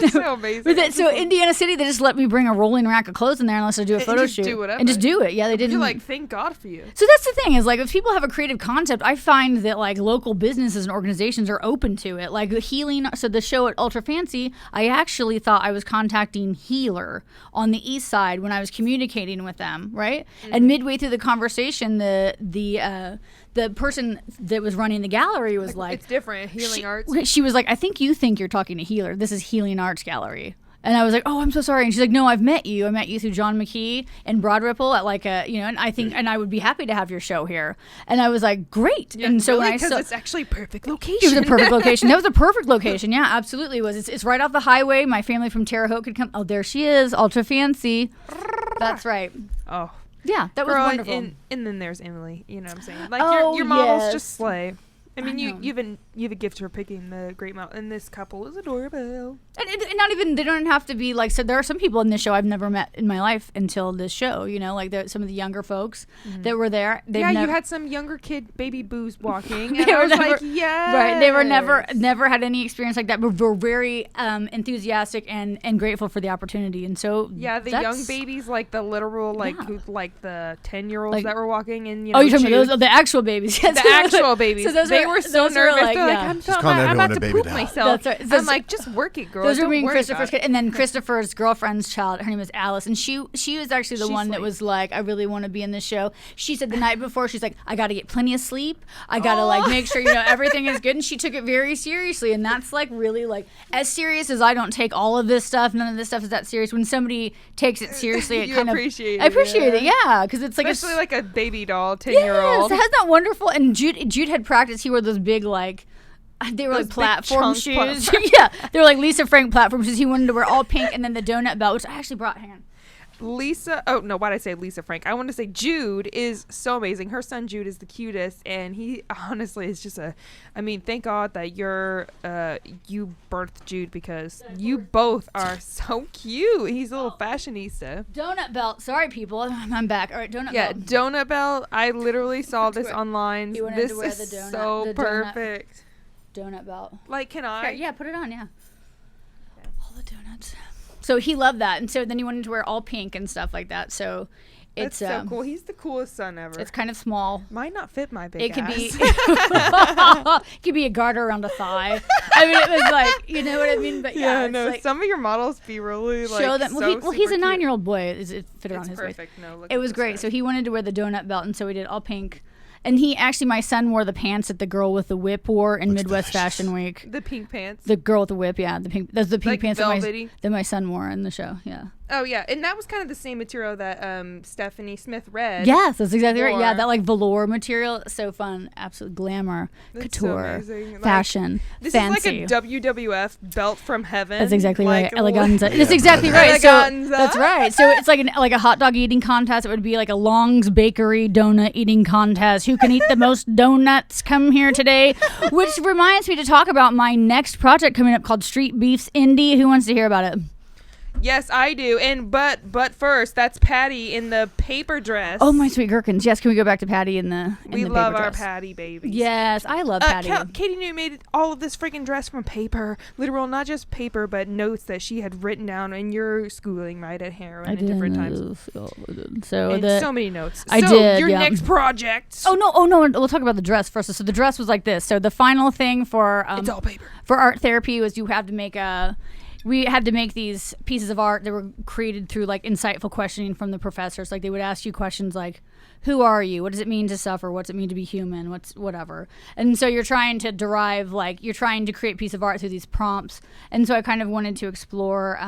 Speaker 1: You're so amazing.
Speaker 3: so Indiana City, they just let me bring a rolling rack of clothes in there unless I do a
Speaker 1: And
Speaker 3: photo
Speaker 1: just
Speaker 3: shoot.
Speaker 1: do whatever.
Speaker 3: And just do it. Yeah, they didn't.
Speaker 1: You're like, thank God for you.
Speaker 3: So that's the thing is like if people have a creative concept, I find that like local businesses and organizations are open to it. Like the healing. So the show at Ultra Fancy, I actually thought I was contacting Healer on the east side when I was communicating with them, right? And midway through the conversation, the person that was running the gallery was like,
Speaker 1: It's different. Healing arts.
Speaker 3: she was like, I think you think you're talking to Healer. This is Healing Arts Gallery. And I was like, oh, I'm so sorry. And she's like, no, I've met you. I met you through John McKee and Broad Ripple at like a, and I think, and I would be happy to have your show here. And I was like, great.
Speaker 1: Yeah,
Speaker 3: and so
Speaker 1: really?
Speaker 3: when I
Speaker 1: 'Cause
Speaker 3: saw,
Speaker 1: it's actually perfect location.
Speaker 3: it was a perfect location. That was a perfect location. Yeah, absolutely it was. It's right off the highway. My family from Terre Haute could come. Oh, there she is. Ultra Fancy. That's right.
Speaker 1: Oh,
Speaker 3: Yeah, that was
Speaker 1: girl,
Speaker 3: wonderful.
Speaker 1: and then there's Emily. You know what I'm saying? Like
Speaker 3: Oh,
Speaker 1: your models
Speaker 3: yes.
Speaker 1: just slay. I mean,
Speaker 3: know.
Speaker 1: you have a gift for picking the great model, and this couple is adorable.
Speaker 3: And not even, they don't have to be like, so there are some people in this show I've never met in my life until this show, like some of the younger folks that were there. They've
Speaker 1: Yeah,
Speaker 3: never,
Speaker 1: you had some younger kid baby boos walking, and
Speaker 3: They
Speaker 1: I
Speaker 3: were
Speaker 1: was
Speaker 3: never-
Speaker 1: like, yeah.
Speaker 3: Right, they were never had any experience like that, but were very enthusiastic and grateful for the opportunity. And so
Speaker 1: Yeah, the young babies, like the literal, like
Speaker 3: Yeah.
Speaker 1: like the 10-year-olds
Speaker 3: Like-
Speaker 1: that were walking, and
Speaker 3: Oh, you're talking about those, the actual babies. Yes.
Speaker 1: the actual babies.
Speaker 3: So those
Speaker 1: they
Speaker 3: were-
Speaker 1: were so
Speaker 3: those were
Speaker 1: nervous.
Speaker 3: like,
Speaker 1: They're like,
Speaker 3: yeah.
Speaker 1: I'm,
Speaker 2: Just calling
Speaker 1: I'm about
Speaker 2: everyone
Speaker 1: to
Speaker 2: a baby
Speaker 1: poop
Speaker 2: doll.
Speaker 1: myself.
Speaker 3: That's right.
Speaker 1: I'm like, just work it, girl.
Speaker 3: Those
Speaker 1: Don't
Speaker 3: are being
Speaker 1: worry
Speaker 3: Christopher's
Speaker 1: about
Speaker 3: kid, and then Christopher's girlfriend's child. Her name is Alice, and she was actually the
Speaker 1: She's
Speaker 3: one that
Speaker 1: sweet.
Speaker 3: was like, I really want to be in this show. She said the night before, she's like, I got to get plenty of sleep. I got to like make sure everything is good, and she took it very seriously. And that's like really like as serious as I don't take all of this stuff. None of this stuff is that serious. When somebody takes it seriously, it
Speaker 1: You
Speaker 3: kind
Speaker 1: appreciate
Speaker 3: of I appreciate it,
Speaker 1: yeah.
Speaker 3: yeah, because it's like
Speaker 1: Especially like a baby doll,
Speaker 3: yes,
Speaker 1: 10-year-old.
Speaker 3: isn't that wonderful? And Jude had practiced. He wore those big like. They were
Speaker 1: Those
Speaker 3: like
Speaker 1: big
Speaker 3: platform
Speaker 1: chunk
Speaker 3: shoes.
Speaker 1: platform-
Speaker 3: Yeah, they were like Lisa Frank platform shoes. He wanted to wear all pink, and then the donut belt, which I actually brought. Hang on.
Speaker 1: Lisa, oh no, why'd I say Lisa Frank? I want to say Jude is so amazing. Her son Jude is the cutest, and he honestly is just thank God that you birthed Jude, because you both are so cute. He's a little fashionista.
Speaker 3: Donut belt. Sorry, people. I'm back. All right, donut
Speaker 1: Yeah,
Speaker 3: belt.
Speaker 1: donut belt. I literally saw this online.
Speaker 3: You wanted
Speaker 1: This
Speaker 3: to wear
Speaker 1: is
Speaker 3: the donut-
Speaker 1: so
Speaker 3: the donut.
Speaker 1: perfect.
Speaker 3: Donut belt.
Speaker 1: Like, can I?
Speaker 3: Here, yeah, put it on, yeah. All the donuts. So he loved that, and so then he wanted to wear all pink and stuff like that. So
Speaker 1: It's
Speaker 3: it's
Speaker 1: so cool. He's the coolest son ever.
Speaker 3: It's kind of small.
Speaker 1: Might not fit my big
Speaker 3: It could
Speaker 1: ass.
Speaker 3: be it could be a garter around a thigh. I mean, it was like, you know what I mean? But yeah,
Speaker 1: Yeah,
Speaker 3: it's
Speaker 1: no.
Speaker 3: like,
Speaker 1: Some of your models be really like
Speaker 3: show them. Well,
Speaker 1: so
Speaker 3: he's a
Speaker 1: super
Speaker 3: 9-year-old boy. It fit around
Speaker 1: It's
Speaker 3: his waist.
Speaker 1: perfect. No, look
Speaker 3: It
Speaker 1: at
Speaker 3: was
Speaker 1: this
Speaker 3: great.
Speaker 1: guy.
Speaker 3: So he wanted to wear the donut belt, and so we did all pink. And he actually, my son wore the pants that the girl with the whip wore in
Speaker 2: Looks
Speaker 3: Midwest
Speaker 2: delicious.
Speaker 3: Fashion Week.
Speaker 1: The pink pants.
Speaker 3: The girl with the whip, yeah, the pink. That's the pink
Speaker 1: Like
Speaker 3: pants
Speaker 1: velvety?
Speaker 3: that my son wore in the show. Yeah.
Speaker 1: Oh yeah, and that was kind of the same material that Stephanie Smith read.
Speaker 3: Yes, that's exactly right. Yeah,
Speaker 1: Or-
Speaker 3: that like velour material, so fun, absolute glamour,
Speaker 1: That's so
Speaker 3: couture,
Speaker 1: amazing. Like,
Speaker 3: fashion,
Speaker 1: This
Speaker 3: fancy.
Speaker 1: is like a WWF belt from heaven.
Speaker 3: That's exactly
Speaker 1: like,
Speaker 3: right. Eleganza.
Speaker 2: Yeah.
Speaker 3: That's exactly right. So
Speaker 1: Eleganza.
Speaker 3: that's right. So it's like a hot dog eating contest. It would be like a Long's Bakery donut eating contest. Who can eat the most donuts? Come here today. Which reminds me to talk about my next project coming up called Street Beefs Indie. Who wants to hear about it?
Speaker 1: Yes, I do. And but first, that's Patty in the paper dress.
Speaker 3: Oh, my sweet gherkins. Yes, can we go back to Patty in the
Speaker 1: We
Speaker 3: the
Speaker 1: love
Speaker 3: paper
Speaker 1: our
Speaker 3: dress?
Speaker 1: Patty babies.
Speaker 3: Yes, I love Patty.
Speaker 1: Katie New made all of this freaking dress from paper, literal, not just paper, but notes that she had written down in your schooling, right, at Heroin
Speaker 3: I
Speaker 1: at different times.
Speaker 3: So
Speaker 1: And
Speaker 3: the
Speaker 1: so many notes.
Speaker 3: I
Speaker 1: so
Speaker 3: did,
Speaker 1: your
Speaker 3: yeah.
Speaker 1: next project.
Speaker 3: Oh no! We'll talk about the dress first. So the dress was like this. So the final thing for
Speaker 1: it's all paper.
Speaker 3: for art therapy was you have to make we had to make these pieces of art that were created through like insightful questioning from the professors. Like they would ask you questions like, who are you? What does it mean to suffer? What's it mean to be human? What's whatever. And so you're trying to derive, like, you're trying to create a piece of art through these prompts. And so I kind of wanted to explore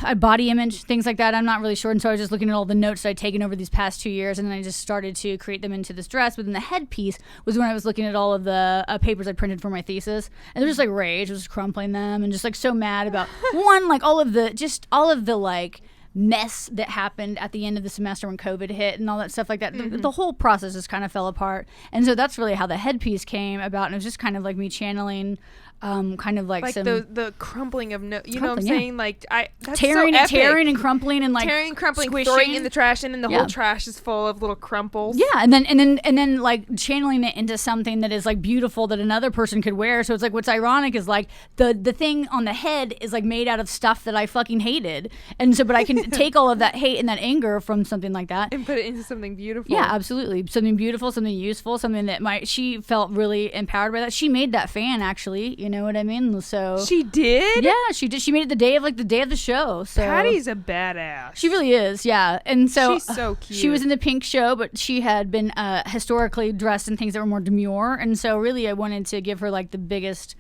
Speaker 3: a body image, things like that. I'm not really sure. And so I was just looking at all the notes that I'd taken over these past 2 years, and then I just started to create them into this dress. But then the headpiece was when I was looking at all of the papers I printed for my thesis, and there was just like rage. I was just crumpling them and just like so mad about one, like all of the like mess that happened at the end of the semester when COVID hit and all that stuff like that. The whole process just kind of fell apart. And so that's really how the headpiece came about. And it was just kind of like me channeling kind of like some
Speaker 1: the crumpling of know what I'm saying? Like that's
Speaker 3: tearing
Speaker 1: so epic.
Speaker 3: and crumpling and like
Speaker 1: tearing, crumpling,
Speaker 3: squishing.
Speaker 1: throwing in the trash, and then the whole trash is full of little crumples.
Speaker 3: Yeah, and then like channeling it into something that is like beautiful that another person could wear. So it's like what's ironic is like the thing on the head is like made out of stuff that I fucking hated, and so but I can take all of that hate and that anger from something like that
Speaker 1: and put it into something beautiful.
Speaker 3: Yeah, absolutely, something beautiful, something useful, something that she felt really empowered by that. She made that fan actually, you know what I mean? So
Speaker 1: she did.
Speaker 3: Yeah, she did. She made it the day of the show. So
Speaker 1: Patty's a badass.
Speaker 3: She really is. Yeah, and so
Speaker 1: she's so cute.
Speaker 3: She was in the pink show, but she had been historically dressed in things that were more demure, and so really I wanted to give her like the biggest,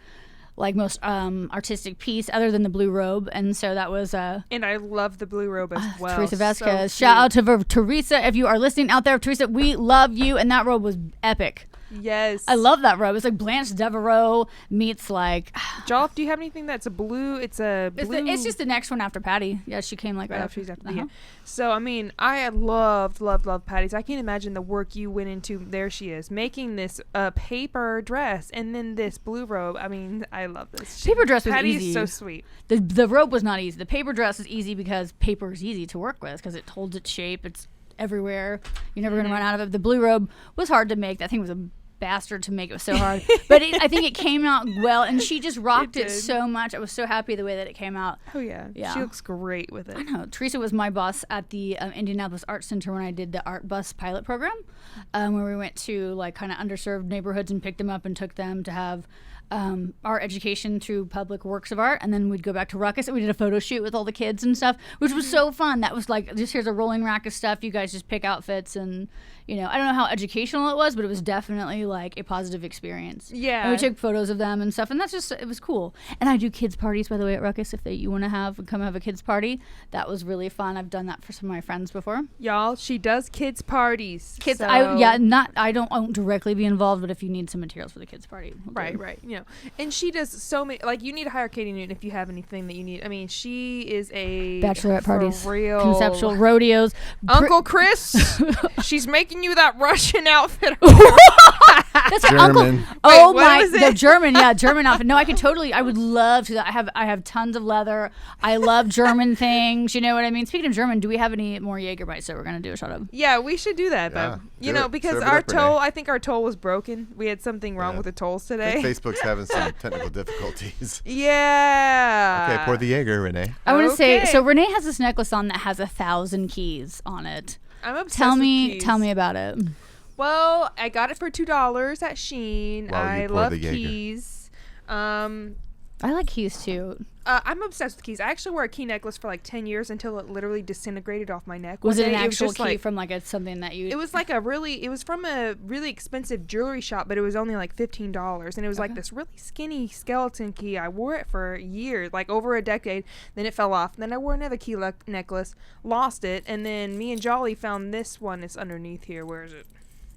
Speaker 3: like most artistic piece other than the blue robe, and so that was
Speaker 1: and I love the blue robe as well.
Speaker 3: Teresa Vasquez. So shout out to Teresa if you are listening out there. Teresa, we love you, and that robe was epic.
Speaker 1: Yes,
Speaker 3: I love that robe. It's like Blanche Devereaux meets like
Speaker 1: Jolf. Do you have anything that's a blue? It's a blue.
Speaker 3: It's just the next one after Patty. Yeah, she came like right after.
Speaker 1: She's after. Yeah. So I mean, I loved Patty's. I can't imagine the work you went into. There she is making this paper dress and then this blue robe. I mean, I love this.
Speaker 3: Paper dress was
Speaker 1: Patty
Speaker 3: easy.
Speaker 1: Is so sweet.
Speaker 3: The robe was not easy. The paper dress is easy because paper is easy to work with because it holds its shape. It's everywhere. You're never going to run out of it. The blue robe was hard to make. That thing was a bastard to make. It was so hard, but I think it came out well, and she just rocked it so much. I was so happy the way that it came out.
Speaker 1: Oh yeah, she looks great with it.
Speaker 3: I know. Teresa was my boss at the Indianapolis Art Center when I did the Art Bus pilot program, where we went to like kind of underserved neighborhoods and picked them up and took them to have art education through public works of art, and then we'd go back to Ruckus and we did a photo shoot with all the kids and stuff, which was so fun. That was like, just here's a rolling rack of stuff, you guys just pick outfits, and you know, I don't know how educational it was, but it was definitely like a positive experience.
Speaker 1: Yeah,
Speaker 3: and we took photos of them and stuff, and that's just, it was cool. And I do kids parties, by the way, at Ruckus. If you want to come have a kids party, that was really fun. I've done that for some of my friends before.
Speaker 1: Y'all, she does kids parties.
Speaker 3: Kids,
Speaker 1: so.
Speaker 3: I won't directly be involved, but if you need some materials for the kids party,
Speaker 1: right, you know. And she does so many, like, you need to hire Katy Newton if you have anything that you need. I mean, she is a
Speaker 3: bachelorette parties,
Speaker 1: real
Speaker 3: conceptual rodeos.
Speaker 1: Uncle Chris, she's making you that Russian outfit.
Speaker 3: That's
Speaker 2: German.
Speaker 3: Uncle. The German, German outfit. No, I would love to. I have tons of leather. I love German things. You know what I mean? Speaking of German, do we have any more Jägermeister that we're gonna do a shot of?
Speaker 1: Yeah, we should do that.
Speaker 2: Yeah,
Speaker 1: but you know, because our toll, I think our toll was broken. We had something wrong with the tolls today.
Speaker 2: I think Facebook's having some technical difficulties.
Speaker 1: Yeah.
Speaker 2: Okay, pour the Jaeger, Renee.
Speaker 3: I want to say, so Renee has this necklace on that has 1,000 keys on it.
Speaker 1: I'm obsessed with keys.
Speaker 3: Tell me about it.
Speaker 1: Well, I got it for $2 at Shein. I love
Speaker 2: keys.
Speaker 3: I like keys too.
Speaker 1: I'm obsessed with keys. I actually wore a key necklace for like 10 years until it literally disintegrated off my neck.
Speaker 3: Was it an actual key from like something that you...
Speaker 1: It was like it was from a really expensive jewelry shop, but it was only like $15. And it was like this really skinny skeleton key. I wore it for years, like over a decade. Then it fell off. Then I wore another key necklace, lost it. And then me and Jolly found this one. It's underneath here. Where is it?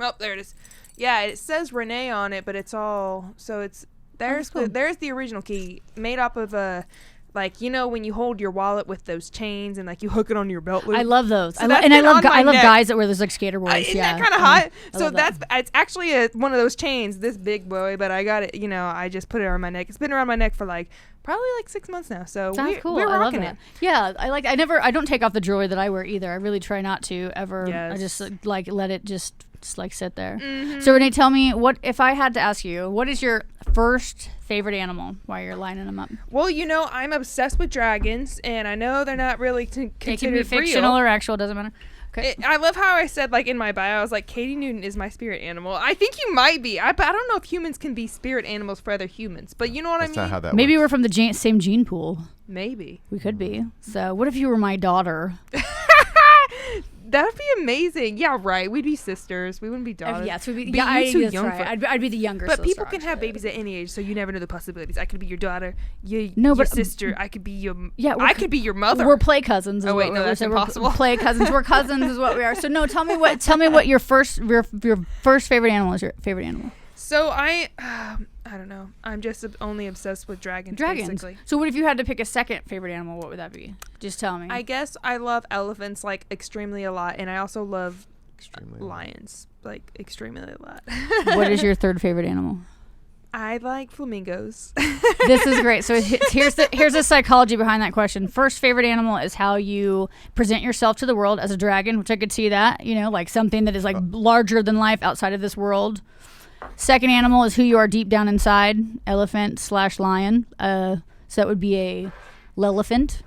Speaker 1: Oh, there it is. Yeah, it says Renee on it, but it's all... So it's... There's the original key made up of a, like, you know, when you hold your wallet with those chains and like you hook it onto your belt loop.
Speaker 3: I love those.
Speaker 1: So
Speaker 3: I love guys that wear those like skater boys.
Speaker 1: Isn't that kind of hot? So it's actually one of those chains, this big boy, but I got it. You know, I just put it around my neck. It's been around my neck for like probably like 6 months now. So
Speaker 3: cool.
Speaker 1: We're rocking it.
Speaker 3: Yeah, I don't take off the jewelry that I wear either. I really try not to ever.
Speaker 1: Yes.
Speaker 3: I just like let it just like sit there.
Speaker 1: Mm-hmm.
Speaker 3: So Renee, tell me, what if I had to ask you, what is your first favorite animal while you're lining them up?
Speaker 1: Well, you know, I'm obsessed with dragons, and I know they're not really considered
Speaker 3: It can be fictional or actual, doesn't matter. Okay.
Speaker 1: I love how I said, like, in my bio, I was like, Katy Newton is my spirit animal. I think you might be. But I don't know if humans can be spirit animals for other humans. But you know what I mean?
Speaker 2: That's not how that
Speaker 3: Maybe
Speaker 2: works.
Speaker 3: we're from the same gene pool.
Speaker 1: Maybe.
Speaker 3: We could be. So what if you were my daughter?
Speaker 1: That'd be amazing. Yeah, right. We'd be sisters. We wouldn't be daughters.
Speaker 3: Yes, we'd be.
Speaker 1: But
Speaker 3: Yeah,
Speaker 1: you're too
Speaker 3: that's
Speaker 1: young
Speaker 3: right.
Speaker 1: for-
Speaker 3: I'd be the younger
Speaker 1: But
Speaker 3: sister.
Speaker 1: people can have
Speaker 3: actually.
Speaker 1: babies at any age, so you never know the possibilities. I could be your daughter, your
Speaker 3: but-
Speaker 1: sister. I could be your.
Speaker 3: Yeah,
Speaker 1: I could be your mother.
Speaker 3: We're play cousins.
Speaker 1: Oh, wait, no, that's impossible.
Speaker 3: We're play cousins. We're cousins, is what we are. So no, tell me what your first favorite animal is. Your favorite animal.
Speaker 1: So I don't know. I'm just only obsessed with dragons. Basically.
Speaker 3: So what if you had to pick a second favorite animal? What would that be? Just tell me.
Speaker 1: I guess I love elephants like extremely a lot, and I also love
Speaker 2: Extremely
Speaker 1: lions like extremely a lot.
Speaker 3: What is your third favorite animal?
Speaker 1: I like flamingos.
Speaker 3: This is great. So here's the psychology behind that question. First favorite animal is how you present yourself to the world as a dragon, which I could see that, like something that is like larger than life outside of this world. Second animal is who you are deep down inside, elephant/lion. So that would be a lelephant.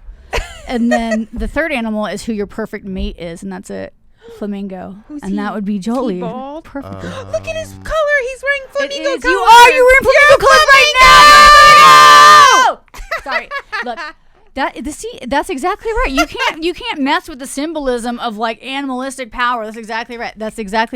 Speaker 3: And then the third animal is who your perfect mate is, and that's a flamingo. That would be Jolie. Perfect.
Speaker 1: Look at his color. He's wearing flamingo colors.
Speaker 3: You're wearing flamingo colors right now. Sorry. Look. That's exactly right. You can't mess with the symbolism of like animalistic power. That's exactly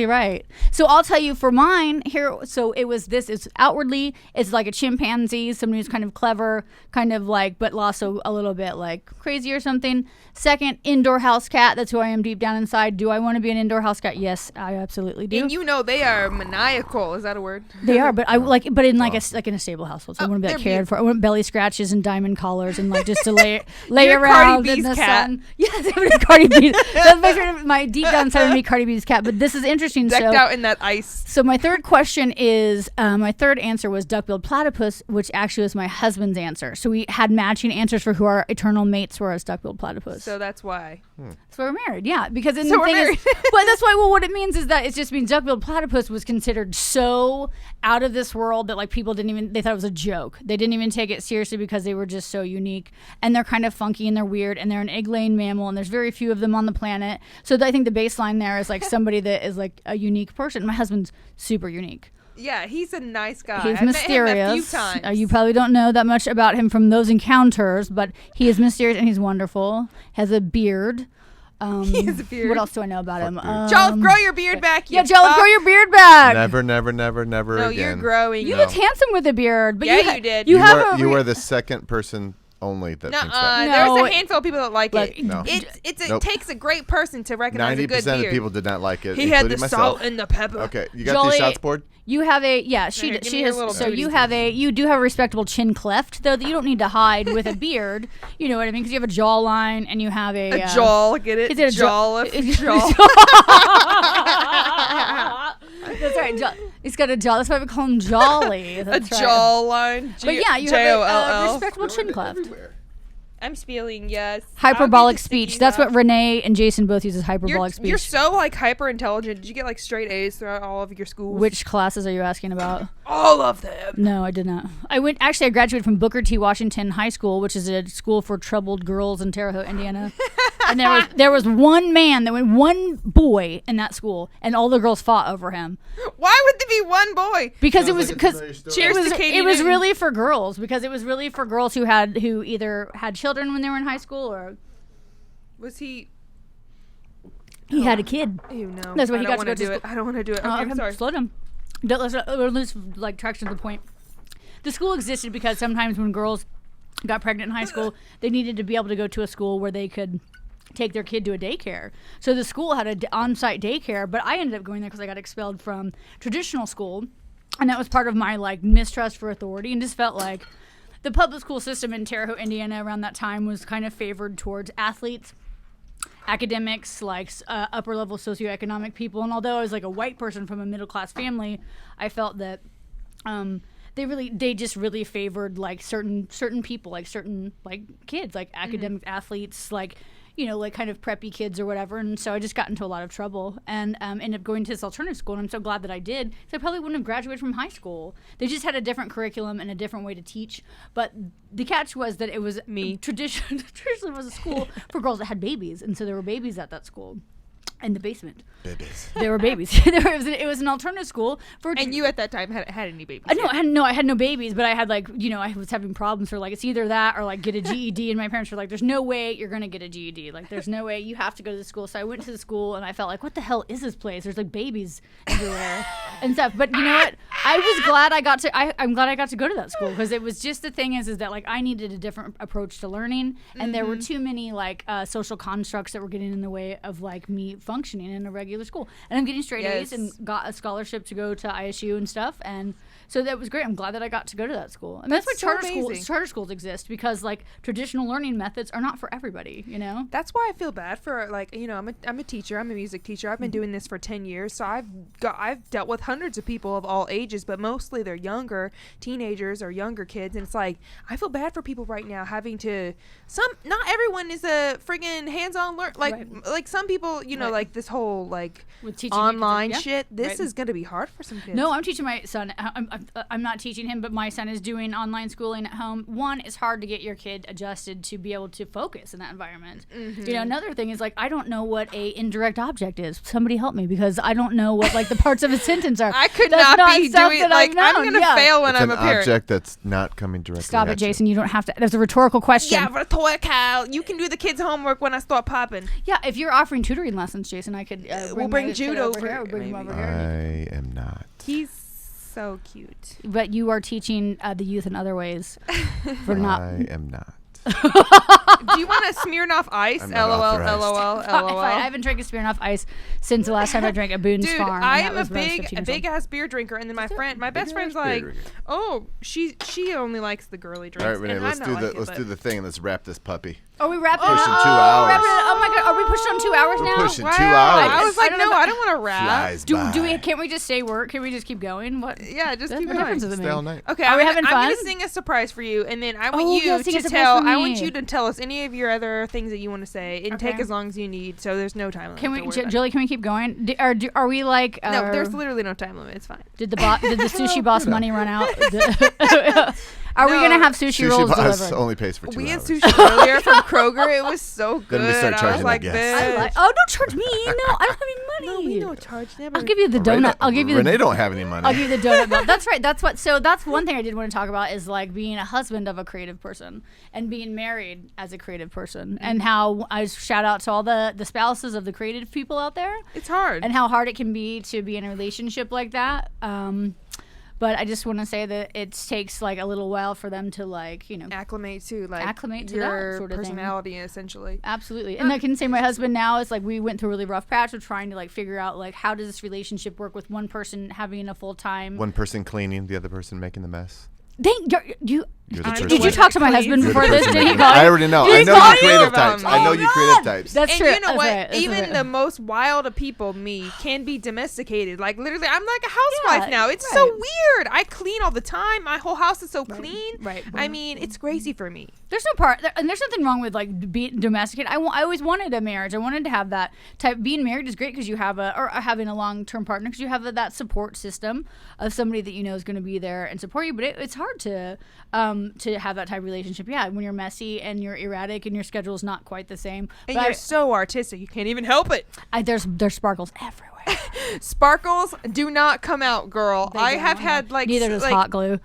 Speaker 3: right. So I'll tell you for mine here. So it's outwardly it's like a chimpanzee, somebody who's kind of clever, kind of like, but also a little bit like crazy or something. Second, indoor house cat. That's who I am deep down inside. Do I want to be an indoor house cat? Yes, I absolutely do.
Speaker 1: And they are maniacal. Is that a word?
Speaker 3: They are, but but in like in a stable household. So I want to be like cared for. I want belly scratches and diamond collars and like just to lay around in the sun. Yes, Cardi B. That's my deep down inside of me, Cardi B's cat. But this is interesting.
Speaker 1: Decked out in that ice.
Speaker 3: So my third question is, my third answer was duck-billed platypus, which actually was my husband's answer. So we had matching answers for who our eternal mates were as duck-billed platypus.
Speaker 1: So that's why.
Speaker 3: So we're married, yeah. Because
Speaker 1: so we're married.
Speaker 3: But that's why. Well, what it means is that it just means duck-billed platypus was considered so out of this world that like people they thought it was a joke. They didn't even take it seriously because they were just so unique, and they're kind of funky and they're weird, and they're an egg-laying mammal, and there's very few of them on the planet. So I think the baseline there is like somebody that is like a unique person. My husband's super unique.
Speaker 1: Yeah, he's a nice guy.
Speaker 3: He's
Speaker 1: I've
Speaker 3: mysterious.
Speaker 1: Met him a few times.
Speaker 3: You probably don't know that much about him from those encounters, but he is mysterious and he's wonderful. Has a beard.
Speaker 1: He has a beard.
Speaker 3: What else do I know about him?
Speaker 1: Jolliffe, grow your beard back.
Speaker 3: Jolliffe, grow your beard back.
Speaker 2: Never
Speaker 1: No,
Speaker 2: again.
Speaker 1: you're growing.
Speaker 3: You looked handsome with a beard. But
Speaker 1: you did.
Speaker 2: You are the second person only that thinks that.
Speaker 1: There's a handful of people that like it.
Speaker 2: No.
Speaker 1: It takes a great person to recognize a good beard.
Speaker 2: 90% of people did not like it.
Speaker 1: He had the
Speaker 2: myself.
Speaker 1: salt and the pepper.
Speaker 2: Okay, you got
Speaker 3: Jolie,
Speaker 2: these shots board?
Speaker 3: You have she has. So you do have a respectable chin cleft, though, that you don't need to hide with a beard. You know what I mean? Because you have a jawline and you have a
Speaker 1: jaw. Get it? Jaw.
Speaker 3: That's right. He's got a jaw. That's why we call him Jolly. That's right.
Speaker 1: Jawline.
Speaker 3: But yeah, you have a respectable chin cleft.
Speaker 2: Everywhere.
Speaker 1: I'm spelling yes.
Speaker 3: Hyperbolic speech. That's what Renee and Jason both use as hyperbolic speech.
Speaker 1: You're so like hyper intelligent. Did you get like straight A's throughout all of your schools?
Speaker 3: Which classes are you asking about?
Speaker 1: All of them.
Speaker 3: No, I did not. I graduated from Booker T. Washington High School, which is a school for troubled girls in Terre Haute, Indiana. And there was one boy in that school, and all the girls fought over him.
Speaker 1: Why would there be one boy?
Speaker 3: Because
Speaker 1: Cheers to Katy.
Speaker 3: It was really for girls, because it was really for girls who either had children when they were in high school, or
Speaker 1: was he
Speaker 3: had a kid.
Speaker 1: Ew, no.
Speaker 3: That's why he got to go to
Speaker 1: school. I don't want to do it. Okay, I'm sorry.
Speaker 3: Slow down. Let's lose like traction to the point. The school existed because sometimes when girls got pregnant in high school, they needed to be able to go to a school where they could take their kid to a daycare. So the school had an on-site daycare, but I ended up going there because I got expelled from traditional school, and that was part of my like mistrust for authority, and just felt like the public school system in Terre Haute, Indiana around that time was kind of favored towards athletes, academics, like upper level socioeconomic people. And although I was like a white person from a middle class family, I felt that they just really favored like certain people, like certain like kids, like academic athletes, like, you know, like kind of preppy kids or whatever. And so I just got into a lot of trouble and ended up going to this alternative school. And I'm so glad that I did, because I probably wouldn't have graduated from high school. They just had a different curriculum and a different way to teach. But the catch was that it was traditionally was a school for girls that had babies. And so there were babies at that school. In the basement.
Speaker 2: Babies.
Speaker 3: There were babies. It was an alternative school for.
Speaker 1: And you at that time hadn't had any babies.
Speaker 3: I had no babies, but I had like, you know, I was having problems for like, it's either that or like get a GED, and my parents were like, there's no way you're gonna get a GED. Like, there's no way, you have to go to the school. So I went to the school and I felt like, what the hell is this place? There's like babies everywhere and stuff. But you know what? I'm glad I got to go to that school, because it was just, the thing is that like I needed a different approach to learning, and there were too many like social constructs that were getting in the way of like me functioning in a regular school. And I'm getting straight A's and got a scholarship to go to ISU and stuff. And so that was great. I'm glad that I got to go to that school. And that's why charter schools exist, because like traditional learning methods are not for everybody, you know?
Speaker 1: That's why I feel bad for, like, you know, I'm a teacher. I'm a music teacher. I've been doing this for 10 years. So I've dealt with hundreds of people of all ages, but mostly they're younger teenagers or younger kids. And it's like, I feel bad for people right now having to, not everyone is a friggin' hands-on like some people, you know, like this whole like online shit. This is going to be hard for some kids.
Speaker 3: No, I'm teaching my son. I'm not teaching him, but my son is doing online schooling at home. One, it's hard to get your kid adjusted to be able to focus in that environment. Mm-hmm. You know, another thing is like, I don't know what a indirect object is. Somebody help me, because I don't know what like the parts of a sentence are.
Speaker 1: I could not be doing like, I'm going to fail when I'm a parent.
Speaker 2: It's an object that's not coming directly
Speaker 3: Stop it, Jason. You don't have to. That's a rhetorical question.
Speaker 1: Yeah, rhetorical. You can do the kids' homework when I start popping.
Speaker 3: Yeah, if you're offering tutoring lessons, Jason, I could
Speaker 1: we'll bring Jude over
Speaker 3: here. We'll bring him over here.
Speaker 2: I am not.
Speaker 1: He's so cute.
Speaker 3: But you are teaching the youth in other ways. For not.
Speaker 2: I am not.
Speaker 1: Do you want a Smirnoff Ice? LOL, LOL.
Speaker 3: I haven't drank a Smirnoff Ice since the last time I drank a Boone's Farm.
Speaker 1: I am a big ass beer drinker, and then my best friend's like, oh, she only likes the girly drinks.
Speaker 2: All right, Renee, let's do the thing and let's wrap this puppy.
Speaker 3: Are we wrapping
Speaker 2: pushing 2 hours?
Speaker 3: Oh my god, are we pushing on 2 hours now?
Speaker 2: We're pushing 2 hours.
Speaker 1: I was like, no, I don't want to wrap.
Speaker 3: Can't we just say work? Can we just keep going? What?
Speaker 1: Yeah, just keep going.
Speaker 2: Stay all night.
Speaker 1: Okay,
Speaker 3: are we having fun?
Speaker 1: I'm gonna sing a surprise for you, and then I want you to tell. I want you to tell us any of your other things that you want to say, and take as long as you need. So there's no time limit.
Speaker 3: Can we, Julie? Can we keep going? Are we like?
Speaker 1: No, there's literally no time limit. It's fine.
Speaker 3: Did the sushi boss money run out? Are we gonna have sushi rolls delivered?
Speaker 2: Sushi boss only pays for 2 hours.
Speaker 1: We had sushi earlier from Kroger. It was so good.
Speaker 2: Then we start charging
Speaker 1: I was like,
Speaker 3: this. Don't charge me. No, I don't have any money.
Speaker 1: No, we don't charge them.
Speaker 3: I'll give you the donut.
Speaker 2: Renee don't have any money.
Speaker 3: I'll give you the donut bill. That's right. That's one thing I did want to talk about is like being a husband of a creative person and being married as a creative person, and how I shout out to all the spouses of the creative people out there.
Speaker 1: It's hard.
Speaker 3: And how hard it can be to be in a relationship like that. But I just want to say that it takes like a little while for them to like, you know,
Speaker 1: acclimate to
Speaker 3: your
Speaker 1: that sort of personality,
Speaker 3: thing.
Speaker 1: Essentially.
Speaker 3: Absolutely. And I can say my husband now is like, we went through a really rough patch of trying to like figure out like, how does this relationship work with one person having a full time,
Speaker 2: one person cleaning, the other person making the mess.
Speaker 3: Did you talk to my husband before this? Did he call you?
Speaker 2: I already know. I know you creative types. I know you creative types.
Speaker 3: That's true.
Speaker 1: And you know what? Even the most wild of people, me, can be domesticated. Like literally, I'm like a housewife now. It's so weird. I clean all the time. My whole house is so clean.
Speaker 3: Right.
Speaker 1: I mean, it's crazy for me.
Speaker 3: There's no part, and there's nothing wrong with like being domesticated. I always wanted a marriage. I wanted to have that type. Being married is great because you have having a long-term partner, because you have that support system of somebody that you know is going to be there and support you. But it's hard to have that type of relationship. Yeah, when you're messy and you're erratic and your schedule is not quite the same.
Speaker 1: And you're so artistic, you can't even help it.
Speaker 3: There's sparkles everywhere.
Speaker 1: Sparkles do not come out, girl. I have had like
Speaker 3: neither does hot glue.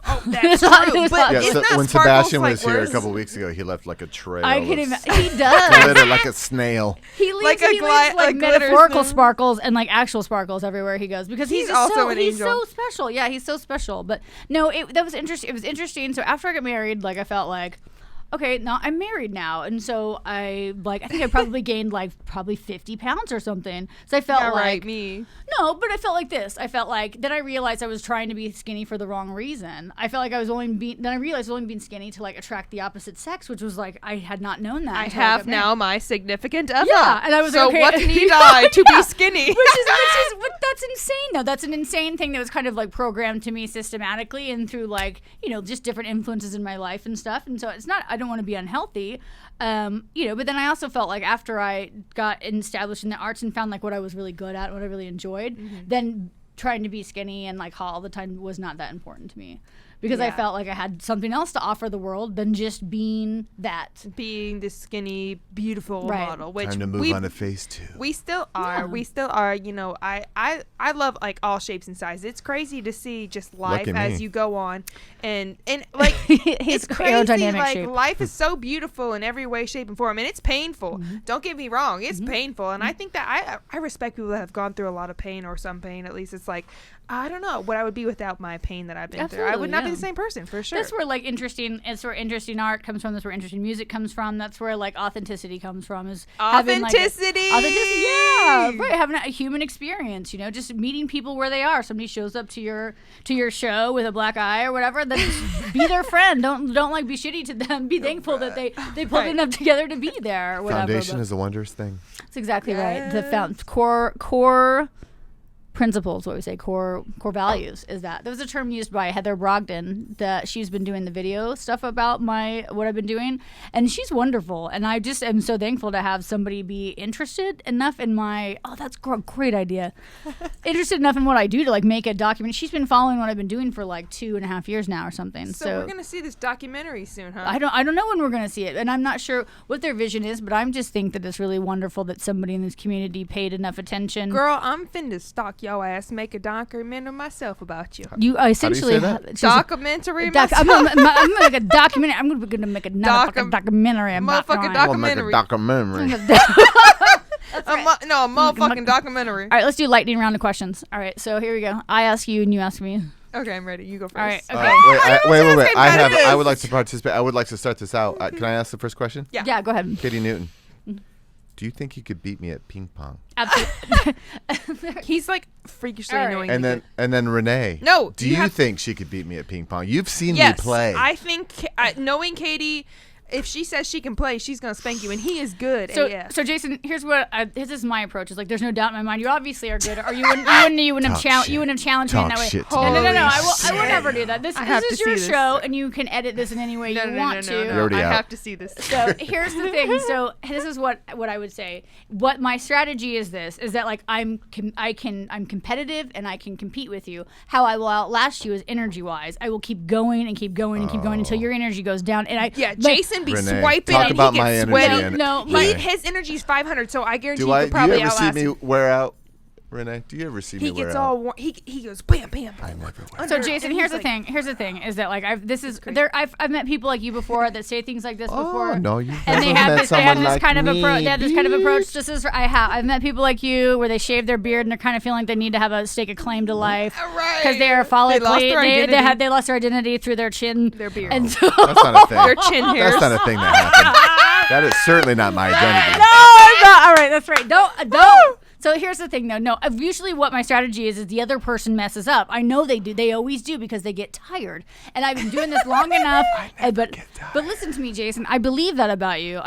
Speaker 1: Oh, that's true. But
Speaker 2: yeah, so when Sebastian was here a couple weeks ago, he left like a trail.
Speaker 3: I can imagine. He does.
Speaker 2: Glitter like a snail.
Speaker 3: He leaves like metaphorical sparkles and like actual sparkles everywhere he goes, because he's also an angel. He's so special. Yeah, he's so special. But no, that was interesting. It was interesting. So after I got married, like I felt like, okay, now I'm married now, and so I think I probably gained like 50 pounds or something. So I felt
Speaker 1: me.
Speaker 3: No, but I felt like this. I felt like, then I realized I was trying to be skinny for the wrong reason. I felt like I was then I realized I was only being skinny to like attract the opposite sex, which was like, I had not known that.
Speaker 1: I have now my significant other.
Speaker 3: Yeah, and I was
Speaker 1: so
Speaker 3: like, okay.
Speaker 1: What need I to be skinny?
Speaker 3: Which is that's insane though. That's an insane thing that was kind of like programmed to me systematically and through like, you know, just different influences in my life and stuff. And so it's not, I don't want to be unhealthy, you know, but then I also felt like after I got established in the arts and found like what I was really good at, what I really enjoyed, then trying to be skinny and like hot all the time was not that important to me. Because I felt like I had something else to offer the world than just being that.
Speaker 1: Being this skinny, beautiful model. Which
Speaker 2: time to move on to phase 2.
Speaker 1: We still are. Yeah. We still are. You know, I love like all shapes and sizes. It's crazy to see just life as you go on. And like, it's crazy. Like, shape. Life is so beautiful in every way, shape, and form. And it's painful. Mm-hmm. Don't get me wrong. It's painful. And I think that I respect people that have gone through a lot of pain or some pain. At least it's like, I don't know what I would be without my pain that I've been through. I
Speaker 3: Absolutely,
Speaker 1: would not be
Speaker 3: yeah.
Speaker 1: the same person for sure.
Speaker 3: That's where like interesting. It's where interesting art comes from. That's where interesting music comes from. That's where like authenticity comes from. Is having, like,
Speaker 1: authenticity.
Speaker 3: authenticity. Yeah, right. Having a human experience. You know, just meeting people where they are. Somebody shows up to your show with a black eye or whatever. Then just be their friend. Don't like be shitty to them. Be thankful that they pulled enough together to be there. Or whatever.
Speaker 2: Foundation is a wondrous thing.
Speaker 3: That's exactly right. The core principles, what we say, core values is that. There was a term used by Heather Brogdon that she's been doing the video stuff about what I've been doing, and she's wonderful. And I just am so thankful to have somebody be interested enough in that's a great idea. Interested enough in what I do to like make a document. She's been following what I've been doing for like 2.5 years now or something.
Speaker 1: So we're gonna see this documentary soon, huh?
Speaker 3: I don't know when we're gonna see it, and I'm not sure what their vision is, but I'm just think that it's really wonderful that somebody in this community paid enough attention.
Speaker 1: Girl, I'm finna stalk your ass, make a documentary myself about you.
Speaker 3: You essentially
Speaker 1: Documentary
Speaker 3: I'm
Speaker 1: myself.
Speaker 3: gonna make a documentary. I'm gonna make a documentary about
Speaker 1: Motherfucking
Speaker 2: We'll make a
Speaker 1: documentary.
Speaker 2: documentary.
Speaker 1: No, a motherfucking documentary.
Speaker 3: All right, let's do lightning round of questions. All right, so here we go. I ask you and you ask me.
Speaker 1: Okay, I'm ready. You go first.
Speaker 3: All right. Okay.
Speaker 2: Wait. I
Speaker 1: I
Speaker 2: would like to participate. I would like to start this out. Can I ask the first question?
Speaker 3: Yeah, go ahead.
Speaker 2: Katie Newton, do you think you could beat me at ping pong?
Speaker 3: Absolutely.
Speaker 1: He's like freakishly
Speaker 3: All right.
Speaker 1: annoying.
Speaker 2: And then Renee.
Speaker 1: No,
Speaker 2: Do you think she could beat me at ping pong? You've seen
Speaker 1: yes,
Speaker 2: me play.
Speaker 1: I think knowing Katie, if she says she can play, she's gonna spank you, and he is good.
Speaker 3: So Jason, here's this is my approach. It's like there's no doubt in my mind. You obviously are good, or you wouldn't have challenged me in that way.
Speaker 2: Shit to
Speaker 3: No,
Speaker 2: me.
Speaker 3: I will never do that. This
Speaker 1: have
Speaker 3: is
Speaker 1: to
Speaker 3: your
Speaker 1: see this.
Speaker 3: show, and you can edit this in any way you want to.
Speaker 2: You're already
Speaker 1: I
Speaker 2: out.
Speaker 1: have to see this.
Speaker 3: So here's the thing. So this is what I would say. What my strategy is that like I'm competitive and I can compete with you. How I will outlast you is energy wise. I will keep going and keep going and keep going until your energy goes down. And
Speaker 1: Jason be
Speaker 2: Renee,
Speaker 1: swiping
Speaker 2: talk
Speaker 1: and
Speaker 2: about
Speaker 1: he
Speaker 2: my
Speaker 1: gets
Speaker 2: energy
Speaker 1: sweaty.
Speaker 2: and-
Speaker 3: No,
Speaker 1: His energy's 500, so I guarantee
Speaker 2: Do
Speaker 1: you
Speaker 2: I?
Speaker 1: could
Speaker 2: Do you
Speaker 1: probably
Speaker 2: ever see
Speaker 1: outlast
Speaker 2: me
Speaker 1: him.
Speaker 2: wear out, Renee? Do you ever see me
Speaker 1: He
Speaker 2: wear
Speaker 1: gets
Speaker 2: out?
Speaker 1: all he goes bam bam.
Speaker 2: I never wear
Speaker 3: So
Speaker 2: out.
Speaker 3: Jason, here's the thing. Here's the thing is that like I've met people like you before that say things like this before.
Speaker 2: Oh, no, you've
Speaker 3: And they
Speaker 2: never
Speaker 3: have
Speaker 2: met
Speaker 3: this
Speaker 2: someone like
Speaker 3: kind of
Speaker 2: me,
Speaker 3: approach. They have this kind of approach.
Speaker 2: bitch.
Speaker 3: Just as I've met people like you where they shave their beard and they're kind of feeling like they need to have a stake of claim to life
Speaker 1: Right.
Speaker 3: because they are follically.
Speaker 1: lost their identity.
Speaker 3: They lost their identity through their chin,
Speaker 1: Their beard.
Speaker 3: and so
Speaker 2: That's not a thing.
Speaker 1: Their chin hairs.
Speaker 2: That's not a thing that happened. That is certainly not my identity.
Speaker 3: No, I'm not. All right, that's right. Don't. So here's the thing, though. No, usually what my strategy is the other person messes up. I know they do. They always do because they get tired. And I've been doing this long enough. But listen to me, Jason. I believe that about you.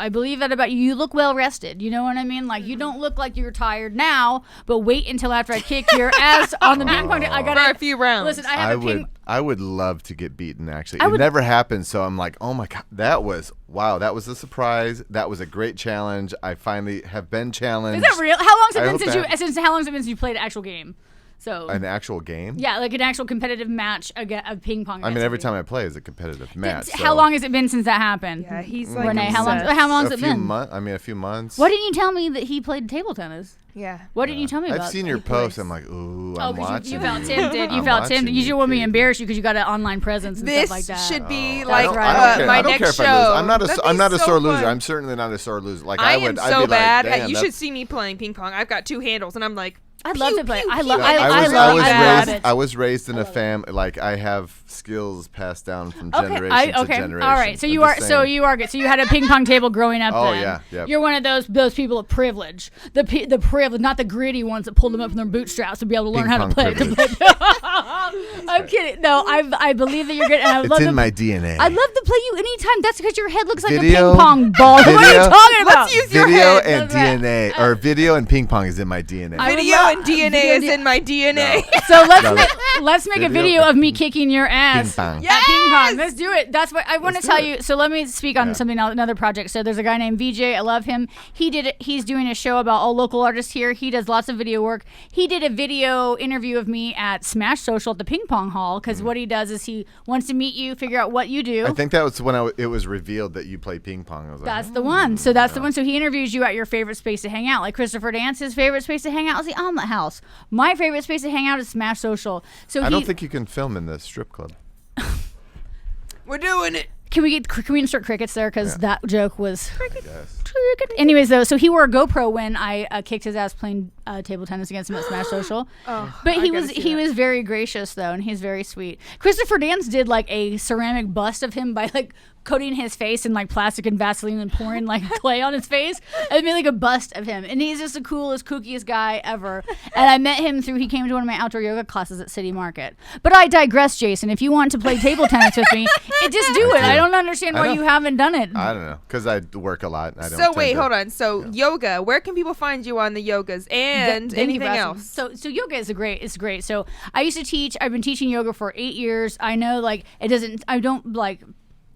Speaker 3: You look well rested. You know what I mean? Like you don't look like you're tired now. But wait until after I kick your ass on the ping pong. I got
Speaker 1: For a few rounds.
Speaker 3: Listen, I have a ping.
Speaker 2: I would love to get beaten, actually. It never happened, so I'm like, oh my God, that was a surprise. That was a great challenge. I finally have been challenged.
Speaker 3: Is that real? How long's it
Speaker 2: I
Speaker 3: been
Speaker 2: hope
Speaker 3: since
Speaker 2: that-
Speaker 3: how long's it been since you played an actual game? So
Speaker 2: An actual game?
Speaker 3: yeah, like an actual competitive match of ping pong.
Speaker 2: I mean,
Speaker 3: against
Speaker 2: every
Speaker 3: somebody.
Speaker 2: time I play is a competitive match.
Speaker 3: How long has it been since that happened?
Speaker 1: Yeah, he's like
Speaker 3: Renee, how
Speaker 1: obsessed.
Speaker 3: long's
Speaker 2: A
Speaker 3: it
Speaker 2: few
Speaker 3: been?
Speaker 2: months. I mean, a few months.
Speaker 3: Why didn't you tell me that he played table tennis?
Speaker 1: Yeah.
Speaker 3: What didn't you tell me about?
Speaker 2: I've seen your posts. I'm like, ooh, I'm watching.
Speaker 3: You felt tempted. You
Speaker 2: I'm
Speaker 3: felt
Speaker 2: watching
Speaker 3: tempted. You just want me to
Speaker 2: Katie.
Speaker 3: embarrass you because you got an online presence and
Speaker 1: This
Speaker 3: stuff like that.
Speaker 1: should be
Speaker 2: I
Speaker 1: like
Speaker 2: don't-
Speaker 3: right.
Speaker 2: I don't care.
Speaker 1: my
Speaker 2: I don't
Speaker 1: next
Speaker 2: care if
Speaker 1: show.
Speaker 2: I lose. I'm
Speaker 1: That'd
Speaker 2: not
Speaker 1: be
Speaker 2: a
Speaker 1: so
Speaker 2: sore loser.
Speaker 1: fun.
Speaker 2: I'm certainly not a sore loser. Like
Speaker 1: I
Speaker 2: I
Speaker 1: am
Speaker 2: would.
Speaker 1: so
Speaker 2: I'd be
Speaker 1: bad.
Speaker 2: Like, damn,
Speaker 1: You
Speaker 2: that's-
Speaker 1: should see me playing ping pong. I've got 2 handles, and I'm like,
Speaker 3: I'd love to play. I
Speaker 1: pew,
Speaker 3: love.
Speaker 1: pew.
Speaker 3: I love it.
Speaker 2: I was raised in a family like I have skills passed down from generation to generation.
Speaker 3: All right. So
Speaker 2: I'm
Speaker 3: you
Speaker 2: just
Speaker 3: are.
Speaker 2: saying.
Speaker 3: So you are good. So you had a ping pong table growing up.
Speaker 2: Oh,
Speaker 3: then.
Speaker 2: yeah, yep.
Speaker 3: You're one of those people of privilege. The privilege, not the gritty ones that pulled them up from their bootstraps to be able to learn
Speaker 2: Ping
Speaker 3: how to
Speaker 2: pong
Speaker 3: play.
Speaker 2: privilege.
Speaker 3: I'm kidding. No, I believe that you're good. And I
Speaker 2: It's
Speaker 3: love
Speaker 2: in my DNA.
Speaker 3: I'd love to play you anytime. That's because your head looks like
Speaker 2: Video-
Speaker 3: a ping pong ball. What are you
Speaker 2: video-
Speaker 3: talking about?
Speaker 1: Let's use your
Speaker 2: Video
Speaker 1: head.
Speaker 2: and
Speaker 3: That's right.
Speaker 2: DNA, or video and ping pong is in my DNA.
Speaker 3: I would
Speaker 1: Video
Speaker 3: love-
Speaker 1: and DNA
Speaker 3: video-
Speaker 1: is in my DNA.
Speaker 3: So
Speaker 2: No,
Speaker 3: let's make a
Speaker 2: video-
Speaker 3: video of me kicking your ass
Speaker 2: Ping pong.
Speaker 3: at ping pong. Let's do it. That's what I want to
Speaker 2: Let's
Speaker 3: tell
Speaker 2: do
Speaker 3: you.
Speaker 2: it.
Speaker 3: So let me speak on
Speaker 2: Yeah.
Speaker 3: something else, another project. So there's a guy named VJ. I love him. He did it. He's doing a show about all local artists here. He does lots of video work. He did a video interview of me at Smash Social at the Ping Pong Hall because what he does is he wants to meet you, figure out what you do.
Speaker 2: I think that was when it was revealed that you play ping pong. I was like,
Speaker 3: That's the one. So that's the one. So he interviews you at your favorite space to hang out. Like Christopher Dance, his favorite space to hang out is the Omelet House. My favorite space to hang out is Smash Social. So
Speaker 2: I don't think you can film in the strip club.
Speaker 1: We're doing it.
Speaker 3: Can we insert crickets there? Because that joke was.
Speaker 2: Yes.
Speaker 3: Anyways, though, so he wore a GoPro when I kicked his ass playing table tennis against him at Smash Social. But he was very gracious though, and he's very sweet. Christopher Dance did like a ceramic bust of him by like coating his face in like plastic and Vaseline and pouring like clay on his face and made like a bust of him. And he's just the coolest, kookiest guy ever. And I met him he came to one of my outdoor yoga classes at City Market. But I digress, Jason. If you want to play table tennis with me, just do it. I don't understand why you haven't done it.
Speaker 2: I don't know, because I work a lot. And I don't
Speaker 1: So wait, hold on. So yoga, where can people find you on the yogas and anything else?
Speaker 3: So yoga is great. So I've been teaching yoga for 8 years. I know like I don't like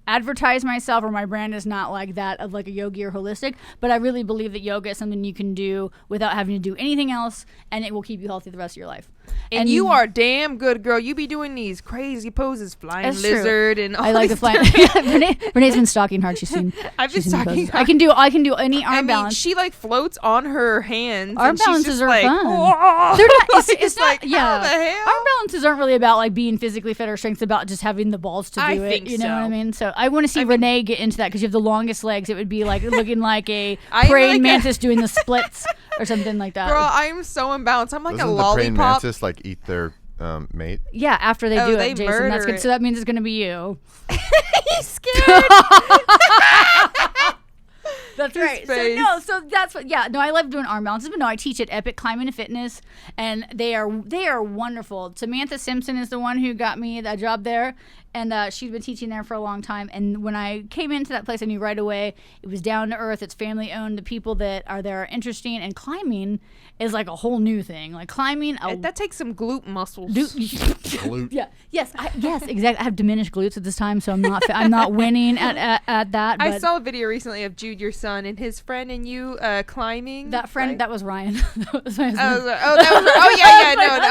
Speaker 3: advertise myself, or my brand is not like that of like a yogi or holistic, but I really believe that yoga is something you can do without having to do anything else, and it will keep you healthy the rest of your life.
Speaker 1: And you are damn good, girl. You be doing these crazy poses, flying lizard, and all
Speaker 3: I like the flying. Renee's been stalking hard. She's seen.
Speaker 1: I've been stalking her.
Speaker 3: I can do any arm balance.
Speaker 1: She like floats on her hands.
Speaker 3: Arm
Speaker 1: and
Speaker 3: balances
Speaker 1: she's just
Speaker 3: are
Speaker 1: like,
Speaker 3: fun.
Speaker 1: Whoa.
Speaker 3: They're not. It's not.
Speaker 1: like,
Speaker 3: Yeah.
Speaker 1: how the hell?
Speaker 3: Arm balances aren't really about like being physically fit or strength. It's about just having the balls to do it.
Speaker 1: think
Speaker 3: You know
Speaker 1: so.
Speaker 3: what I mean? So I want to see Renee get into that because you have the longest legs. It would be like looking like a
Speaker 1: I'm
Speaker 3: praying
Speaker 1: like
Speaker 3: mantis doing the splits or something like that.
Speaker 1: Girl, I'm so imbalanced. I'm like
Speaker 2: Doesn't
Speaker 1: a
Speaker 2: the praying
Speaker 1: lollipop.
Speaker 2: mantis like eat their mate?
Speaker 3: Yeah, after they do
Speaker 1: they
Speaker 3: it, Jason. That's
Speaker 1: murder
Speaker 3: good.
Speaker 1: it.
Speaker 3: So that means it's going to be you.
Speaker 1: He's scared.
Speaker 3: That's right. So that's what. Yeah, no, I love doing arm balances, but no, I teach at Epic Climbing and Fitness, and they are wonderful. Samantha Simpson is the one who got me that job there, and she's been teaching there for a long time. And when I came into that place, I knew right away it was down to earth. It's family owned. The people that are there are interesting, and climbing is like a whole new thing. Like climbing,
Speaker 1: That takes some glute muscles.
Speaker 2: Glute.
Speaker 3: Yeah. Yes. Exactly. I have diminished glutes at this time, so I'm not winning at that. But
Speaker 1: I saw a video recently of Jude, your son, and his friend and you climbing.
Speaker 3: that friend.
Speaker 1: right?
Speaker 3: That was Ryan. That was my husband.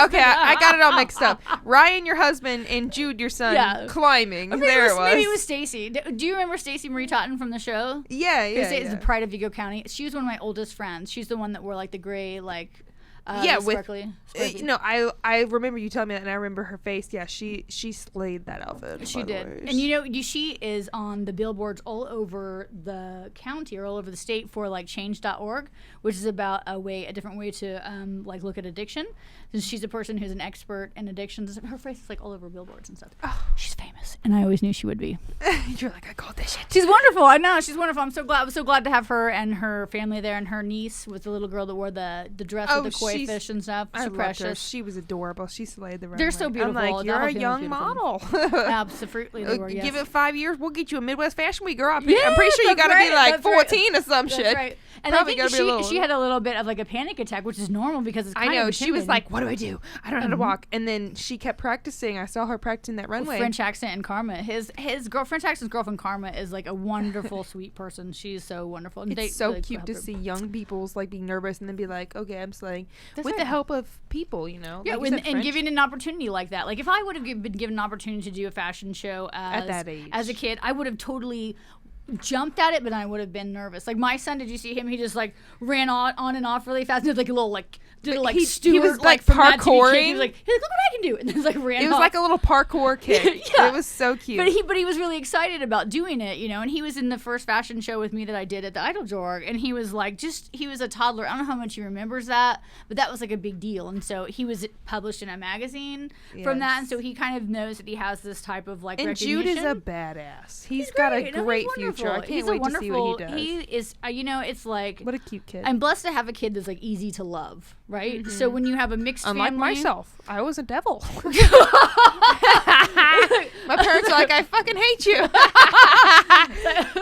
Speaker 1: Okay. I got it all mixed up. Ryan, your husband, and Jude, your son, climbing.
Speaker 3: Maybe
Speaker 1: There it was.
Speaker 3: Maybe it was Stacy. Do you remember Stacy Marie Totten from the show?
Speaker 1: Yeah.
Speaker 3: It's the pride of Vigo County. She was one of my oldest friends. She's the one that wore like the gray sparkly.
Speaker 1: I remember you telling me that, and I remember her face. Yeah, she slayed that outfit.
Speaker 3: She did. And she is on the billboards all over the county or all over the state for like change.org, which is about a different way to like look at addiction. And she's a person who's an expert in addictions. Her face is like all over billboards and stuff. Oh. She's famous, and I always knew she would be.
Speaker 1: You're like, I called this shit.
Speaker 3: She's wonderful. I know, she's wonderful. I'm so glad to have her and her family there, and her niece was the little girl that wore the dress with the koi fish and stuff.
Speaker 1: I
Speaker 3: So precious.
Speaker 1: Her. She was adorable. She slayed the runway.
Speaker 3: They're so beautiful.
Speaker 1: I'm like, you're a young model.
Speaker 3: Absolutely, they were. Yes.
Speaker 1: Give it 5 years, we'll get you a Midwest Fashion Week, girl. I'm pretty sure you got to be like 14 or some shit.
Speaker 3: Right. And
Speaker 1: Probably
Speaker 3: I think she had a little bit of like a panic attack, which is normal because it's kind of
Speaker 1: she was like, what do I do? I don't know how to walk. And then she kept practicing. I saw her practicing that runway.
Speaker 3: French accent and Karma. French accent's girlfriend Karma is like a wonderful, sweet person. She's so wonderful. And
Speaker 1: it's so cute to see young people's like being nervous and then be like, okay, I'm slaying with the help of people,
Speaker 3: Yeah,
Speaker 1: like
Speaker 3: and giving an opportunity like that. Like if I would have been given an opportunity to do a fashion show
Speaker 1: at that age
Speaker 3: as a kid, I would have totally jumped at it, but I would have been nervous. Like my son, did you see him? He just like ran on and off really fast. And did like a little
Speaker 1: he was like parkouring.
Speaker 3: He was like, look what I can do, and then like ran.
Speaker 1: It was
Speaker 3: off.
Speaker 1: like a little parkour kick.
Speaker 3: Yeah.
Speaker 1: It was so cute.
Speaker 3: But he was really excited about doing it, And he was in the first fashion show with me that I did at the Idol Jorg, and he was like, he was a toddler. I don't know how much he remembers that, but that was like a big deal. And so he was published in a magazine from that, and so he kind of knows that he has this type of like.
Speaker 1: And
Speaker 3: recognition.
Speaker 1: Jude is a badass. He's got a great future. I can't wait to see what he does.
Speaker 3: He is, it's like
Speaker 1: what a cute kid.
Speaker 3: I'm blessed to have a kid that's like easy to love, right? Mm-hmm. So when you have a mixed
Speaker 1: Unlike
Speaker 3: family,
Speaker 1: myself, I was a devil. My parents are like, I fucking hate you.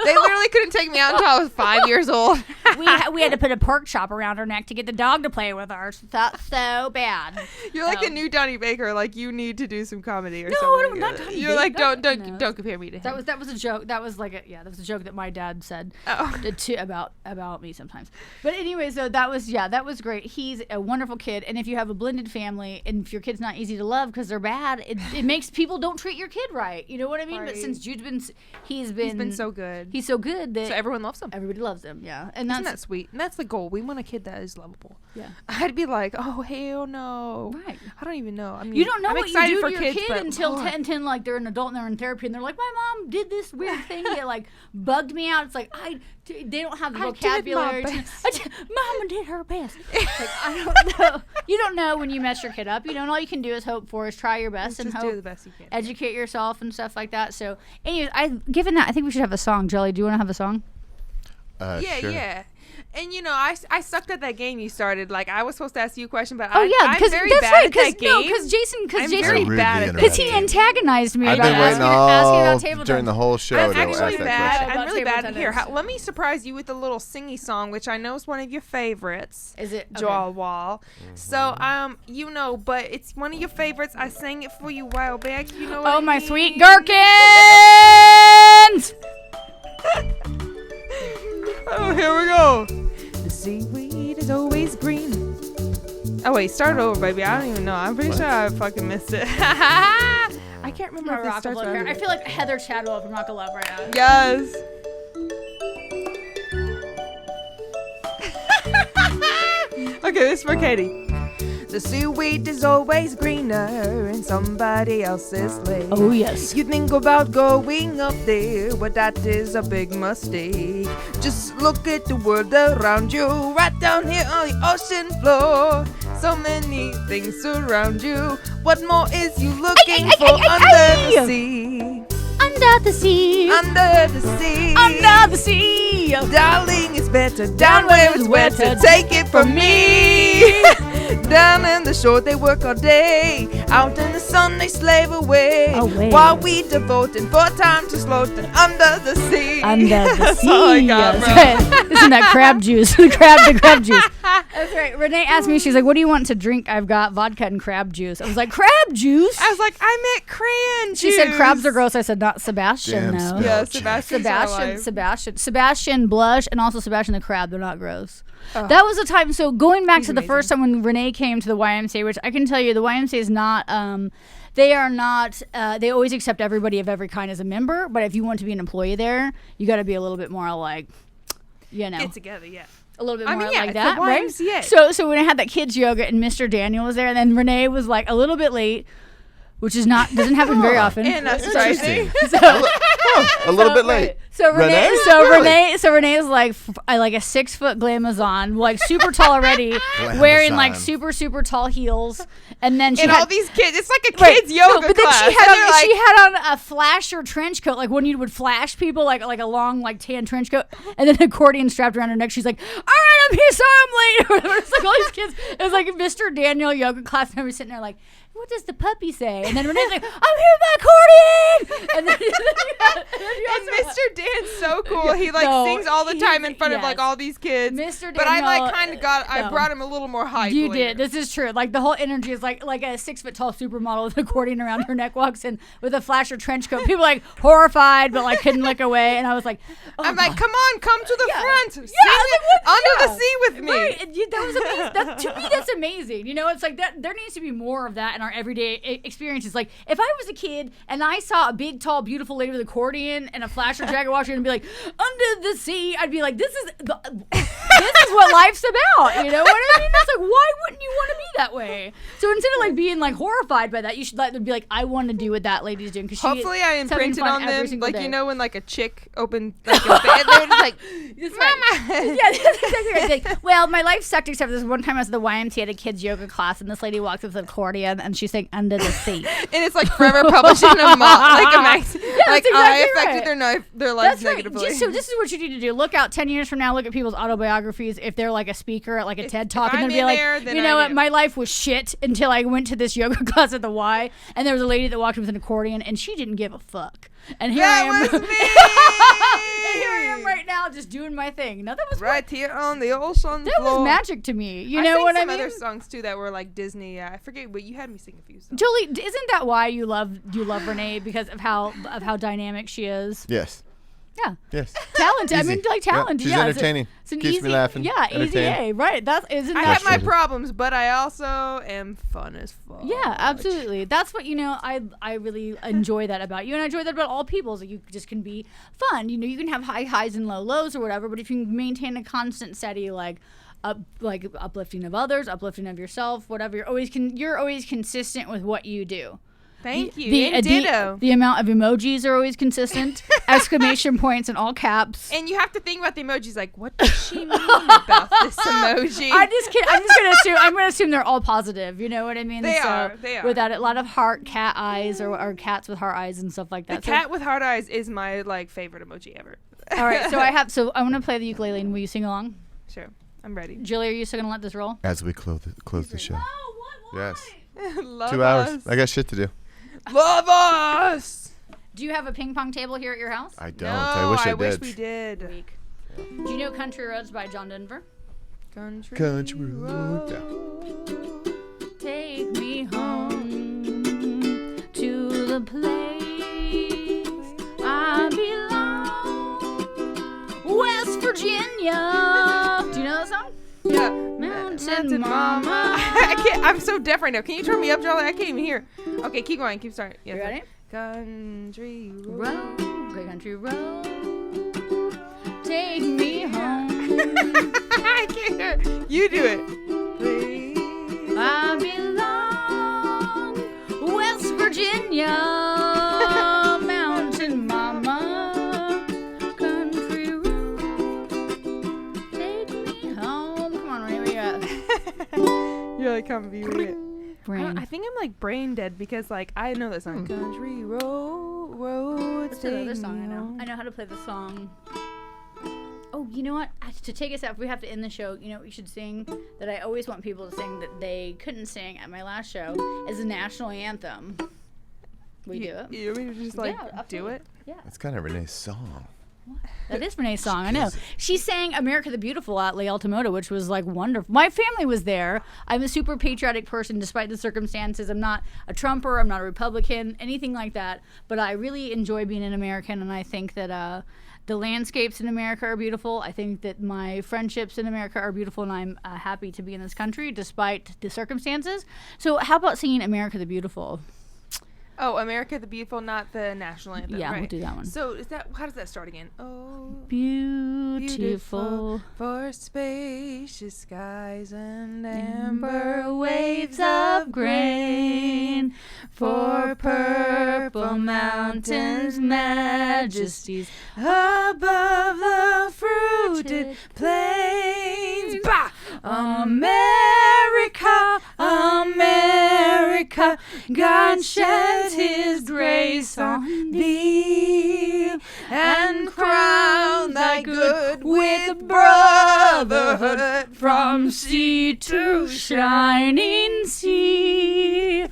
Speaker 1: They literally couldn't take me out until I was 5 years old.
Speaker 3: we had to put a pork chop around her neck to get the dog to play with her. That's so bad.
Speaker 1: You're like the new Donnie Baker. Like you need to do some comedy or
Speaker 3: something.
Speaker 1: No,
Speaker 3: I'm not Donnie
Speaker 1: You're
Speaker 3: Baker.
Speaker 1: like don't compare me to him.
Speaker 3: That was a joke. That was like that was a joke that my dad said about me sometimes. But anyway, so that was great. He's a wonderful kid, and if you have a blended family, and if your kid's not easy to love because they're bad, it makes people don't treat your kid right. You know what I mean? Right. But since Jude's he's been so good. He's so good that
Speaker 1: so everyone loves him.
Speaker 3: Everybody loves him. Yeah, and that's
Speaker 1: that sweet. And that's the goal. We want a kid that is lovable.
Speaker 3: Yeah.
Speaker 1: I'd be like, oh, hell no.
Speaker 3: Right.
Speaker 1: I don't even know. I mean,
Speaker 3: You don't know
Speaker 1: I'm
Speaker 3: what
Speaker 1: excited
Speaker 3: you do
Speaker 1: for
Speaker 3: to your
Speaker 1: kids,
Speaker 3: kid
Speaker 1: but
Speaker 3: until
Speaker 1: Lord.
Speaker 3: 10, like they're an adult and they're in therapy and they're like, my mom did this weird thing that like bugged me out. It's like, they don't have the vocabulary. Mama did her best. It's like, I don't know. You don't know when you mess your kid up. You don't. All you can do is hope for is try your best and
Speaker 1: just
Speaker 3: hope.
Speaker 1: do the best you can.
Speaker 3: Educate yourself and stuff like that. So, anyways, given that, I think we should have a song. Jelly, do you want to have a song?
Speaker 1: Yeah,
Speaker 2: sure.
Speaker 1: yeah. And you know, I sucked at that game you started. Like I was supposed to ask you a question, but
Speaker 3: I'm
Speaker 1: very
Speaker 3: that's
Speaker 1: bad
Speaker 3: right.
Speaker 1: at that game.
Speaker 3: Because Jason,
Speaker 1: I'm very
Speaker 2: Rudely
Speaker 1: bad at that
Speaker 3: because he
Speaker 1: game.
Speaker 3: antagonized me
Speaker 2: I've
Speaker 3: about
Speaker 2: been waiting
Speaker 3: asking about
Speaker 2: all
Speaker 3: table
Speaker 2: during
Speaker 3: tennis.
Speaker 2: the whole show
Speaker 1: I'm
Speaker 2: to ask
Speaker 1: actually
Speaker 2: that
Speaker 1: bad.
Speaker 2: question.
Speaker 3: About
Speaker 1: I'm really
Speaker 3: table
Speaker 1: bad. Here,
Speaker 3: tennis.
Speaker 1: let me surprise you with a little singy song, which I know is one of your favorites.
Speaker 3: Is it? Okay.
Speaker 1: Joel Wall. So you know, but it's one of your favorites. I sang it for you a while back. You know what
Speaker 3: Oh,
Speaker 1: I
Speaker 3: my
Speaker 1: mean?
Speaker 3: sweet gherkins!
Speaker 1: Oh, here we go. The seaweed is always green. Oh wait, start over, baby. I don't even know. I'm pretty sure I fucking missed it. I can't remember if it
Speaker 3: Rock of
Speaker 1: starts
Speaker 3: Love
Speaker 1: over.
Speaker 3: here. I feel like Heather Chadwell from Rock of Love right now.
Speaker 1: Yes. Okay, this is for Katy. The seaweed is always greener in somebody else's lake.
Speaker 3: Oh, yes.
Speaker 1: You think about going up there, but that is a big mistake. Just look at the world around you, right down here on the ocean floor. So many things surround you. What more is you looking for under the sea?
Speaker 3: Under the sea.
Speaker 1: Under the sea.
Speaker 3: Under the sea.
Speaker 1: Darling, it's better down where it's wetter. Take it from me. Down in the shore they work all day. Out in the sun they slave away. While we devoting for time to floating under the sea.
Speaker 3: Under the
Speaker 1: That's
Speaker 3: sea.
Speaker 1: all I got, bro.
Speaker 3: Isn't that crab juice? the crab juice. That's right. Renee asked me, she's like, what do you want to drink? I've got vodka and crab juice. I was like, crab juice?
Speaker 1: I was like, I meant crayon juice.
Speaker 3: She said crabs are gross. I said, not Sebastian,
Speaker 2: Damn
Speaker 3: though.
Speaker 2: spell
Speaker 1: Yeah,
Speaker 2: check.
Speaker 3: Sebastian Blush, and also Sebastian the crab. They're not gross. That was a time. So going back to the first time when Renee came to the YMCA, which I can tell you, the YMCA is not. They are not. They always accept everybody of every kind as a member. But if you want to be an employee there, you got to be a little bit more like, you know,
Speaker 1: Get together, yeah.
Speaker 3: a little bit
Speaker 1: I
Speaker 3: more
Speaker 1: mean, yeah,
Speaker 3: like
Speaker 1: it's
Speaker 3: that,
Speaker 1: the
Speaker 3: right?
Speaker 1: YMCA.
Speaker 3: So when I had that kids yoga and Mr. Daniel was there, and then Renee was like a little bit late, which is doesn't happen very often.
Speaker 1: And that's
Speaker 2: Interesting.
Speaker 1: surprising.
Speaker 2: A little bit late.
Speaker 3: So
Speaker 2: Renee?
Speaker 3: Renee is like like a 6 foot glamazon, like super tall already, wearing like super tall heels, and then she
Speaker 1: And
Speaker 3: had
Speaker 1: all these kids, it's like a kids yoga
Speaker 3: but then
Speaker 1: class.
Speaker 3: she had
Speaker 1: And they're like,
Speaker 3: she had on a flasher trench coat, like when you would flash people, like a long like tan trench coat, and then an accordion strapped around her neck. She's like, "All right, I'm here, so I'm late." It's like all these kids. It was like Mr. Daniel yoga class, and I was sitting there like, what does the puppy say? And then Renee's like, I'm here with my accordion! And then
Speaker 1: and Mr. Dan's so cool. He like sings all the time in front of like all these kids.
Speaker 3: Mr.
Speaker 1: But I like
Speaker 3: Daniel,
Speaker 1: kind of I brought him a little more hype.
Speaker 3: You
Speaker 1: later.
Speaker 3: did. This is true. Like the whole energy is like a 6 foot tall supermodel with an accordion around her neck walks in with a flasher trench coat. People like horrified, but like couldn't look away. And I was like, oh,
Speaker 1: I'm like, come on, come to the front. Sing
Speaker 3: like,
Speaker 1: under the sea with me.
Speaker 3: Right. That was amazing. To me, that's amazing. You know, it's like that. There needs to be more of that in our everyday experiences. Like, if I was a kid and I saw a big, tall, beautiful lady with an accordion and a flasher jacket washer and be like, under the sea, I'd be like, this is what life's about. You know what I mean? That's like, why wouldn't you want to be that way? So instead of like being like horrified by that, you should be like, I want to do what that lady's doing.
Speaker 1: Hopefully, I imprinted on them. Like,
Speaker 3: day.
Speaker 1: you know, when like a chick opened like a bed, they're just like, Mama.
Speaker 3: Yeah, that's exactly right. Like, well, my life sucked except for this one time I was at the YMCA at a kids yoga class, and this lady walks up with an accordion and she's saying under the sea.
Speaker 1: And it's like forever publishing a like a magazine. Like,
Speaker 3: exactly
Speaker 1: I affected
Speaker 3: right.
Speaker 1: their lives
Speaker 3: That's right.
Speaker 1: negatively.
Speaker 3: So this is what you need to do. Look out 10 years from now, look at people's autobiographies if they're like a speaker at like a TED Talk, and
Speaker 1: I'm
Speaker 3: then be
Speaker 1: in
Speaker 3: like,
Speaker 1: there, then
Speaker 3: you know
Speaker 1: I
Speaker 3: what,
Speaker 1: knew.
Speaker 3: my life was shit until I went to this yoga class at the Y, and there was a lady that walked in with an accordion, and she didn't give a fuck. And here I am.
Speaker 1: That was me.
Speaker 3: And here I am right now just doing my thing. Now that was
Speaker 1: right here on the ocean
Speaker 3: that
Speaker 1: floor.
Speaker 3: was magic to me. You
Speaker 1: I
Speaker 3: know
Speaker 1: sang
Speaker 3: what I
Speaker 1: some
Speaker 3: mean?
Speaker 1: other songs too that were like Disney. I forget, but you had me sing a few songs.
Speaker 3: Jolie, isn't that why you love Renee, because of how dynamic she is?
Speaker 2: Yes.
Speaker 3: Yeah.
Speaker 2: Yes.
Speaker 3: Talented.
Speaker 2: Easy.
Speaker 3: I mean, like talented.
Speaker 2: She's
Speaker 3: yeah,
Speaker 2: entertaining.
Speaker 3: It's an
Speaker 2: Keeps
Speaker 3: easy,
Speaker 2: me laughing.
Speaker 3: Yeah, easy
Speaker 2: Entertaining.
Speaker 3: A. Right. Isn't
Speaker 1: I
Speaker 3: that
Speaker 1: have my problems, but I also am fun as fuck.
Speaker 3: Yeah, absolutely. That's what, I really enjoy that about you, and I enjoy that about all people. So you just can be fun. You can have high highs and low lows or whatever, but if you can maintain a constant steady uplifting of others, uplifting of yourself, whatever, you're always consistent with what you do.
Speaker 1: Thank you. And ditto.
Speaker 3: The amount of emojis are always consistent. Exclamation points in all caps.
Speaker 1: And you have to think about the emojis. Like, what does she mean about this emoji?
Speaker 3: I'm gonna assume they're all positive. You know what I mean?
Speaker 1: They are.
Speaker 3: Without a lot of heart cat eyes or cats with heart eyes and stuff like that.
Speaker 1: The cat with heart eyes is my favorite emoji ever.
Speaker 3: All right. So I want to play the ukulele, and will you sing along?
Speaker 1: Sure. I'm ready.
Speaker 3: Julie, are you still gonna let this roll?
Speaker 2: As we close the show. Yes.
Speaker 1: Love
Speaker 2: 2 hours.
Speaker 1: us.
Speaker 2: I got shit to do.
Speaker 1: Love us.
Speaker 3: Do you have a ping pong table here at your house?
Speaker 2: I don't.
Speaker 1: No,
Speaker 2: I wish I did.
Speaker 1: wish we did.
Speaker 3: Weak. Do you know Country Roads by John Denver?
Speaker 1: Country
Speaker 2: road.
Speaker 3: Take me home to the place I belong, West Virginia. Do you know that song?
Speaker 1: Yeah.
Speaker 3: Mountain Mama.
Speaker 1: I can't. I'm so deaf right now. Can you turn me up, Charlie? I can't even hear. Okay, keep going. Keep starting. Yeah,
Speaker 3: You ready?
Speaker 1: Country
Speaker 3: Road, great country road, take me home.
Speaker 1: I can't hear. You do it. Please.
Speaker 3: I belong, West Virginia, Mountain Mama, country road, take me home. Come on, Renee, where you at?
Speaker 1: You're like, come be with it.
Speaker 3: Brain.
Speaker 1: I think I'm brain dead because I know that song. Country roads.
Speaker 3: What's the other song I know? I know how to play the song. Oh, you know what? To take us out, if we have to end the show, we should sing that I always want people to sing that they couldn't sing at my last show is the national anthem. We do it?
Speaker 1: You want me to just do it?
Speaker 3: Yeah.
Speaker 2: That's kind of Renee's song.
Speaker 3: That is Renee's song, I know. She sang America the Beautiful at Le Altomoto, which was wonderful. My family was there. I'm a super patriotic person despite the circumstances. I'm not a Trumper, I'm not a Republican, anything like that. But I really enjoy being an American, and I think that the landscapes in America are beautiful. I think that my friendships in America are beautiful, and I'm happy to be in this country despite the circumstances. So how about singing America the Beautiful?
Speaker 1: Oh, America the Beautiful, not the national anthem.
Speaker 3: Yeah,
Speaker 1: right.
Speaker 3: we'll do that one.
Speaker 1: So how does that start again? Oh,
Speaker 3: beautiful
Speaker 1: for spacious skies and
Speaker 3: amber waves of grain, for purple mountains, majesties
Speaker 1: above the fruited plains. Bah! America, America, God sheds His grace on thee, and crown thy good with brotherhood from sea to shining sea.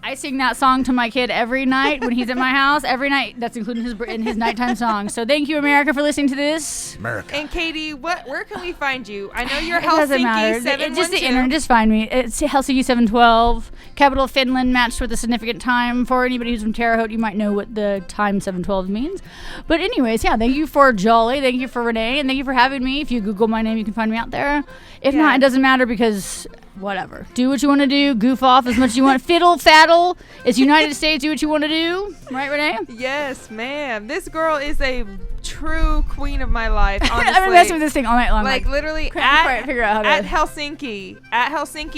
Speaker 1: I sing that song to my kid every night when he's at my house. Every night, that's including his nighttime song. So thank you, America, for listening to this.
Speaker 2: America.
Speaker 1: And Katy, where can we find you? I know you're
Speaker 3: It doesn't
Speaker 1: Helsinki
Speaker 3: matter.
Speaker 1: 712.
Speaker 3: Just the internet. Just find me. It's Helsinki 712. Capital Finland matched with a significant time. For anybody who's from Terre Haute, you might know what the time 712 means. But anyways, yeah, thank you for Jolly. Thank you for Renee. And thank you for having me. If you Google my name, you can find me out there. If not, it doesn't matter because whatever. Do what you want to do. Goof off as much as you want. Fiddle, faddle. It's United States. Do what you want to do. Right, Renee?
Speaker 1: Yes, ma'am. This girl is a true queen of my life, honestly.
Speaker 3: I've been messing with this thing all night long.
Speaker 1: Literally
Speaker 3: figure out how to
Speaker 1: at Helsinki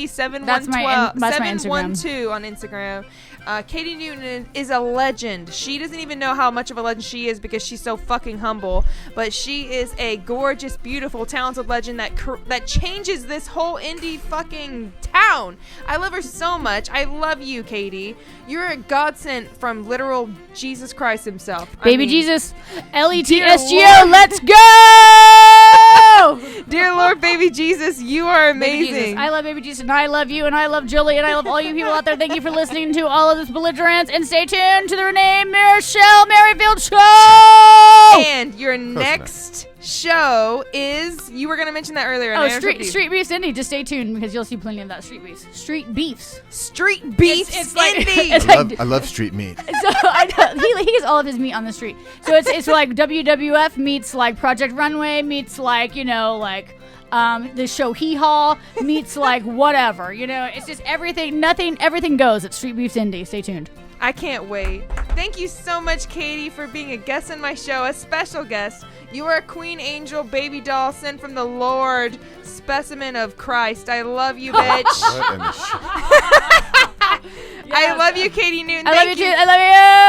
Speaker 1: 712
Speaker 3: that's my Instagram.
Speaker 1: 712 on Instagram. Katy Newton is a legend. She doesn't even know how much of a legend she is because she's so fucking humble. But she is a gorgeous, beautiful, talented legend that changes this whole indie fucking town. I love her so much. I love you, Katy. You're a godsend from literal Jesus Christ himself.
Speaker 3: Baby Jesus. LETSGO.
Speaker 1: Lord.
Speaker 3: Let's go!
Speaker 1: Dear Lord, baby Jesus, you are
Speaker 3: Baby
Speaker 1: amazing.
Speaker 3: Jesus. I love Baby Jesus, and I love you, and I love Julie, and I love all you people out there. Thank you for listening to all of this belligerence, and stay tuned to the Renee Merrifield Show!
Speaker 1: And your next show is, you were going to mention that earlier. and I
Speaker 3: Street
Speaker 1: interrupted you.
Speaker 3: Beefs Indie. Just stay tuned because you'll see plenty of that Street Beefs. Street Beefs.
Speaker 1: Street Beefs
Speaker 3: It's like-
Speaker 1: Indie.
Speaker 3: it's
Speaker 2: I love street meat.
Speaker 3: So I know, he gets all of his meat on the street. So it's like WWF meets like Project Runway meets like the show Hee Haw meets like whatever. It's just everything goes at Street Beefs Indie. Stay tuned.
Speaker 1: I can't wait. Thank you so much, Katy, for being a guest on my show, a special guest. You are a queen angel baby doll sent from the Lord, specimen of Christ. I love you, bitch.
Speaker 2: What in the shit?
Speaker 1: I love you, Katy Newton.
Speaker 3: I love you too. I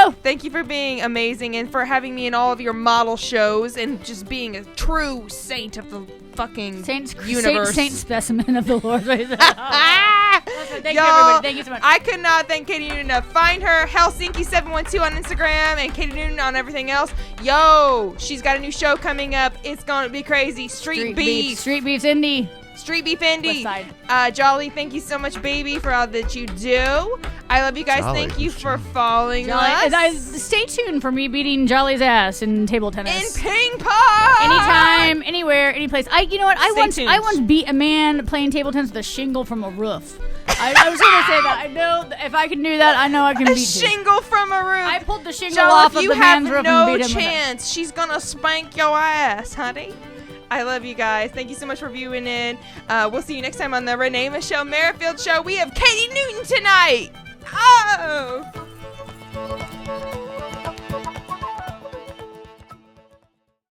Speaker 3: love you.
Speaker 1: Thank you for being amazing and for having me in all of your model shows and just being a true saint of the fucking universe.
Speaker 3: Saint specimen of the Lord. Thank you,
Speaker 1: Y'all,
Speaker 3: everybody. Thank you so much.
Speaker 1: I could not thank Katy Newton enough. Find her, Helsinki712 on Instagram and Katy Newton on everything else. Yo, she's got a new show coming up. It's going to be crazy. Street Beef.
Speaker 3: Street Beefs Indie.
Speaker 1: Street Beef Indie.
Speaker 3: West side.
Speaker 1: Jolly, thank you so much, baby, for all that you do. I love you guys.
Speaker 2: Jolly,
Speaker 1: Thank you
Speaker 2: who's
Speaker 1: for
Speaker 2: Jolly?
Speaker 1: following
Speaker 3: Jolly.
Speaker 1: us.
Speaker 3: Stay tuned for me beating Jolly's ass in table tennis.
Speaker 1: In ping pong.
Speaker 3: Anytime, anywhere, any place. You know what?
Speaker 1: Stay tuned.
Speaker 3: I once beat a man playing table tennis with a shingle from a roof. I was going to say that. I know if I can do that, I know I can
Speaker 1: A
Speaker 3: beat you.
Speaker 1: shingle from a roof.
Speaker 3: I pulled the shingle
Speaker 1: Joel,
Speaker 3: off
Speaker 1: if
Speaker 3: of
Speaker 1: you
Speaker 3: the
Speaker 1: have
Speaker 3: man's roof
Speaker 1: no
Speaker 3: and beat him
Speaker 1: chance, she's gonna spank your ass, honey. I love you guys. Thank you so much for viewing in. We'll see you next time on the Renee Show, Merrifield Show. We have Katy Newton tonight. Oh.